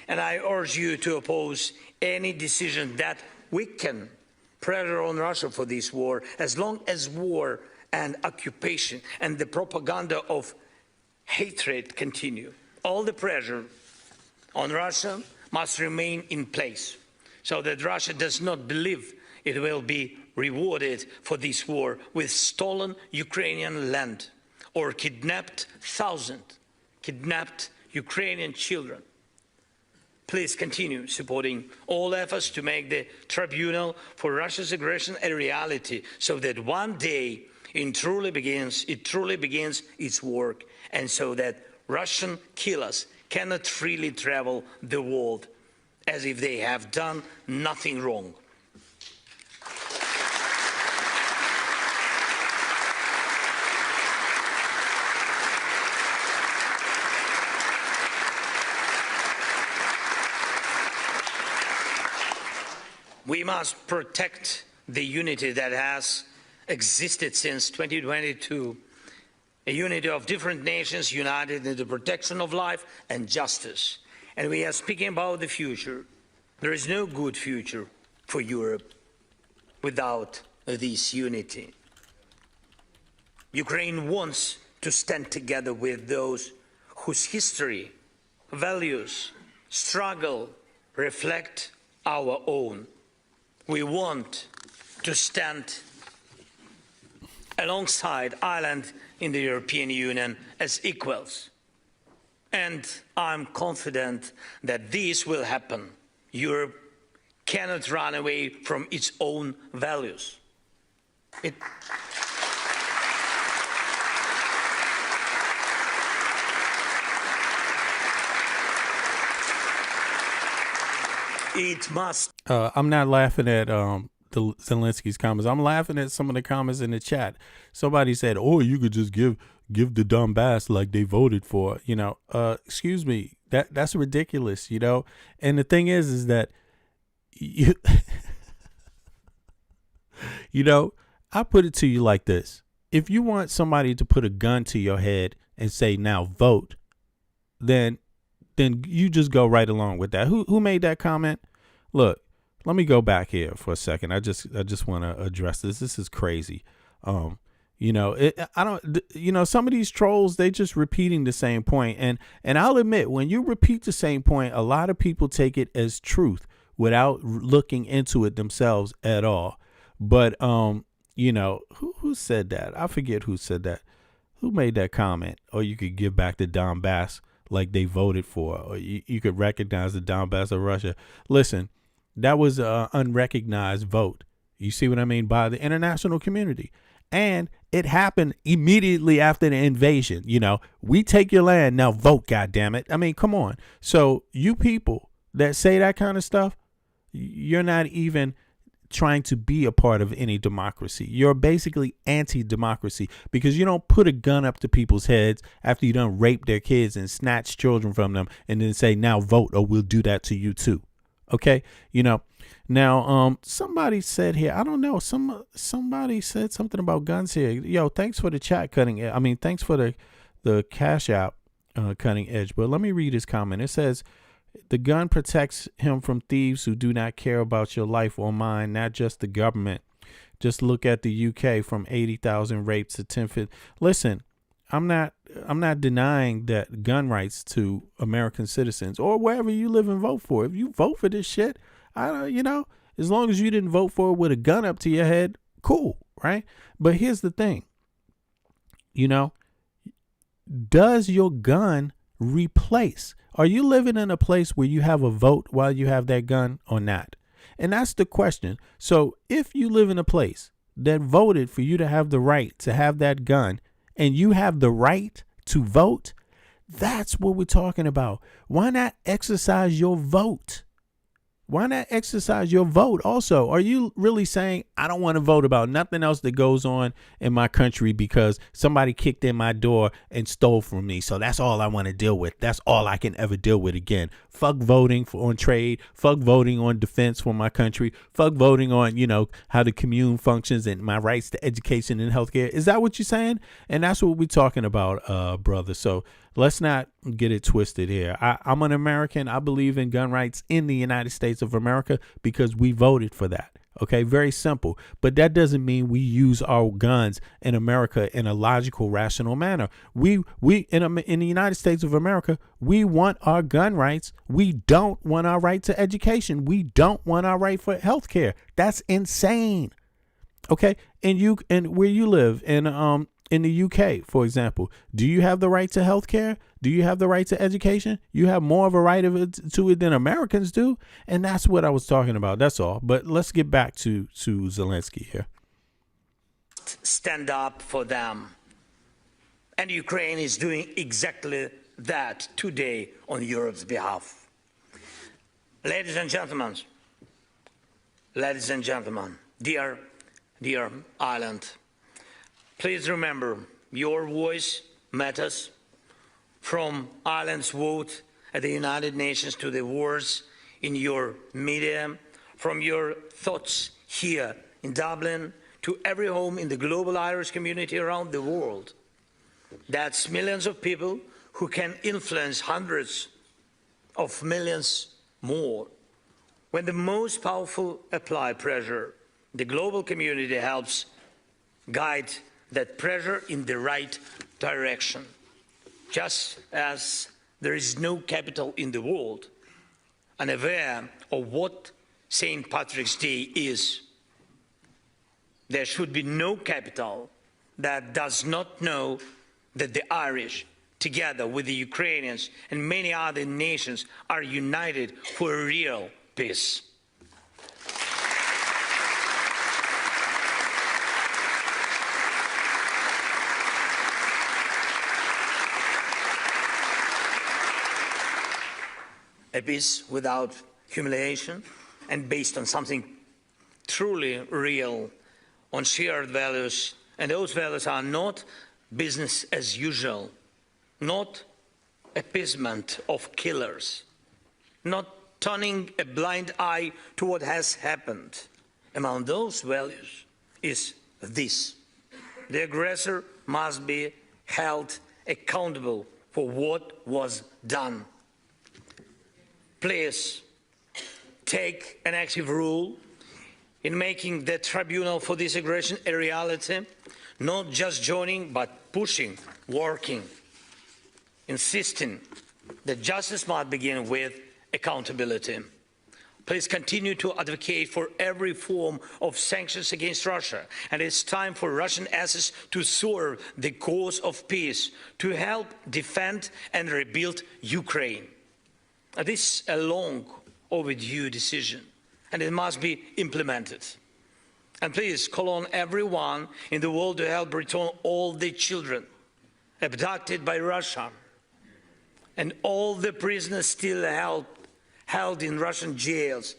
And I urge you to oppose any decision that weaken pressure on Russia for this war, as long as war and occupation and the propaganda of hatred continue. All the pressure on Russia must remain in place, so that Russia does not believe it will be rewarded for this war with stolen Ukrainian land or kidnapped Ukrainian children. Please continue supporting all efforts to make the tribunal for Russia's aggression a reality, so that one day it truly begins its work, and so that Russian killers cannot freely travel the world as if they have done nothing wrong. We must protect the unity that has existed since 2022, a unity of different nations united in the protection of life and justice. And we are speaking about the future. There is no good future for Europe without this unity. Ukraine wants to stand together with those whose history, values, struggle reflect our own. We want to stand alongside Ireland in the European Union as equals. And I'm confident that this will happen. Europe cannot run away from its own values. It must.
I'm not laughing at the Zelensky's comments. I'm laughing at some of the comments in the chat. Somebody said, "Oh, you could just give the Donbass like they voted for." You know, excuse me, that's ridiculous. You know, and the thing is that you, you know, I put it to you like this: if you want somebody to put a gun to your head and say, "Now vote," then you just go right along with that. Who made that comment? Look, let me go back here for a second. I just want to address this. This is crazy. You know, I don't, you know, some of these trolls, they just repeating the same point. And I'll admit, when you repeat the same point, a lot of people take it as truth without looking into it themselves at all. But, you know, who said that? I forget who said that. Who made that comment? Or you could give back the Donbass like they voted for, or you could recognize the Donbass of Russia. Listen, that was an unrecognized vote. You see what I mean? By the international community. And it happened immediately after the invasion. You know, we take your land, now vote, goddammit. I mean, come on. So you people that say that kind of stuff, you're not even trying to be a part of any democracy. You're basically anti-democracy because you don't put a gun up to people's heads after you done rape their kids and snatch children from them and then say, now vote or we'll do that to you too. Okay. You know, now, somebody said here, I don't know, somebody said something about guns here. Yo, thanks for the chat cutting. I mean, thanks for the Cash App cutting edge. But let me read his comment. It says, the gun protects him from thieves who do not care about your life or mine, not just the government. Just look at the UK from 80,000 rapes to 10. Listen, I'm not denying that gun rights to American citizens or wherever you live and vote for. If you vote for this shit, you know, as long as you didn't vote for it with a gun up to your head, cool, right? But here's the thing, you know, does your gun replace? Are you living in a place where you have a vote while you have that gun or not? And that's the question. So if you live in a place that voted for you to have the right to have that gun and you have the right to vote, that's what we're talking about. Why not exercise your vote? Why not exercise your vote also? Are you really saying, I don't want to vote about nothing else that goes on in my country because somebody kicked in my door and stole from me? So that's all I want to deal with. That's all I can ever deal with again. Fuck voting on trade. Fuck voting on defense for my country. Fuck voting on, you know, how the commune functions and my rights to education and healthcare. Is that what you're saying? And that's what we're talking about, brother. So let's not get it twisted here. I'm an American. I believe in gun rights in the United States of America because we voted for that. Okay, very simple. But that doesn't mean we use our guns in America in a logical, rational manner. We in the United States of America, we want our gun rights. We don't want our right to education. We don't want our right for health care. That's insane. Okay, and where you live in the UK, for example, do you have the right to health care? Do you have the right to education? You have more of a right to it than Americans do. And that's what I was talking about. That's all. But let's get back to Zelensky here.
Stand up for them. And Ukraine is doing exactly that today on Europe's behalf. Ladies and gentlemen, dear Ireland, please remember your voice matters. From Ireland's vote at the United Nations to the wars in your media, from your thoughts here in Dublin to every home in the global Irish community around the world. That's millions of people who can influence hundreds of millions more. When the most powerful apply pressure, the global community helps guide that pressure in the right direction. Just as there is no capital in the world, unaware of what St. Patrick's Day is, there should be no capital that does not know that the Irish together with the Ukrainians and many other nations, are united for a real peace. A peace without humiliation and based on something truly real, on shared values. And those values are not business as usual, not appeasement of killers, not turning a blind eye to what has happened. Among those values is this: the aggressor must be held accountable for what was done. Please take an active role in making the tribunal for this aggression a reality, not just joining, but pushing, working, insisting that justice must begin with accountability. Please continue to advocate for every form of sanctions against Russia, and it's time for Russian assets to serve the cause of peace, to help defend and rebuild Ukraine. This is a long overdue decision, and it must be implemented. And please call on everyone in the world to help return all the children abducted by Russia and all the prisoners still held in Russian jails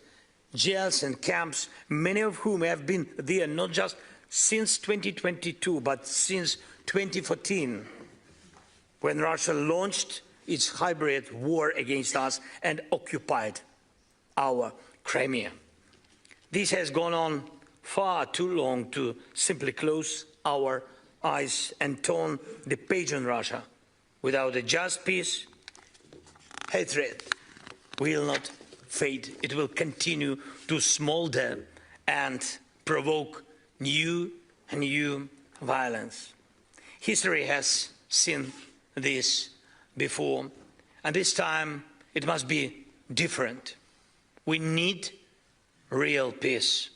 and camps, many of whom have been there not just since 2022, but since 2014, when Russia launched its hybrid war against us and occupied our Crimea. This has gone on far too long to simply close our eyes and turn the page on Russia. Without a just peace, hatred will not fade. It will continue to smolder and provoke new and new violence. History has seen this before, and this time it must be different. We need real peace.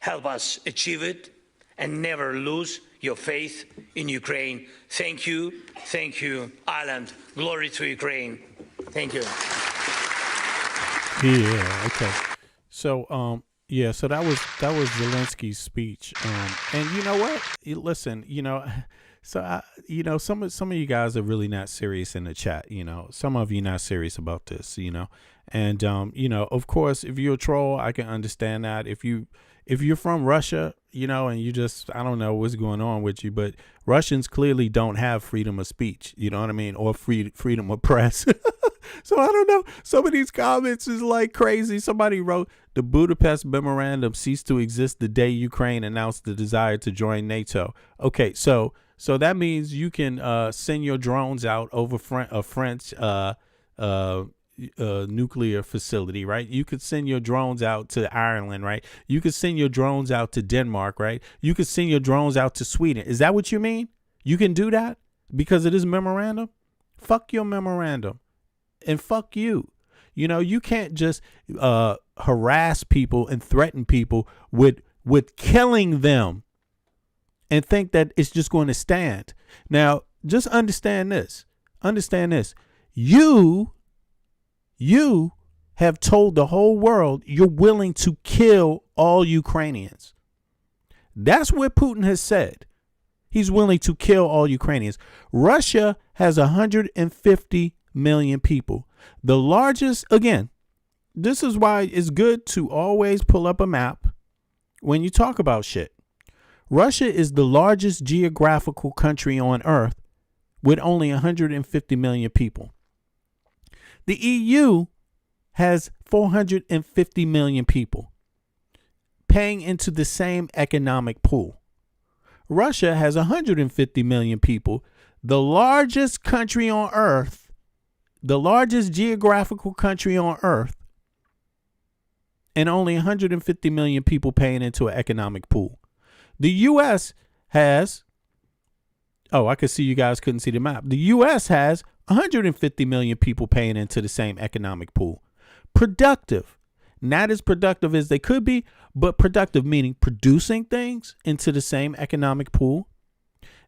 Help us achieve it and never lose your faith in Ukraine. Thank you, Ireland. Glory to Ukraine. Thank you.
Yeah. Okay. So yeah. So that was Zelensky's speech. And you know what? Listen. So some of you guys are really not serious in the chat. Some of you not serious about this. And of course, if you're a troll, I can understand that. If you're from Russia, and you just, I don't know what's going on with you, but Russians clearly don't have freedom of speech. You know what I mean? Or freedom of press. So I don't know. Some of these comments is like crazy. Somebody wrote, the Budapest Memorandum ceased to exist the day Ukraine announced the desire to join NATO. Okay, so that means you can send your drones out over a French nuclear facility, right? You could send your drones out to Ireland, right? You could send your drones out to Denmark, right? You could send your drones out to Sweden. Is that what you mean? You can do that because of this memorandum? Fuck your memorandum. And fuck you. You can't just harass people and threaten people with killing them and think that it's just going to stand. Now, just understand this. You have told the whole world you're willing to kill all Ukrainians. That's what Putin has said. He's willing to kill all Ukrainians. Russia has 150 million people. The largest, again, this is why it's good to always pull up a map when you talk about shit. Russia is the largest geographical country on earth with only 150 million people. The EU has 450 million people paying into the same economic pool. Russia has 150 million people, the largest country on earth, the largest geographical country on earth, and only 150 million people paying into an economic pool. The U.S. has, I could see you guys couldn't see the map. The U.S. has 150 million people paying into the same economic pool. Productive. Not as productive as they could be, but productive meaning producing things into the same economic pool.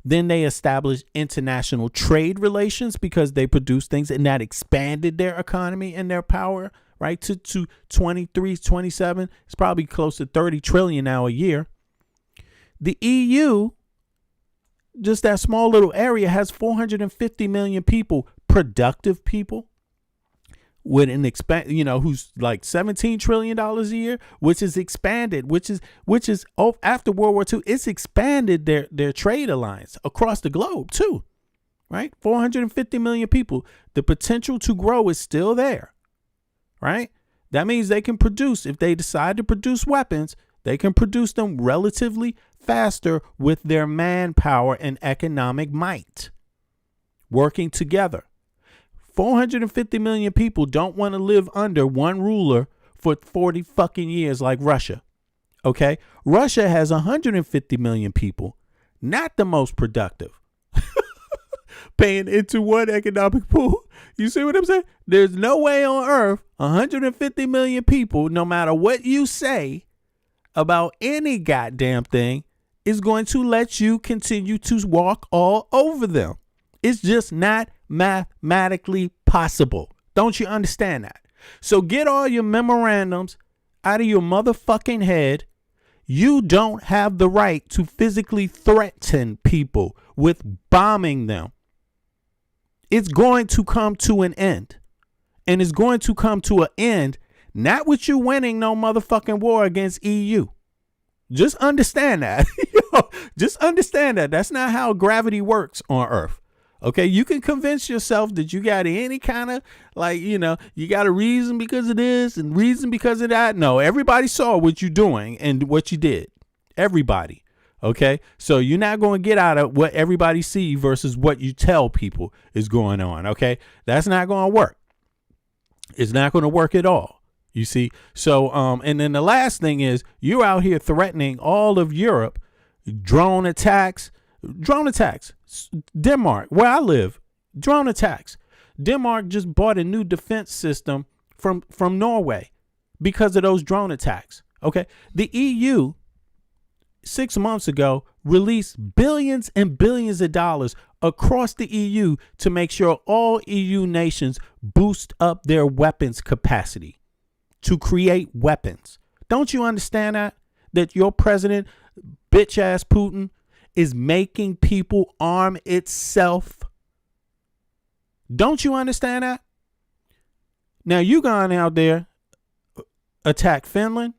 Then they established international trade relations because they produced things, and that expanded their economy and their power, right? To 23, 27. It's probably close to 30 trillion now a year. The EU, just that small little area, has 450 million people, productive people, with an who's like $17 trillion a year, which is expanded, which is after World War II, it's expanded their trade alliance across the globe too, right? 450 million people. The potential to grow is still there, right? That means they can produce, if they decide to produce weapons, they can produce them relatively faster with their manpower and economic might working together. 450 million people don't want to live under one ruler for 40 fucking years like Russia. Okay? Russia has 150 million people, not the most productive, paying into one economic pool. You see what I'm saying? There's no way on earth 150 million people, no matter what you say about any goddamn thing, is going to let you continue to walk all over them. It's just not mathematically possible. Don't you understand that? So get all your memorandums out of your motherfucking head. You don't have the right to physically threaten people with bombing them. It's going to come to an end. And it's going to come to an end not with you winning no motherfucking war against EU. Just understand that. Just understand that. That's not how gravity works on Earth. Okay, you can convince yourself that you got any kind of you got a reason because of this and reason because of that. No, everybody saw what you're doing and what you did. Everybody. Okay, so you're not going to get out of what everybody see versus what you tell people is going on. Okay, that's not going to work. It's not going to work at all. You see? So, and then the last thing is you're out here threatening all of Europe, drone attacks. Denmark, where I live, drone attacks. Denmark just bought a new defense system from Norway because of those drone attacks. Okay. The EU 6 months ago released billions and billions of dollars across the EU to make sure all EU nations boost up their weapons capacity to create weapons. Don't you understand that your president, bitch ass Putin, is making people arm itself? Don't you understand that? Now you gone out there, attack Finland,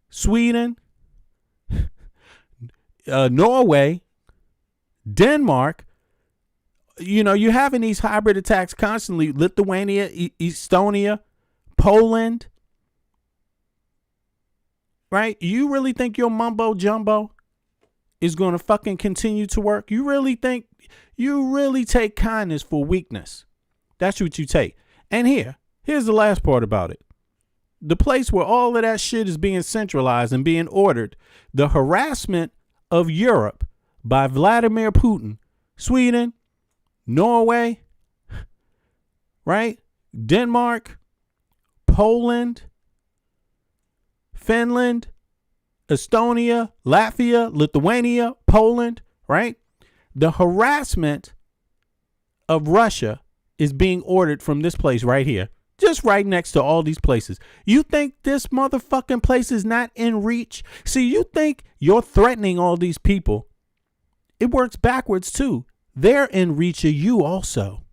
Sweden, Norway, Denmark. You know, you're having these hybrid attacks constantly. Lithuania, Estonia, Poland. Right? You really think your mumbo jumbo is going to fucking continue to work? You really take kindness for weakness? That's what you take. And here's the last part about it. The place where all of that shit is being centralized and being ordered, the harassment of Europe by Vladimir Putin, Sweden, Norway, right? Denmark, Poland, Finland, Estonia, Latvia, Lithuania, Poland, right? The harassment of Russia is being ordered from this place right here, just right next to all these places. You think this motherfucking place is not in reach? See, you think you're threatening all these people. It works backwards too. They're in reach of you also.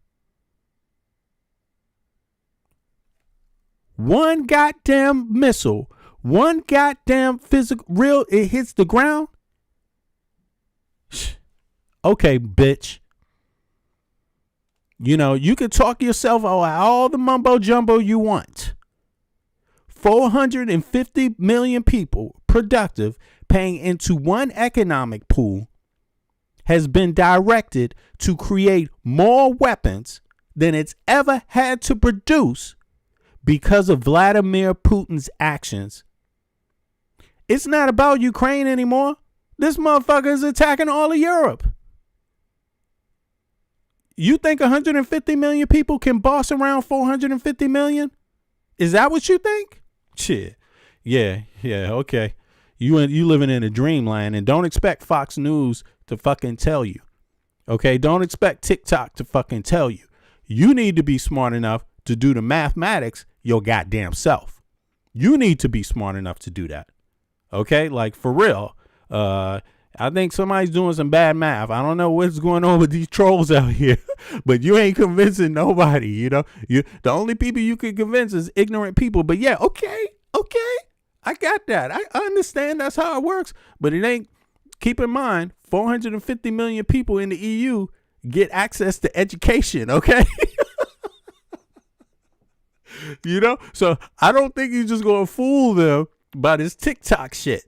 One goddamn missile, one goddamn it hits the ground. Okay, bitch. You know, you can talk yourself all the mumbo jumbo you want. 450 million people, productive, paying into one economic pool, has been directed to create more weapons than it's ever had to produce because of Vladimir Putin's actions. It's not about Ukraine anymore. This motherfucker is attacking all of Europe. You think 150 million people can boss around 450 million? Is that what you think? Shit. Yeah, okay. You living in a dreamland, and don't expect Fox News to fucking tell you. Okay, don't expect TikTok to fucking tell you. You need to be smart enough to do the mathematics your goddamn self. You need to be smart enough to do that. Okay, like for real. I think somebody's doing some bad math. I don't know what's going on with these trolls out here, but you ain't convincing nobody. You know, the only people you can convince is ignorant people. But yeah, okay, I got that. I understand that's how it works, but it ain't. Keep in mind, 450 million people in the EU get access to education. Okay. You know, so I don't think you're just gonna fool them by this TikTok shit.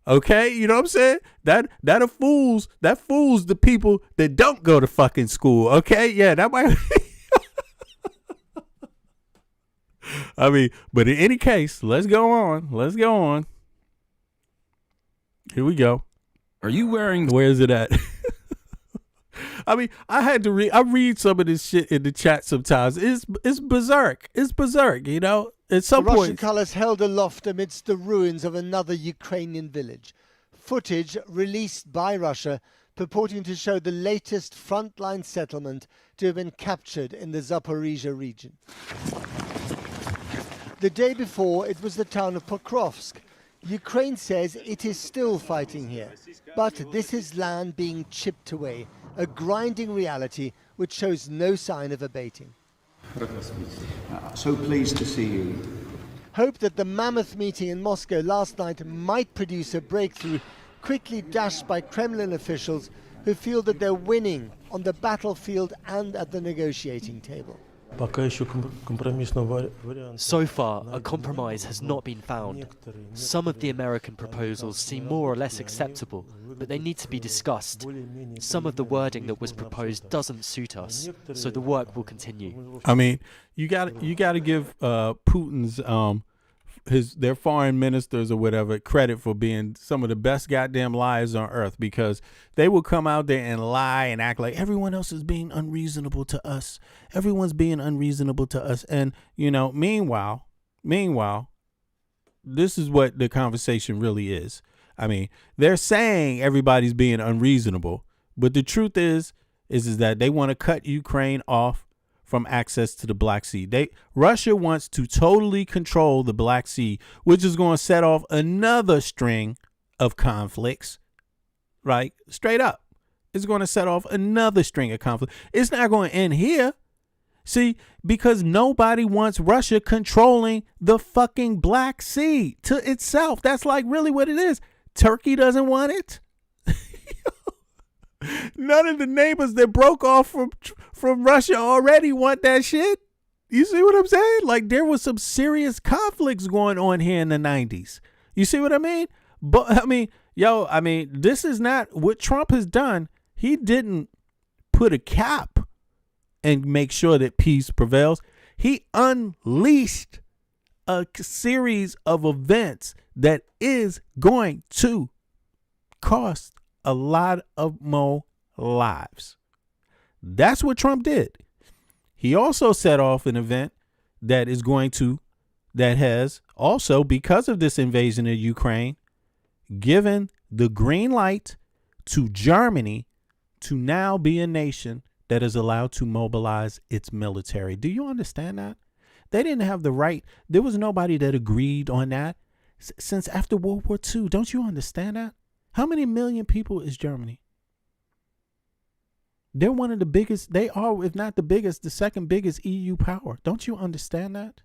Okay, you know what I'm saying? That fools the people that don't go to fucking school. Okay, yeah, that might. I mean, but in any case, let's go on. Here we go.
Are you wearing?
Where is it at? I mean, I read some of this shit in the chat sometimes. It's berserk. It's berserk, you know? At some
the
point.
Russian colours held aloft amidst the ruins of another Ukrainian village. Footage released by Russia purporting to show the latest frontline settlement to have been captured in the Zaporizhia region. The day before, it was the town of Pokrovsk. Ukraine says it is still fighting here, but this is land being chipped away, a grinding reality which shows no sign of abating.
So pleased to see you.
Hope that the mammoth meeting in Moscow last night might produce a breakthrough, quickly dashed by Kremlin officials who feel that they're winning on the battlefield and at the negotiating table.
So far, a compromise has not been found. Some of the American proposals seem more or less acceptable, but they need to be discussed. Some of the wording that was proposed doesn't suit us, so the work will continue.
I mean, you got to give Putin's their foreign ministers or whatever credit for being some of the best goddamn liars on earth, because they will come out there and lie and act like everyone else is being unreasonable to us. Everyone's being unreasonable to us. And, you know, meanwhile, this is what the conversation really is. I mean, they're saying everybody's being unreasonable, but the truth is that they want to cut Ukraine off from access to the Black Sea. Russia wants to totally control the Black Sea, which is going to set off another string of conflicts, right? Straight up. It's going to set off another string of conflicts. It's not going to end here. See, because nobody wants Russia controlling the fucking Black Sea to itself. That's like really what it is. Turkey doesn't want it. None of the neighbors that broke off from Russia already want that shit. You see what I'm saying? Like, there was some serious conflicts going on here in the 90s. You see what I mean? But I mean, this is not what Trump has done. He didn't put a cap and make sure that peace prevails. He unleashed a series of events that is going to cost a lot of more lives. That's what Trump did. He also set off an event that has also, because of this invasion of Ukraine, given the green light to Germany to now be a nation that is allowed to mobilize its military. Do you understand that? They didn't have the right. There was nobody that agreed on that since after World War II. Don't you understand that? How many million people is Germany? They're one of the biggest. They are, if not the biggest, the second biggest EU power. Don't you understand that?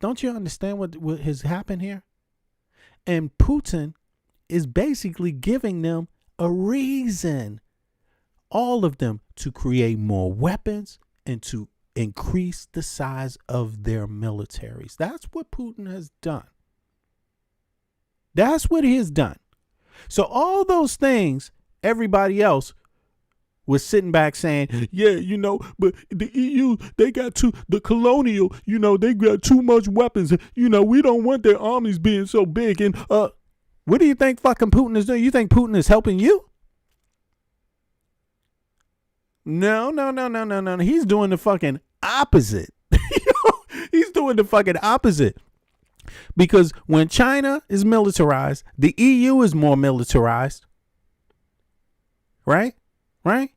Don't you understand what has happened here? And Putin is basically giving them a reason, all of them, to create more weapons and to increase the size of their militaries. That's what Putin has done. That's what he has done. So all those things, everybody else was sitting back saying, yeah, you know, but the EU, they got the colonial, you know, they got too much weapons. You know, we don't want their armies being so big. And what do you think fucking Putin is doing? You think Putin is helping you? No. He's doing the fucking opposite. He's doing the fucking opposite. Because when China is militarized, the EU is more militarized. right? Right?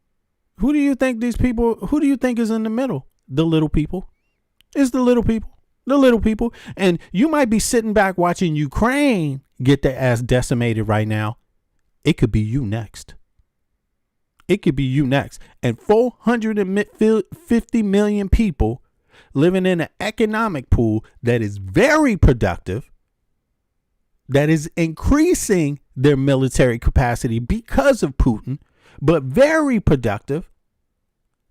Who do you think is in the middle? The little people. It's the little people. The little people. And you might be sitting back watching Ukraine get their ass decimated right now. It could be you next. It could be you next. And 450 million people living in an economic pool that is very productive, that is increasing their military capacity because of Putin, but very productive,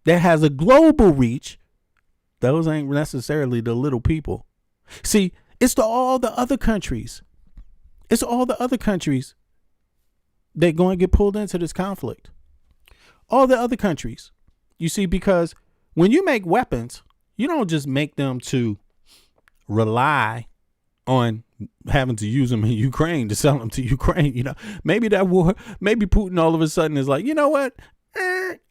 that has a global reach. Those ain't necessarily the little people. See, it's all the other countries. It's all the other countries that going to get pulled into this conflict. All the other countries. You see, because when you make weapons, you don't just make them to rely on having to use them in Ukraine to sell them to Ukraine. You know, maybe that war, maybe Putin all of a sudden is like, you know what?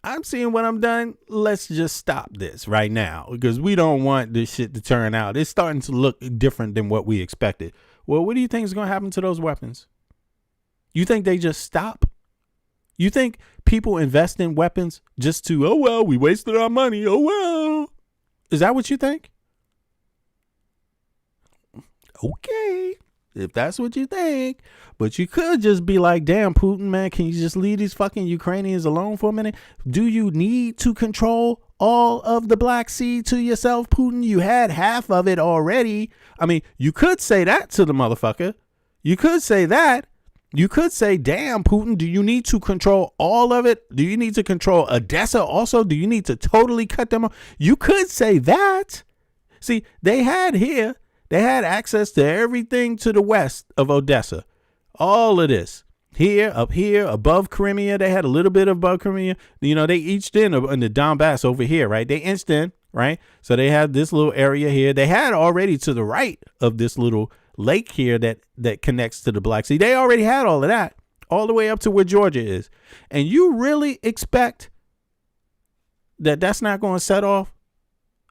I'm seeing what I'm done. Let's just stop this right now because we don't want this shit to turn out. It's starting to look different than what we expected. Well, what do you think is going to happen to those weapons? You think they just stop? You think people invest in weapons just to, oh, well, we wasted our money. Oh, well. Is that what you think? Okay, if that's what you think. But you could just be like, damn, Putin, man, can you just leave these fucking Ukrainians alone for a minute? Do you need to control all of the Black Sea to yourself, Putin? You had half of it already. I mean, you could say that to the motherfucker. You could say that. You could say, damn, Putin, do you need to control all of it? Do you need to control Odessa also? Do you need to totally cut them off? You could say that. See, they had access to everything to the west of Odessa. All of this. Here, up here, above Crimea. They had a little bit above Crimea. You know, they inched in the Donbass over here, right? They inched in, right? So they had this little area here. They had already to the right of this little lake here that connects to the Black Sea. They already had all of that, all the way up to where Georgia is. And you really expect that that's not going to set off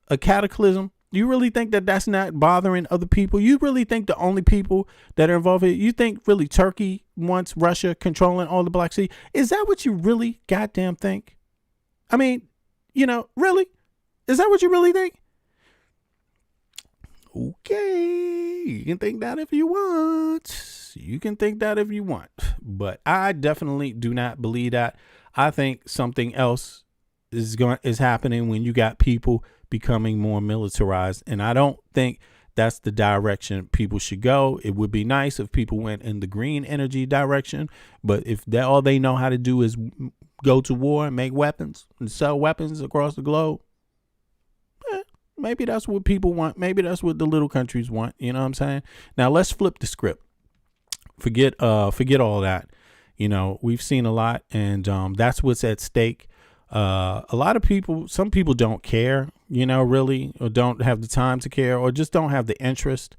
a cataclysm? You really think that that's not bothering other people? You really think the only people that are involved here, you think really Turkey wants Russia controlling all the Black Sea? Is that what you really goddamn think? I mean, you know, really? Is that what you really think? Okay, you can think that if you want. You can think that if you want. But I definitely do not believe that. I think something else is happening when you got people becoming more militarized, and I don't think that's the direction people should go. It would be nice if people went in the green energy direction, but if that all they know how to do is go to war and make weapons and sell weapons across the globe, maybe that's what people want. Maybe that's what the little countries want. You know what I'm saying? Now let's flip the script. Forget all that. You know, we've seen a lot, and that's what's at stake. A lot of people, some people don't care, you know, really, or don't have the time to care, or just don't have the interest.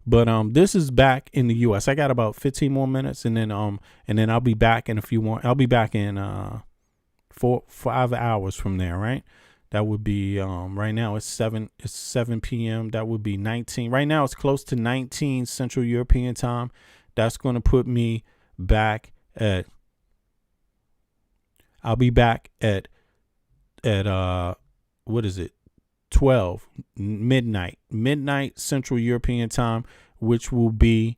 But this is back in the U.S. I got about 15 more minutes, and then I'll be back in a few more. I'll be back in 5 hours from there, right? That would be right now it's 7 p.m. That would be 19. Right now it's close to 19 Central European time. That's going to put me back at. I'll be back at what is it? 12 midnight Central European time, which will be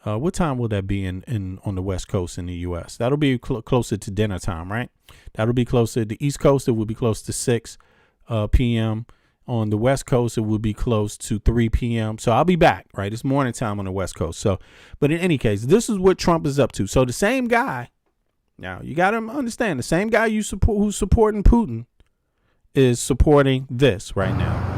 what time will that be in on the West Coast in the U.S.? That'll be closer to dinner time, right? That'll be closer. The East Coast, it will be close to 6 p.m. On the West Coast, it will be close to 3 p.m. So I'll be back, right? It's morning time on the West Coast. So, but in any case, this is what Trump is up to. So the same guy. Now, you got to understand, the same guy you support who's supporting Putin is supporting this right now.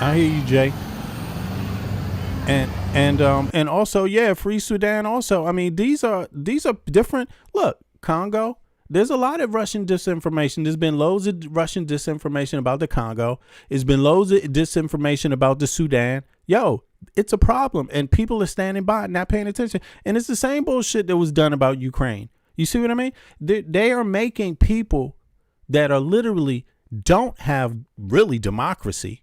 I hear you, Jay. And also, yeah, free Sudan. Also, I mean, these are different. Look, Congo. There's a lot of Russian disinformation. There's been loads of Russian disinformation about the Congo. There's been loads of disinformation about the Sudan. Yo, it's a problem, and people are standing by, not paying attention. And it's the same bullshit that was done about Ukraine. You see what I mean? They are making people that are literally don't have really democracy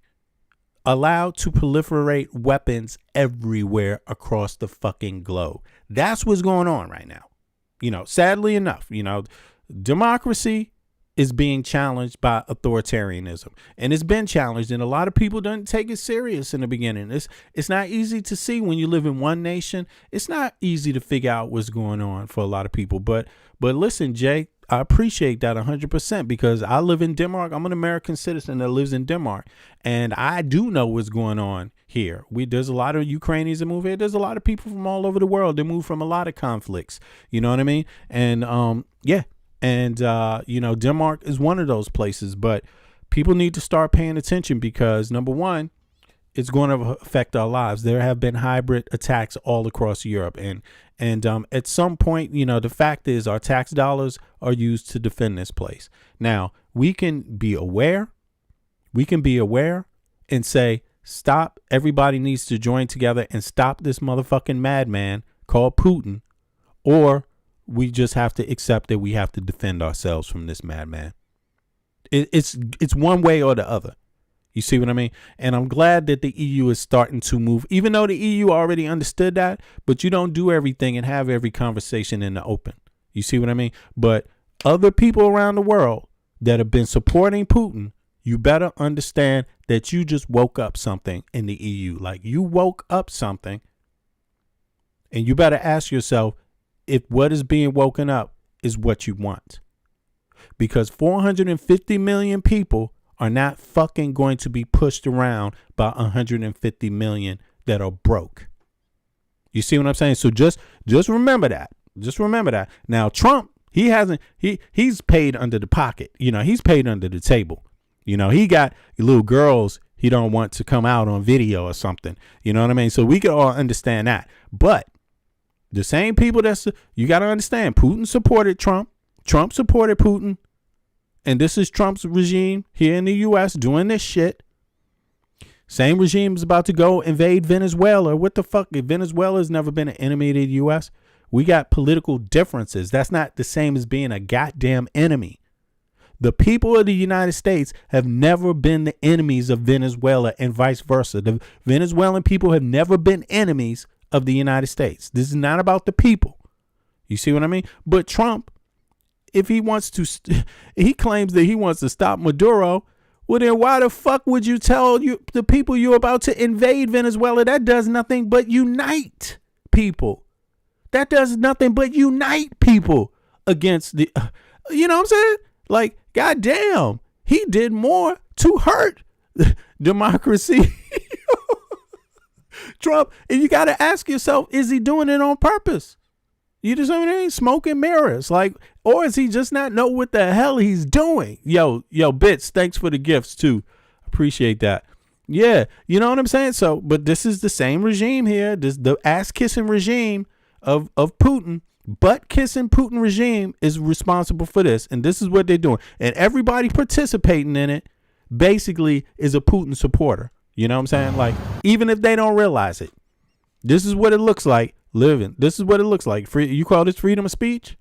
allowed to proliferate weapons everywhere across the fucking globe. That's what's going on right now. You know, sadly enough, you know, democracy is being challenged by authoritarianism, and it's been challenged, and a lot of people didn't take it serious in the beginning. It's not easy to see when you live in one nation. It's not easy to figure out what's going on for a lot of people. But listen, Jay, I appreciate that 100% because I live in Denmark. I'm an American citizen that lives in Denmark, and I do know what's going on here. There's a lot of Ukrainians that move here. There's a lot of people from all over the world that move from a lot of conflicts. You know what I mean? And yeah. And, you know, Denmark is one of those places, but people need to start paying attention because, number one, it's going to affect our lives. There have been hybrid attacks all across Europe. And at some point, you know, the fact is our tax dollars are used to defend this place. Now, we can be aware. We can be aware and say, stop. Everybody needs to join together and stop this motherfucking madman called Putin, or we just have to accept that we have to defend ourselves from this madman. It's one way or the other. You see what I mean? And I'm glad that the EU is starting to move, even though the EU already understood that, but you don't do everything and have every conversation in the open. You see what I mean? But other people around the world that have been supporting Putin, you better understand that you just woke up something in the EU. Like you woke up something, and you better ask yourself, if what is being woken up is what you want. Because 450 million people are not fucking going to be pushed around by 150 million that are broke. You see what I'm saying? So just remember that. Just remember that. Now, Trump, he's paid under the pocket. You know, he's paid under the table. You know, he got little girls he don't want to come out on video or something. You know what I mean? So we can all understand that. But the same people you got to understand, Putin supported Trump. Trump supported Putin. And this is Trump's regime here in the U.S. doing this shit. Same regime is about to go invade Venezuela. What the fuck? Venezuela has never been an enemy of the U.S. We got political differences. That's not the same as being a goddamn enemy. The people of the United States have never been the enemies of Venezuela and vice versa. The Venezuelan people have never been enemies of the United States. This is not about the people. You see what I mean? But Trump, if he wants to, he claims that he wants to stop Maduro. Well, then why the fuck would you tell the people you're about to invade Venezuela? That does nothing but unite people. That does nothing but unite people against the, you know what I'm saying? Like, goddamn, he did more to hurt democracy. Trump, and you got to ask yourself, is he doing it on purpose? You just know what I mean? Smoke and mirrors. Like, or is he just not know what the hell he's doing? Yo, Bits, thanks for the gifts too. Appreciate that. Yeah, you know what I'm saying? So, but this is the same regime here. This the ass kissing regime of Putin. Butt kissing Putin regime is responsible for this. And this is what they're doing. And everybody participating in it basically is a Putin supporter. You know what I'm saying? Like, even if they don't realize it, this is what it looks like living. This is what it looks like. You call this freedom of speech?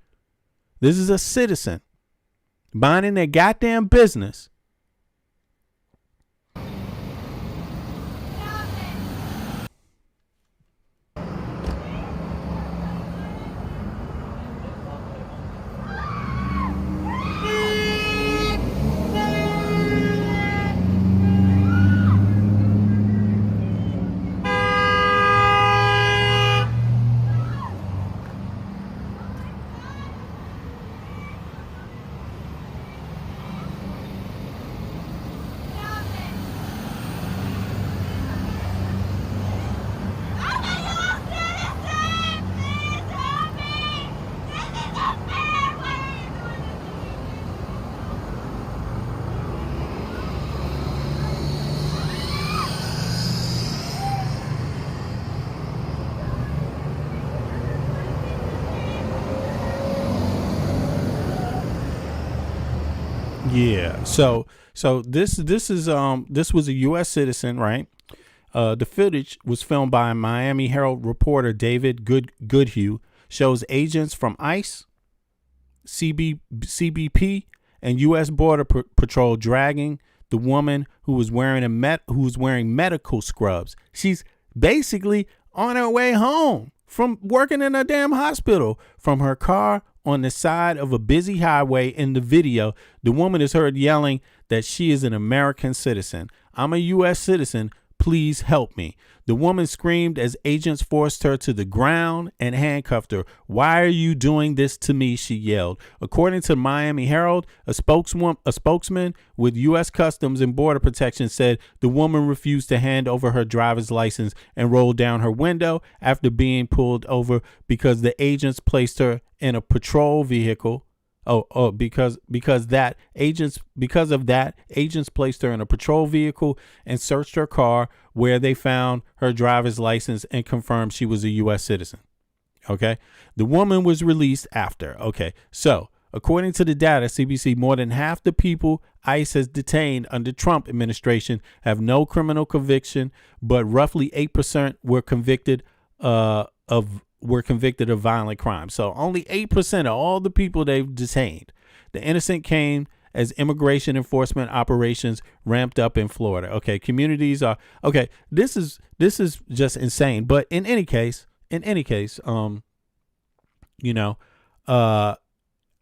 This is a citizen minding their goddamn business. Yeah. So this was a U.S. citizen, right? The footage was filmed by Miami Herald reporter David Goodhue. Shows agents from ICE, CBP, and U.S. Border Patrol dragging the woman who was wearing medical scrubs. She's basically on her way home from working in a damn hospital from her car on the side of a busy highway. In the video, the woman is heard yelling that she is an American citizen. I'm a U.S. citizen. Please help me. The woman screamed as agents forced her to the ground and handcuffed her. Why are you doing this to me? She yelled. According to Miami Herald, a spokesman with U.S. Customs and Border Protection said the woman refused to hand over her driver's license and rolled down her window after being pulled over because the agents placed her in a patrol vehicle. Because of that, agents placed her in a patrol vehicle and searched her car, where they found her driver's license and confirmed she was a U.S. citizen. Okay. The woman was released after. Okay. So according to the data, CBC, more than half the people ICE has detained under Trump administration have no criminal conviction, but roughly 8% were convicted of violent crimes. So only 8% of all the people they've detained. The innocent came as immigration enforcement operations ramped up in Florida. Okay, communities are okay. This is just insane. But in any case, I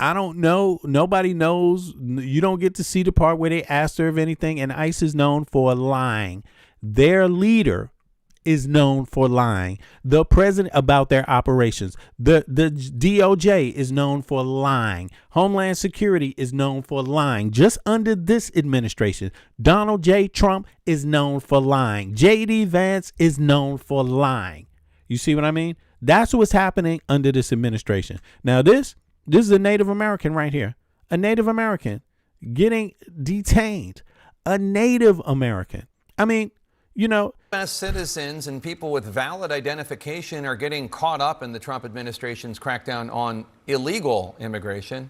don't know. Nobody knows. You don't get to see the part where they asked her if anything. And ICE is known for lying. Their leader is known for lying. The president about their operations. The DOJ is known for lying. Homeland Security is known for lying. Just under this administration, Donald J. Trump is known for lying. J.D. Vance is known for lying. You see what I mean? That's what's happening under this administration. Now this is a Native American right here. A Native American getting detained. A Native American. I mean,
U.S. citizens and people with valid identification are getting caught up in the Trump administration's crackdown on illegal immigration.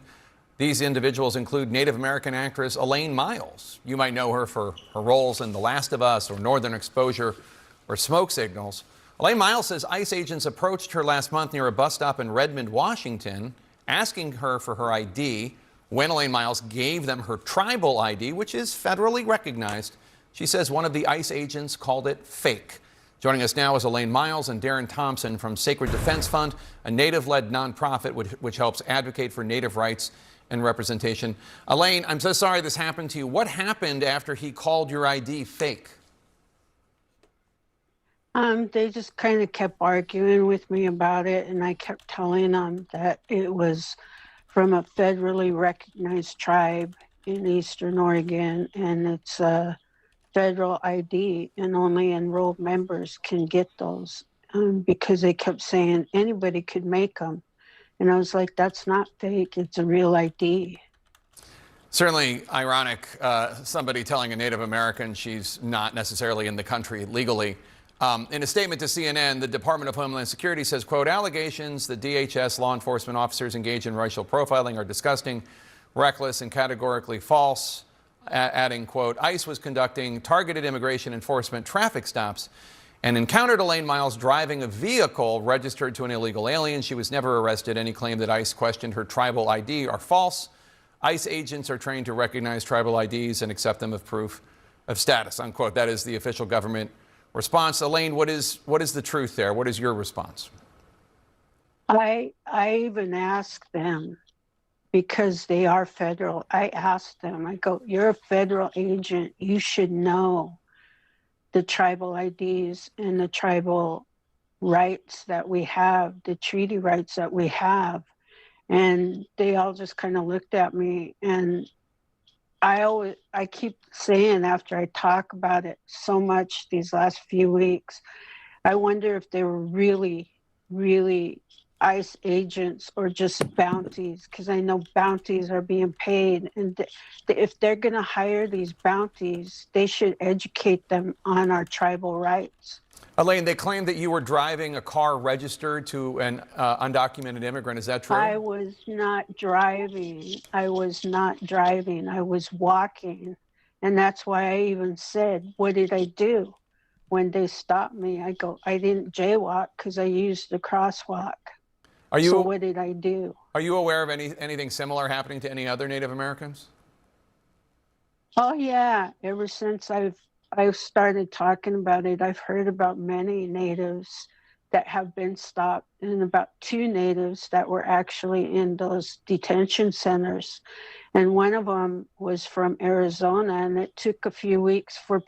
These individuals include Native American actress Elaine Miles. You might know her for her roles in The Last of Us or Northern Exposure or Smoke Signals. Elaine Miles says ICE agents approached her last month near a bus stop in Redmond, Washington, asking her for her ID. When Elaine Miles gave them her tribal ID, which is federally recognized, she says one of the ICE agents called it fake. Joining us now is Elaine Miles and Darren Thompson from Sacred Defense Fund, a Native-led nonprofit which helps advocate for Native rights and representation. Elaine, I'm so sorry this happened to you. What happened after he called your ID fake?
They just kind of kept arguing with me about it, and I kept telling them that it was from a federally recognized tribe in Eastern Oregon, and it's a federal ID, and only enrolled members can get those, because they kept saying anybody could make them. And I was like, that's not fake, it's a real ID.
Certainly ironic, somebody telling a Native American she's not necessarily in the country legally. In a statement to CNN, the Department of Homeland Security says, quote, allegations that DHS law enforcement officers engage in racial profiling are disgusting, reckless, and categorically false. Adding, quote, ICE was conducting targeted immigration enforcement traffic stops and encountered Elaine Miles driving a vehicle registered to an illegal alien. She was never arrested. Any claim that ICE questioned her tribal ID are false. ICE agents are trained to recognize tribal IDs and accept them as proof of status, unquote. That is the official government response. Elaine, what is the truth there? What is your response?
I even asked them, because they are federal. I asked them, I go, you're a federal agent. You should know the tribal IDs and the tribal rights that we have, the treaty rights that we have. And they all just kind of looked at me. And I keep saying, after I talk about it so much these last few weeks, I wonder if they were really, really ICE agents or just bounties, because I know bounties are being paid. And if they're going to hire these bounties, they should educate them on our tribal rights.
Elaine, they claim that you were driving a car registered to an undocumented immigrant. Is that true?
I was not driving. I was not driving. I was walking. And that's why I even said, what did I do? When they stopped me, I go, I didn't jaywalk because I used the crosswalk. So what did I do?
Are you aware of anything similar happening to any other Native Americans?
Oh yeah, ever since I've started talking about it, I've heard about many natives that have been stopped, and about 2 natives that were actually in those detention centers. And one of them was from Arizona, and it took a few weeks for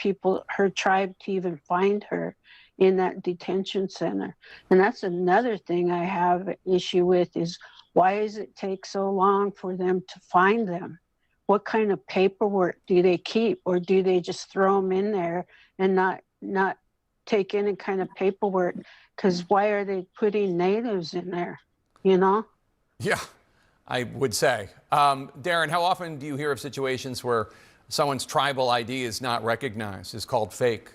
her tribe to even find her in that detention center. And that's another thing I have an issue with, is why does it take so long for them to find them? What kind of paperwork do they keep, or do they just throw them in there and not take any kind of paperwork? Because why are they putting natives in there, you know?
Yeah, I would say. Darren, how often do you hear of situations where someone's tribal ID is not recognized, is called fake?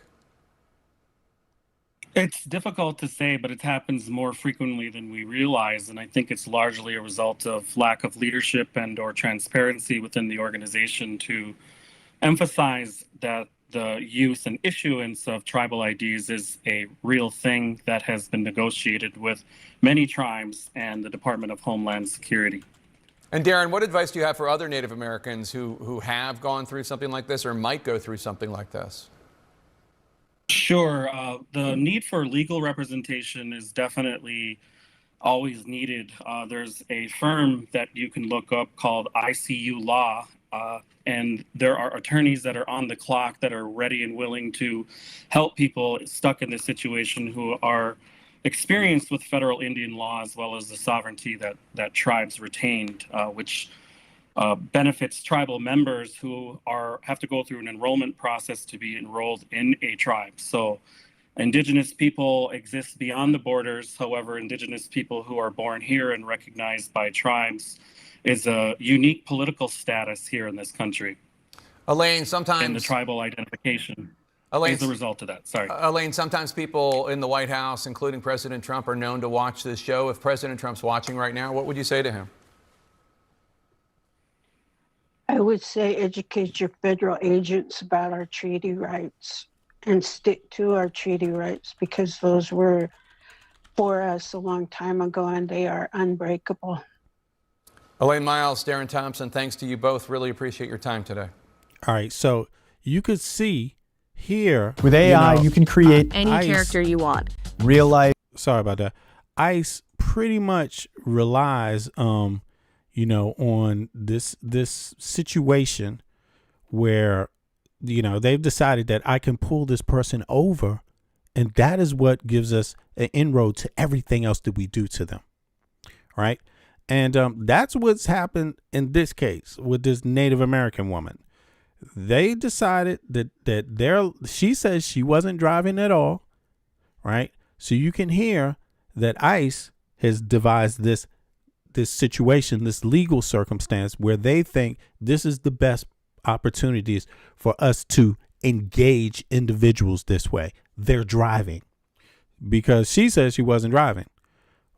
It's difficult to say, but it happens more frequently than we realize. And I think it's largely a result of lack of leadership and or transparency within the organization to emphasize that the use and issuance of tribal IDs is a real thing that has been negotiated with many tribes and the Department of Homeland Security.
And Darren, what advice do you have for other Native Americans who have gone through something like this or might go through something like this?
Sure. The need for legal representation is definitely always needed. There's a firm that you can look up called ICU Law, and there are attorneys that are on the clock that are ready and willing to help people stuck in this situation who are experienced with federal Indian law as well as the sovereignty that tribes retained, which benefits tribal members who have to go through an enrollment process to be enrolled in a tribe. So Indigenous people exist beyond the borders. However, Indigenous people who are born here and recognized by tribes is a unique political status here in this country.
Elaine, sometimes...
And the tribal identification is the result of that. Sorry.
Elaine, sometimes people in the White House, including President Trump, are known to watch this show. If President Trump's watching right now, what would you say to him?
I would say educate your federal agents about our treaty rights and stick to our treaty rights, because those were for us a long time ago and they are unbreakable.
Elaine Miles, Darren Thompson, thanks to you both. Really appreciate your time today.
All right, so you could see here
with AI, you can create
any character you want.
Real life.
Sorry about that. ICE pretty much relies, on this situation where, they've decided that I can pull this person over, and that is what gives us an inroad to everything else that we do to them. Right. And that's what's happened in this case with this Native American woman. They decided that she says she wasn't driving at all. Right. So you can hear that ICE has devised this situation, this legal circumstance where they think this is the best opportunities for us to engage individuals this way. They're driving because she says she wasn't driving.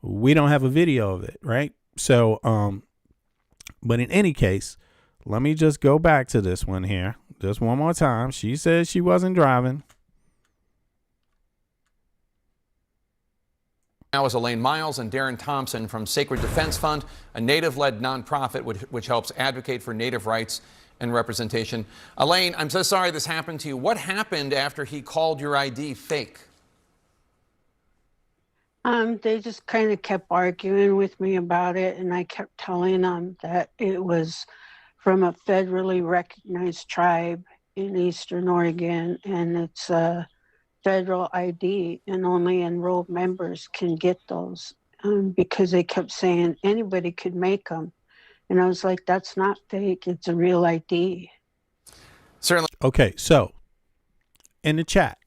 We don't have a video of it, right? So, but in any case, let me just go back to this one here just one more time. She says she wasn't driving.
Now is Elaine Miles and Darren Thompson from Sacred Defense Fund, a Native-led nonprofit which helps advocate for Native rights and representation. Elaine, I'm so sorry this happened to you. What happened after he called your ID fake?
They just kind of kept arguing with me about it, and I kept telling them that it was from a federally recognized tribe in Eastern Oregon, and it's a federal ID, and only enrolled members can get those, because they kept saying anybody could make them. And I was like, that's not fake, it's a real ID.
Certainly.
Okay, so in the chat,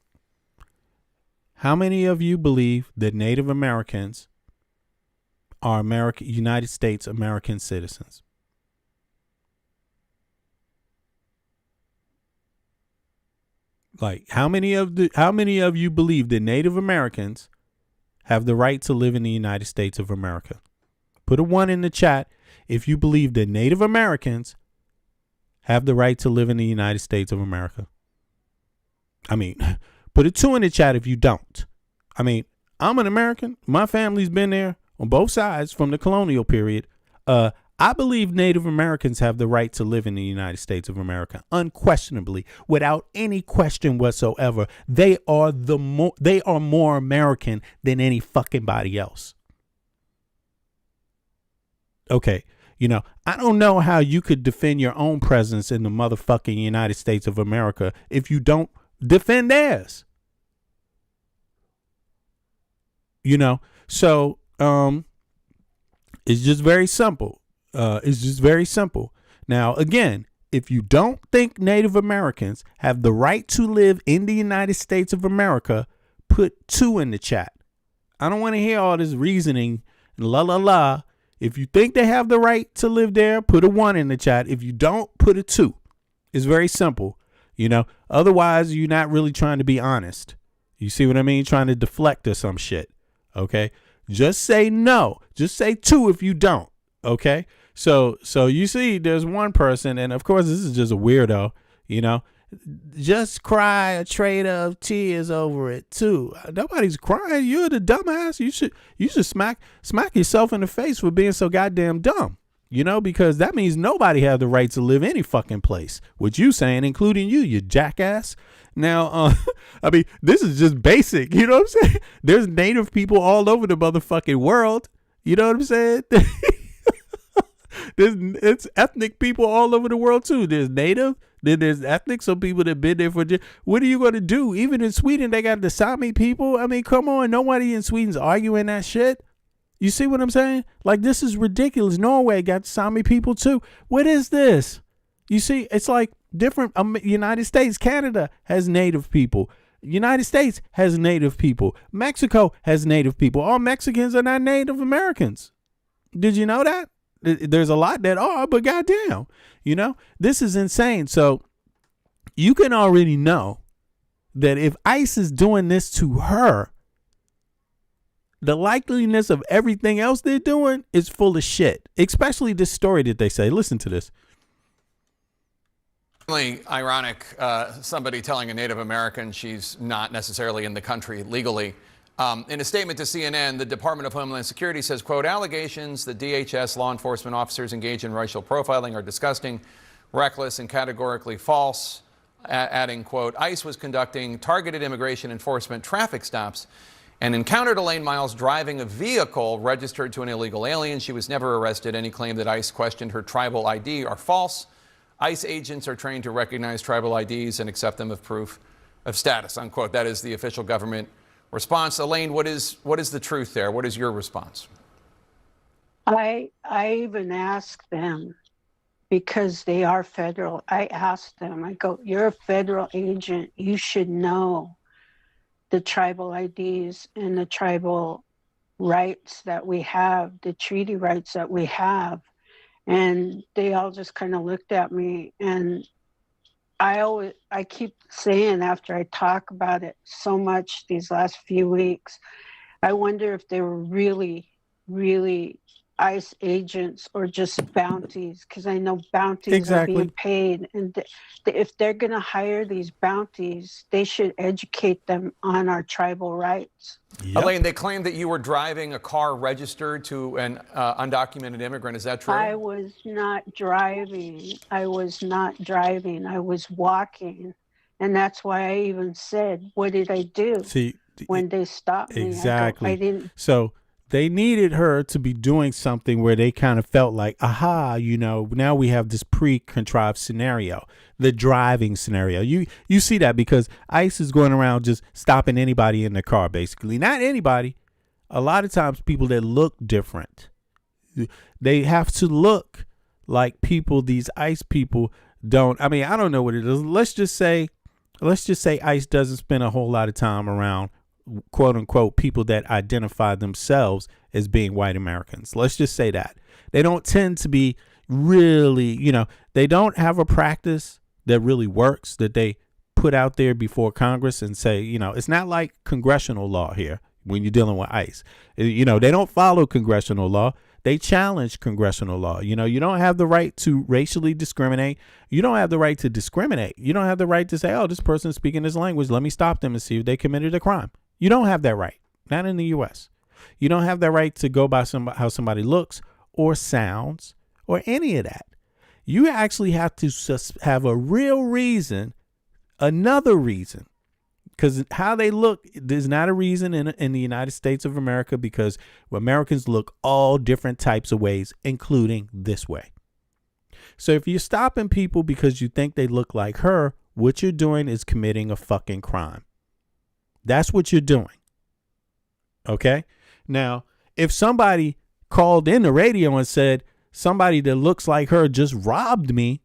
how many of you believe that Native Americans are United States American citizens? Like, how many of you believe that Native Americans have the right to live in the United States of America? Put a 1 in the chat if you believe that Native Americans have the right to live in the United States of America. I mean, put a 2 in the chat if you don't. I mean, I'm an American. My family's been there on both sides from the colonial period. I believe Native Americans have the right to live in the United States of America, unquestionably, without any question whatsoever. They are more American than any fucking body else. Okay, I don't know how you could defend your own presence in the motherfucking United States of America if you don't defend theirs. So it's just very simple. Now, again, if you don't think Native Americans have the right to live in the United States of America, put 2 in the chat. I don't want to hear all this reasoning and la la la. If you think they have the right to live there, put a 1 in the chat. If you don't, put a 2. It's very simple. Otherwise, you're not really trying to be honest. You see what I mean? Trying to deflect or some shit. Okay. Just say no. Just say 2 if you don't. Okay. So you see, there's one person, and of course, this is just a weirdo, just cry a train of tears over it too. Nobody's crying. You're the dumbass. You should smack yourself in the face for being so goddamn dumb. Because that means nobody has the right to live any fucking place. What you saying, including you jackass. Now, I mean, this is just basic. You know what I'm saying? There's Native people all over the motherfucking world. You know what I'm saying? It's ethnic people all over the world too. There's Native, then there's ethnic. Some people that been there for. What are you going to do? Even in Sweden, they got the Sami people. I mean, come on, nobody in Sweden's arguing that shit. You see what I'm saying? Like, this is ridiculous. Norway got Sami people too. What is this? You see, it's like different. United States, Canada has Native people. United States has Native people. Mexico has Native people. All Mexicans are not Native Americans. Did you know that? There's a lot that are, but goddamn, this is insane. So you can already know that if ICE is doing this to her, the likeliness of everything else they're doing is full of shit, especially this story that they say. Listen to this.
Really ironic, somebody telling a Native American she's not necessarily in the country legally. In a statement to CNN, the Department of Homeland Security says, quote, allegations that DHS law enforcement officers engage in racial profiling are disgusting, reckless, and categorically false, adding, quote, ICE was conducting targeted immigration enforcement traffic stops and encountered Elaine Miles driving a vehicle registered to an illegal alien. She was never arrested. Any claim that ICE questioned her tribal ID are false. ICE agents are trained to recognize tribal IDs and accept them as proof of status, unquote. That is the official government response. Elaine, what is the truth there? What is your response?
I even asked them, because they are federal. I asked them, I go, you're a federal agent. You should know the tribal IDs and the tribal rights that we have, the treaty rights that we have. And they all just kind of looked at me, and I keep saying, after I talk about it so much these last few weeks, I wonder if they were really, really ICE agents or just bounties, because I know bounties are being paid. And if they're going to hire these bounties, they should educate them on our tribal rights.
Yep. Elaine, they claim that you were driving a car registered to an undocumented immigrant. Is that true?
I was not driving. I was walking. And that's why I even said, what did I do?
See,
when they stopped me?
Exactly.
I didn't.
So they needed her to be doing something where they kind of felt like, aha, now we have this pre-contrived scenario, the driving scenario. You see that because ICE is going around just stopping anybody in the car, basically. Not anybody. A lot of times people that look different. They have to look like people, these ICE people don't. I mean, I don't know what it is. Let's just say ICE doesn't spend a whole lot of time around quote unquote people that identify themselves as being white Americans. Let's just say that they don't tend to be really, they don't have a practice that really works, that they put out there before Congress and say, it's not like congressional law here when you're dealing with ICE. They don't follow congressional law. They challenge congressional law. You don't have the right to racially discriminate. You don't have the right to discriminate. You don't have the right to say, oh, this person's speaking this language. Let me stop them and see if they committed a crime. You don't have that right. Not in the U.S. You don't have that right to go by how somebody looks or sounds or any of that. You actually have to have a real reason, another reason, because how they look, there's not a reason in the United States of America, because Americans look all different types of ways, including this way. So if you're stopping people because you think they look like her, what you're doing is committing a fucking crime. That's what you're doing. Okay? Now, if somebody called in the radio and said, somebody that looks like her just robbed me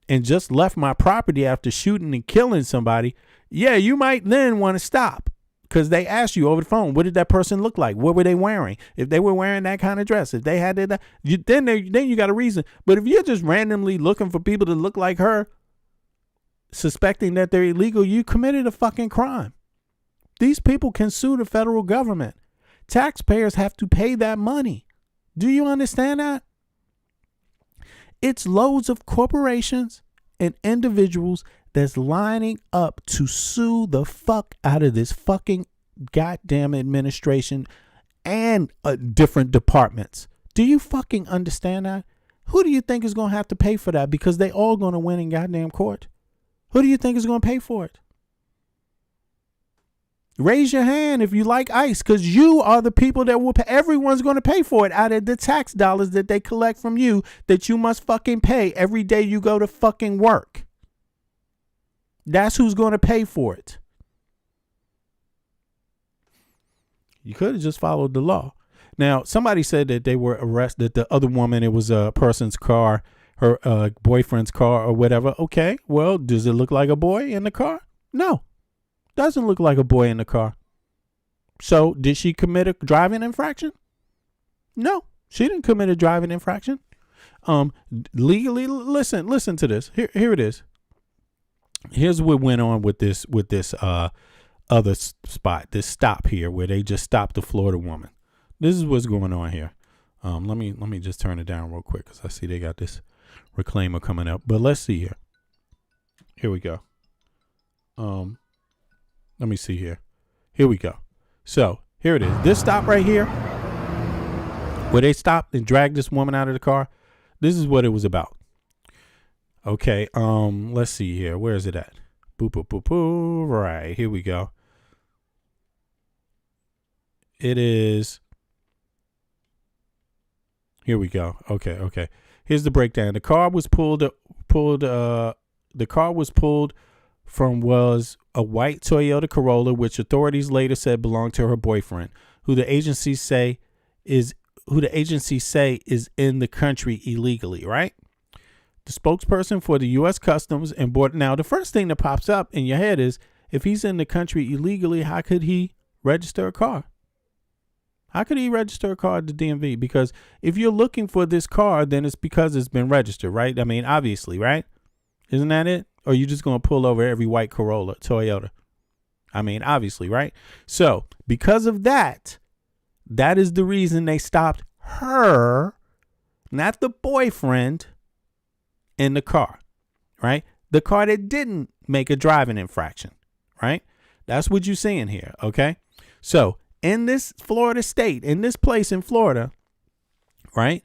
and just left my property after shooting and killing somebody, yeah, you might then want to stop, because they asked you over the phone, what did that person look like? What were they wearing? If they were wearing that kind of dress, if they had that, then you got a reason. But if you're just randomly looking for people to look like her, suspecting that they're illegal, you committed a fucking crime. These people can sue the federal government. Taxpayers have to pay that money. Do you understand that? It's loads of corporations and individuals that's lining up to sue the fuck out of this fucking goddamn administration and different departments. Do you fucking understand that? Who do you think is going to have to pay for that? Because they all going to win in goddamn court. Who do you think is going to pay for it? Raise your hand if you like ICE, because you are the people that will pay. Everyone's going to pay for it out of the tax dollars that they collect from you, that you must fucking pay every day you go to fucking work. That's who's going to pay for it. You could have just followed the law. Now, somebody said that they were arrested, the other woman, it was a person's car, her boyfriend's car or whatever. Okay, well, does it look like a boy in the car? No. Doesn't look like a boy in the car. So did she commit a driving infraction? No, she didn't commit a driving infraction. Legally, listen to this. Here it is. Here's what went on with this other spot, this stop here where they just stopped the Florida woman. This is what's going on here. Let me just turn it down real quick, because I see they got this reclaimer coming up. But let's see here. Here we go. Let me see here. Here we go. So here it is. This stop right here, where they stopped and dragged this woman out of the car. This is what it was about. Okay. Let's see here. Where is it at? Boop, boop, boop, boop. Right. Here we go. It is. Here we go. Okay. Here's the breakdown. The car was pulled from was a white Toyota Corolla, which authorities later said belonged to her boyfriend, who the agencies say is in the country illegally, right? The spokesperson for the U.S. Customs and Border. Now, the first thing that pops up in your head is, if he's in the country illegally, how could he register a car? How could he register a car at the DMV? Because if you're looking for this car, then it's because it's been registered, right? I mean, obviously, right? Isn't that it? Or are you just going to pull over every white Corolla, Toyota? I mean, obviously, right? So because of that, that is the reason they stopped her, not the boyfriend, in the car, right? The car that didn't make a driving infraction, right? That's what you're seeing here, okay? So in this Florida state, in this place in Florida, right?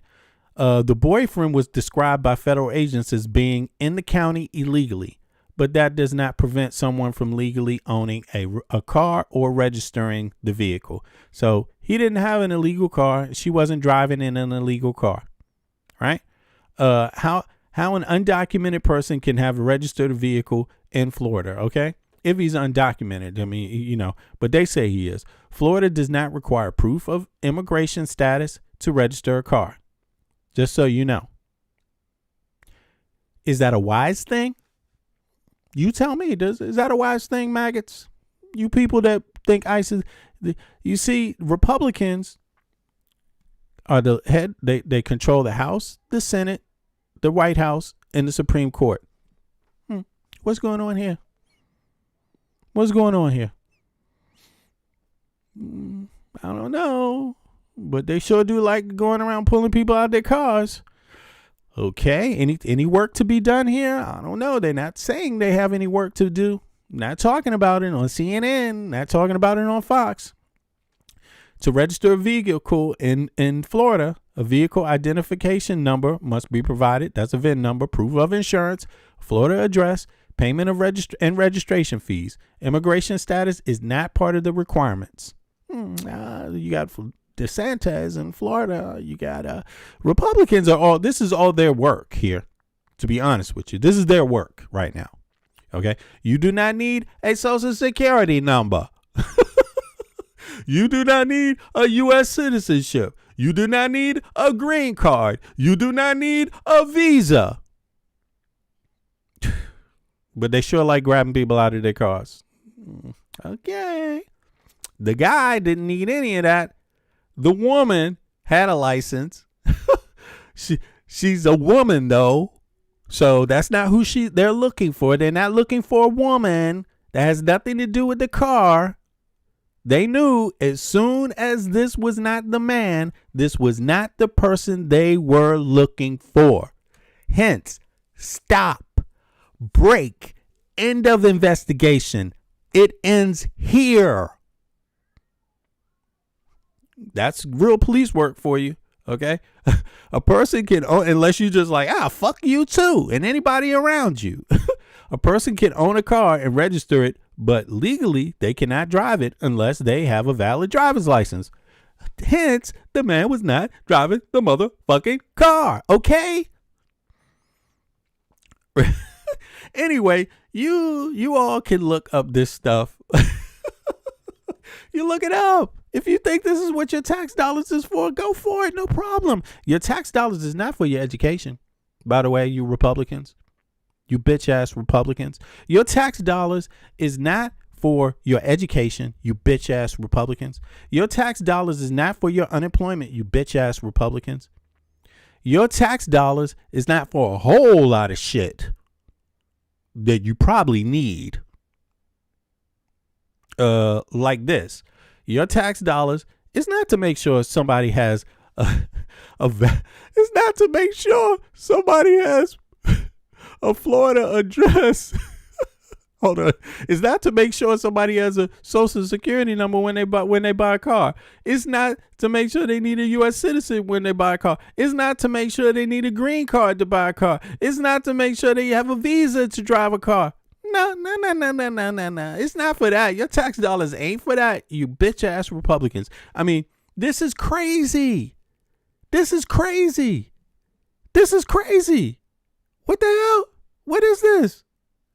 The boyfriend was described by federal agents as being in the county illegally, but that does not prevent someone from legally owning a car or registering the vehicle. So he didn't have an illegal car. She wasn't driving in an illegal car, right? How an undocumented person can have a registered vehicle in Florida, okay? If he's undocumented, I mean, but they say he is. Florida does not require proof of immigration status to register a car. Just so you know. Is that a wise thing? You tell me. Is that a wise thing, maggots? You people that think ICE is... You see, Republicans are the head. They control the House, the Senate, the White House, and the Supreme Court. What's going on here? What's going on here? I don't know, but they sure do like going around pulling people out of their cars. Okay, any work to be done here? I don't know. They're not saying they have any work to do. Not talking about it on CNN. Not talking about it on Fox. To register a vehicle in Florida, a vehicle identification number must be provided. That's a VIN number, proof of insurance, Florida address, payment of registration fees. Immigration status is not part of the requirements. You got DeSantis in Florida. You got Republicans are all. This is all their work here. To be honest with you, this is their work right now. Okay, you do not need a social security number. You do not need a U.S. citizenship. You do not need a green card. You do not need a visa. But they sure like grabbing people out of their cars. Okay. The guy didn't need any of that. The woman had a license. She's a woman, though. So that's not who they're looking for. They're not looking for a woman. That has nothing to do with the car. They knew as soon as this was not the man, this was not the person they were looking for. Hence, stop, break, end of investigation. It ends here. That's real police work for you. Okay. A person can, unless you just like, fuck you too. And anybody around you, a person can own a car and register it, but legally they cannot drive it unless they have a valid driver's license. Hence, the man was not driving the motherfucking car. Okay. Anyway, you all can look up this stuff. You look it up. If you think this is what your tax dollars is for, go for it. No problem. Your tax dollars is not for your education. By the way, you Republicans, you bitch ass Republicans, your tax dollars is not for your education. You bitch ass Republicans. Your tax dollars is not for your unemployment. You bitch ass Republicans. Your tax dollars is not for a whole lot of shit that you probably need. Like this. Your tax dollars is not to make sure somebody has it's not to make sure somebody has a Florida address. Hold on. It's not to make sure somebody has a social security number when they buy a car. It's not to make sure they need a U.S. citizen when they buy a car. It's not to make sure they need a green card to buy a car. It's not to make sure they have a visa to drive a car. No. It's not for that. Your tax dollars ain't for that, you bitch ass Republicans. I mean, this is crazy. This is crazy. This is crazy. What the hell? What is this?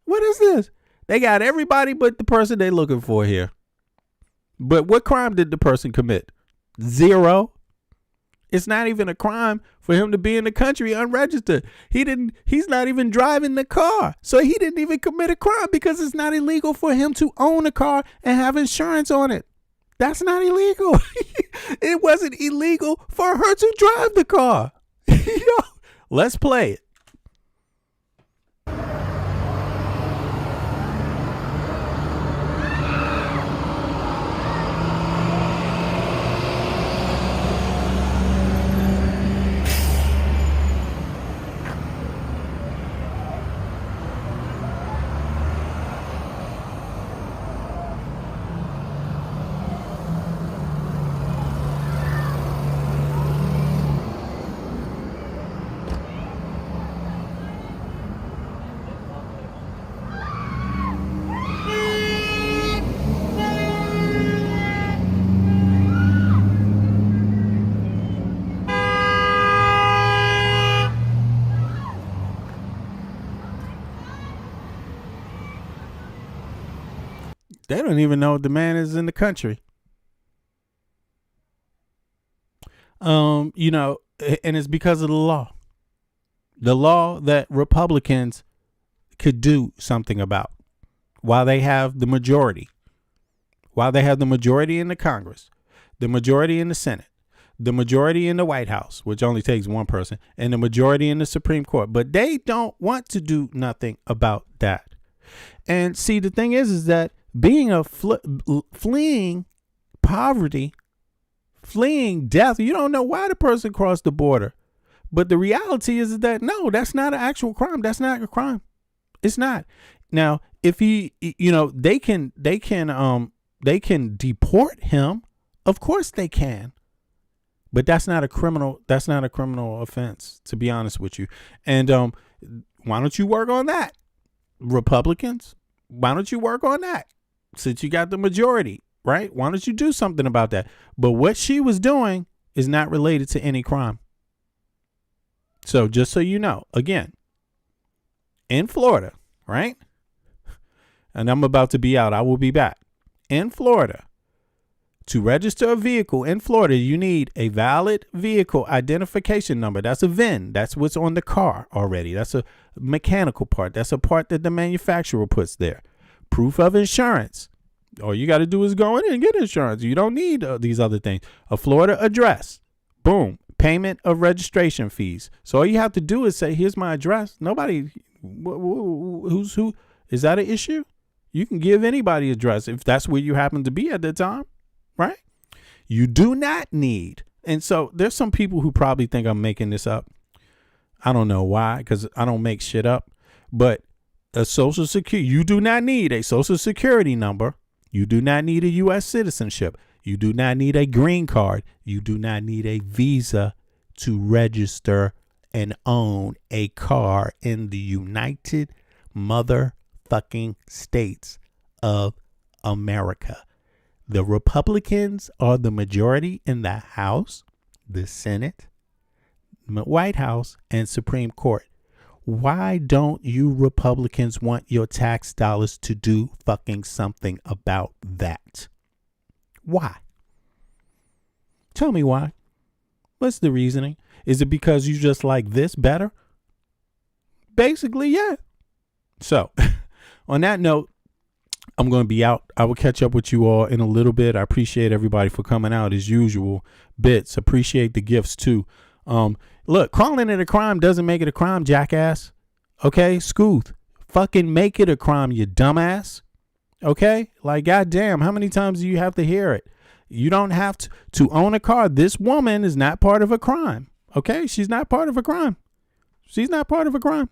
What is this? They got everybody but the person they're looking for here. But what crime did the person commit? Zero. It's not even a crime for him to be in the country unregistered. He's not even driving the car. So he didn't even commit a crime because it's not illegal for him to own a car and have insurance on it. That's not illegal. It wasn't illegal for her to drive the car. Let's play it. They don't even know if the man is in the country. And it's because of the law. The law that Republicans could do something about while they have the majority. While they have the majority in the Congress, the majority in the Senate, the majority in the White House, which only takes one person, and the majority in the Supreme Court. But they don't want to do nothing about that. And see, the thing is that being fleeing poverty, fleeing death. You don't know why the person crossed the border. But the reality is that no, that's not an actual crime. That's not a crime. It's not. Now, if they can deport him. Of course they can. But that's not a criminal offense, to be honest with you. And why don't you work on that? Republicans, why don't you work on that? Since you got the majority, right? Why don't you do something about that? But what she was doing is not related to any crime. So just so you know, again, in Florida, right? And I'm about to be out. I will be back. In Florida, to register a vehicle in Florida, you need a valid vehicle identification number. That's a VIN. That's what's on the car already. That's a mechanical part. That's a part that the manufacturer puts there. Proof of insurance. All you got to do is go in and get insurance. You don't need these other things. A Florida address. Boom. Payment of registration fees. So all you have to do is say, here's my address. Nobody, who? Is that an issue? You can give anybody address if that's where you happen to be at the time. Right? You do not need. And so there's some people who probably think I'm making this up. I don't know why, because I don't make shit up. But a social security, you do not need a social security number. You do not need a U.S. citizenship. You do not need a green card. You do not need a visa to register and own a car in the United motherfucking States of America. The Republicans are the majority in the House, the Senate, White House, and Supreme Court. Why don't you Republicans want your tax dollars to do fucking something about that? Why? Tell me why. What's the reasoning? Is it because you just like this better? Basically, yeah. So, on that note, I'm going to be out. I will catch up with you all in a little bit. I appreciate everybody for coming out as usual. Bits. Appreciate the gifts too. Look, calling it a crime doesn't make it a crime, jackass. Okay, Scooth. Fucking make it a crime, you dumbass. Okay? Like, goddamn, how many times do you have to hear it? You don't have to own a car. This woman is not part of a crime. Okay? She's not part of a crime. She's not part of a crime.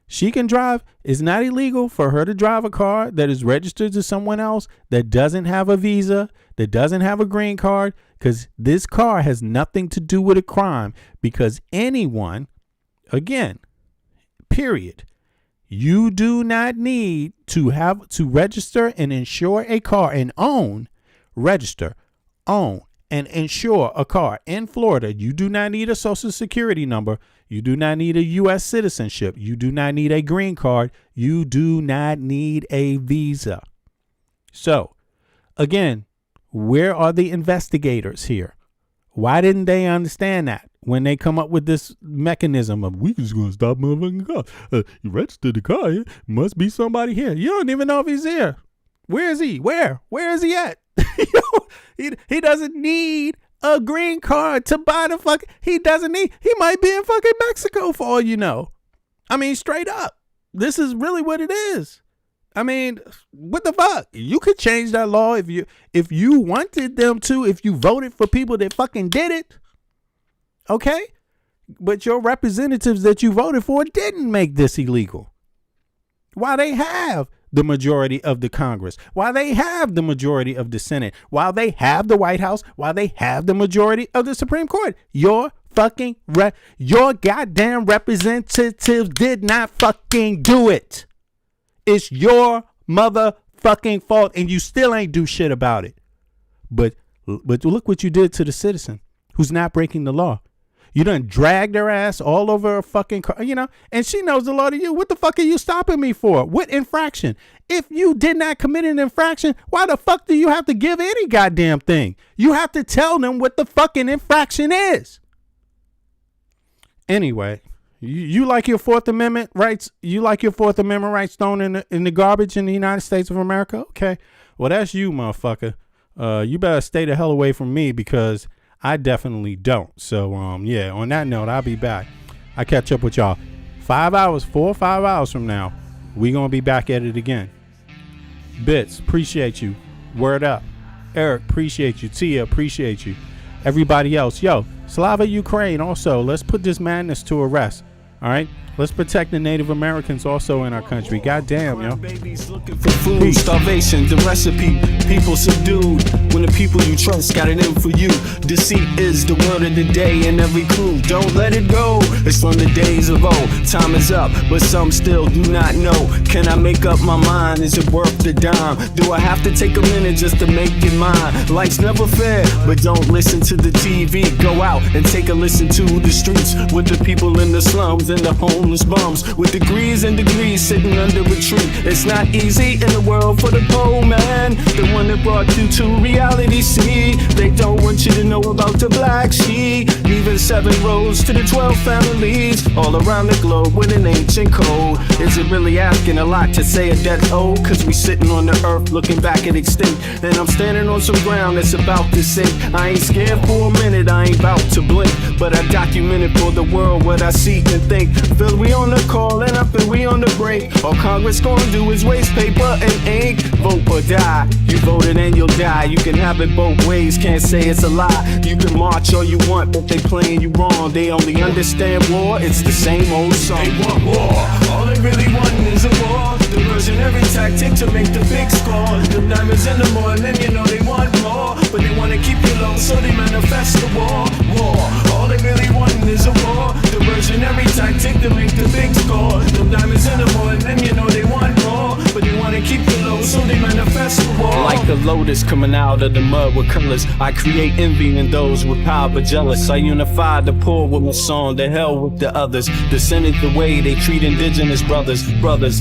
She can drive. It's not illegal for her to drive a car that is registered to someone else that doesn't have a visa, that doesn't have a green card, because this car has nothing to do with a crime. Because anyone, again, period, you do not need to have to register and insure a car and register, own, and insure a car in Florida. You do not need a social security number. You do not need a U.S. citizenship. You do not need a green card. You do not need a visa. So, again, where are the investigators here? Why didn't they understand that when they come up with this mechanism of, we just going to stop motherfucking car? You registered the car. Here. Must be somebody here. You don't even know if he's here. Where is he? Where is he at? He doesn't need a green card to buy the fuck. He might be in fucking Mexico for all you know. I mean, straight up. This is really what it is. I mean, what the fuck? You could change that law if you wanted them to, if you voted for people that fucking did it. Okay? But your representatives that you voted for didn't make this illegal. Why they have the majority of the Congress, while they have the majority of the Senate, while they have the White House, while they have the majority of the Supreme Court. Your goddamn representatives did not fucking do it. It's your motherfucking fault, and you still ain't do shit about it. But look what you did to the citizen who's not breaking the law. You done dragged her ass all over a fucking car, and she knows the law to you. What the fuck are you stopping me for? What infraction? If you did not commit an infraction, why the fuck do you have to give any goddamn thing? You have to tell them what the fucking infraction is. Anyway, you like your Fourth Amendment rights? You like your Fourth Amendment rights thrown in the garbage in the United States of America? Okay, well that's you, motherfucker. You better stay the hell away from me because I definitely don't. So, yeah, on that note, I'll be back. I catch up with y'all 4 or 5 hours from now. We going to be back at it again. Bits, appreciate you. Word up. Eric, appreciate you. Tia, appreciate you. Everybody else, yo, Slava Ukraine also. Let's put this madness to a rest. All right? Let's protect the Native Americans also in our country. God damn, yo.
Babies looking for food, starvation, the recipe, people subdued. When the people you trust got it in for you. Deceit is the word of the day in every clue. Don't let it go. It's from the days of old. Time is up, but some still do not know. Can I make up my mind? Is it worth the dime? Do I have to take a minute just to make it mine? Life's never fair, but don't listen to the TV. Go out and take a listen to the streets with the people in the slums and the homeless bums with degrees and degrees sitting under a tree. It's not easy in the world for the poor man, the one that brought you to reality. See, they don't want you to know about the black sheep. Even 7 roads to the 12 families all around the globe with an ancient code. Is it really asking a lot to say a death old? Cause we sitting on the earth looking back at extinct, and I'm standing on some ground that's about to sink. I ain't scared for a minute, I ain't about to blink, but I documented for the world what I see and think. Feel we on the call and up and we on the break. All Congress gonna do is waste paper and ink. Vote or die. You voted and you'll die. You can have it both ways, can't say it's a lie. You can march all you want, but they playing you wrong. They only understand war, it's the same old song. They want war, all they really want is a war. Diversionary tactic to make the big score. Them diamonds in the morning, you know they want more, but they wanna keep you low, so they manifest the war. War, all they really want is a war. Diversionary tactic to make the big score. Them diamonds in the morning, you know they want more, but they wanna keep you low, so they manifest the war.
Like a lotus coming out of the mud with colors, I create envy in those with power but jealous. I unify the poor with my song, the hell with the others. Descended the way they treat indigenous brothers,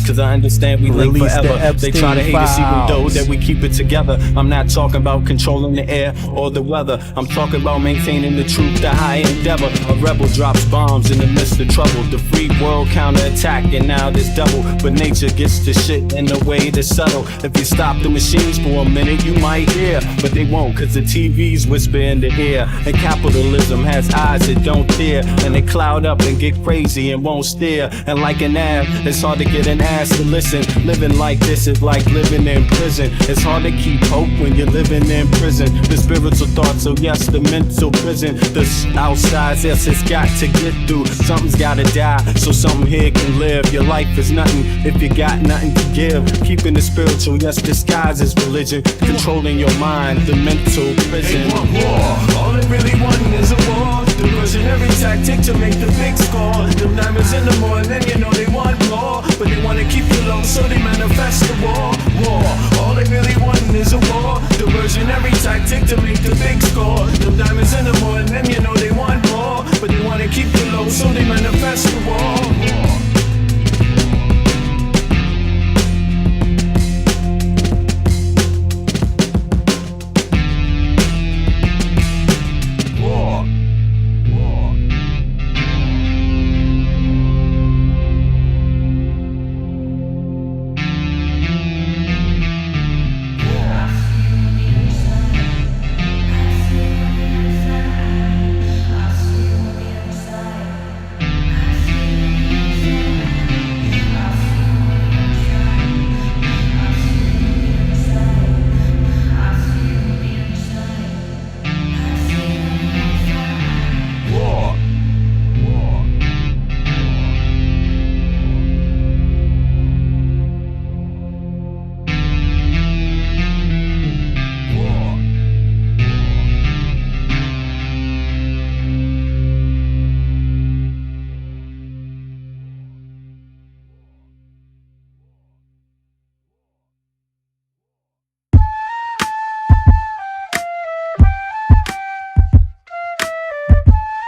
cause I understand we live forever. They try to hate us even though that we keep it together. I'm not talking about controlling the air or the weather. I'm talking about maintaining the truth, the high endeavor. A rebel drops bombs in the midst of trouble. The free world counterattack and now there's double. But nature gets the shit in a way that's subtle. If you stop the machines for a minute you might hear, but they won't cause the TVs whisper in the ear. And capitalism has eyes that don't tear, and they cloud up and get crazy and won't stare. And like an ab, it's hard to get an ass to listen. Living like this is like living in prison. It's hard to keep hope when you're living in prison. The spiritual thoughts, so yes, the mental prison. The outside, yes, it's got to get through. Something's gotta die, so something here can live. Your life is nothing if you got nothing to give. Keeping the spiritual, yes, disguised as religion. Controlling your mind, the mental prison.
They want war, all they really want is a war. Diversionary tactic to make the big score. Them diamonds in the morning, you know they want more, but they wanna keep you low, so they manifest the war. War, all they really want is a war. Diversionary tactic to make the big score. Them diamonds in the morning, you know they want more, but they wanna keep you low, so they manifest the war.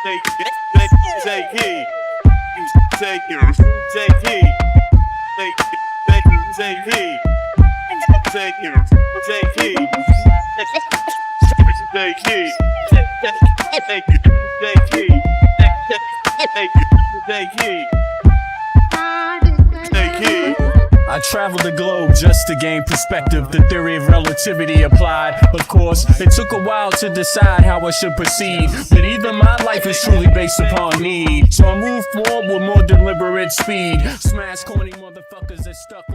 Take heed. Take heed. Take heed. Take heed. Take heed. Take heed. Take heed. Take heed. Take heed. Take heed. Take heed.
I traveled the globe just to gain perspective. The theory of relativity applied. Of course, it took a while to decide how I should proceed, but even my life is truly based upon need. So I move forward with more deliberate speed. Smash corny motherfuckers that stuck on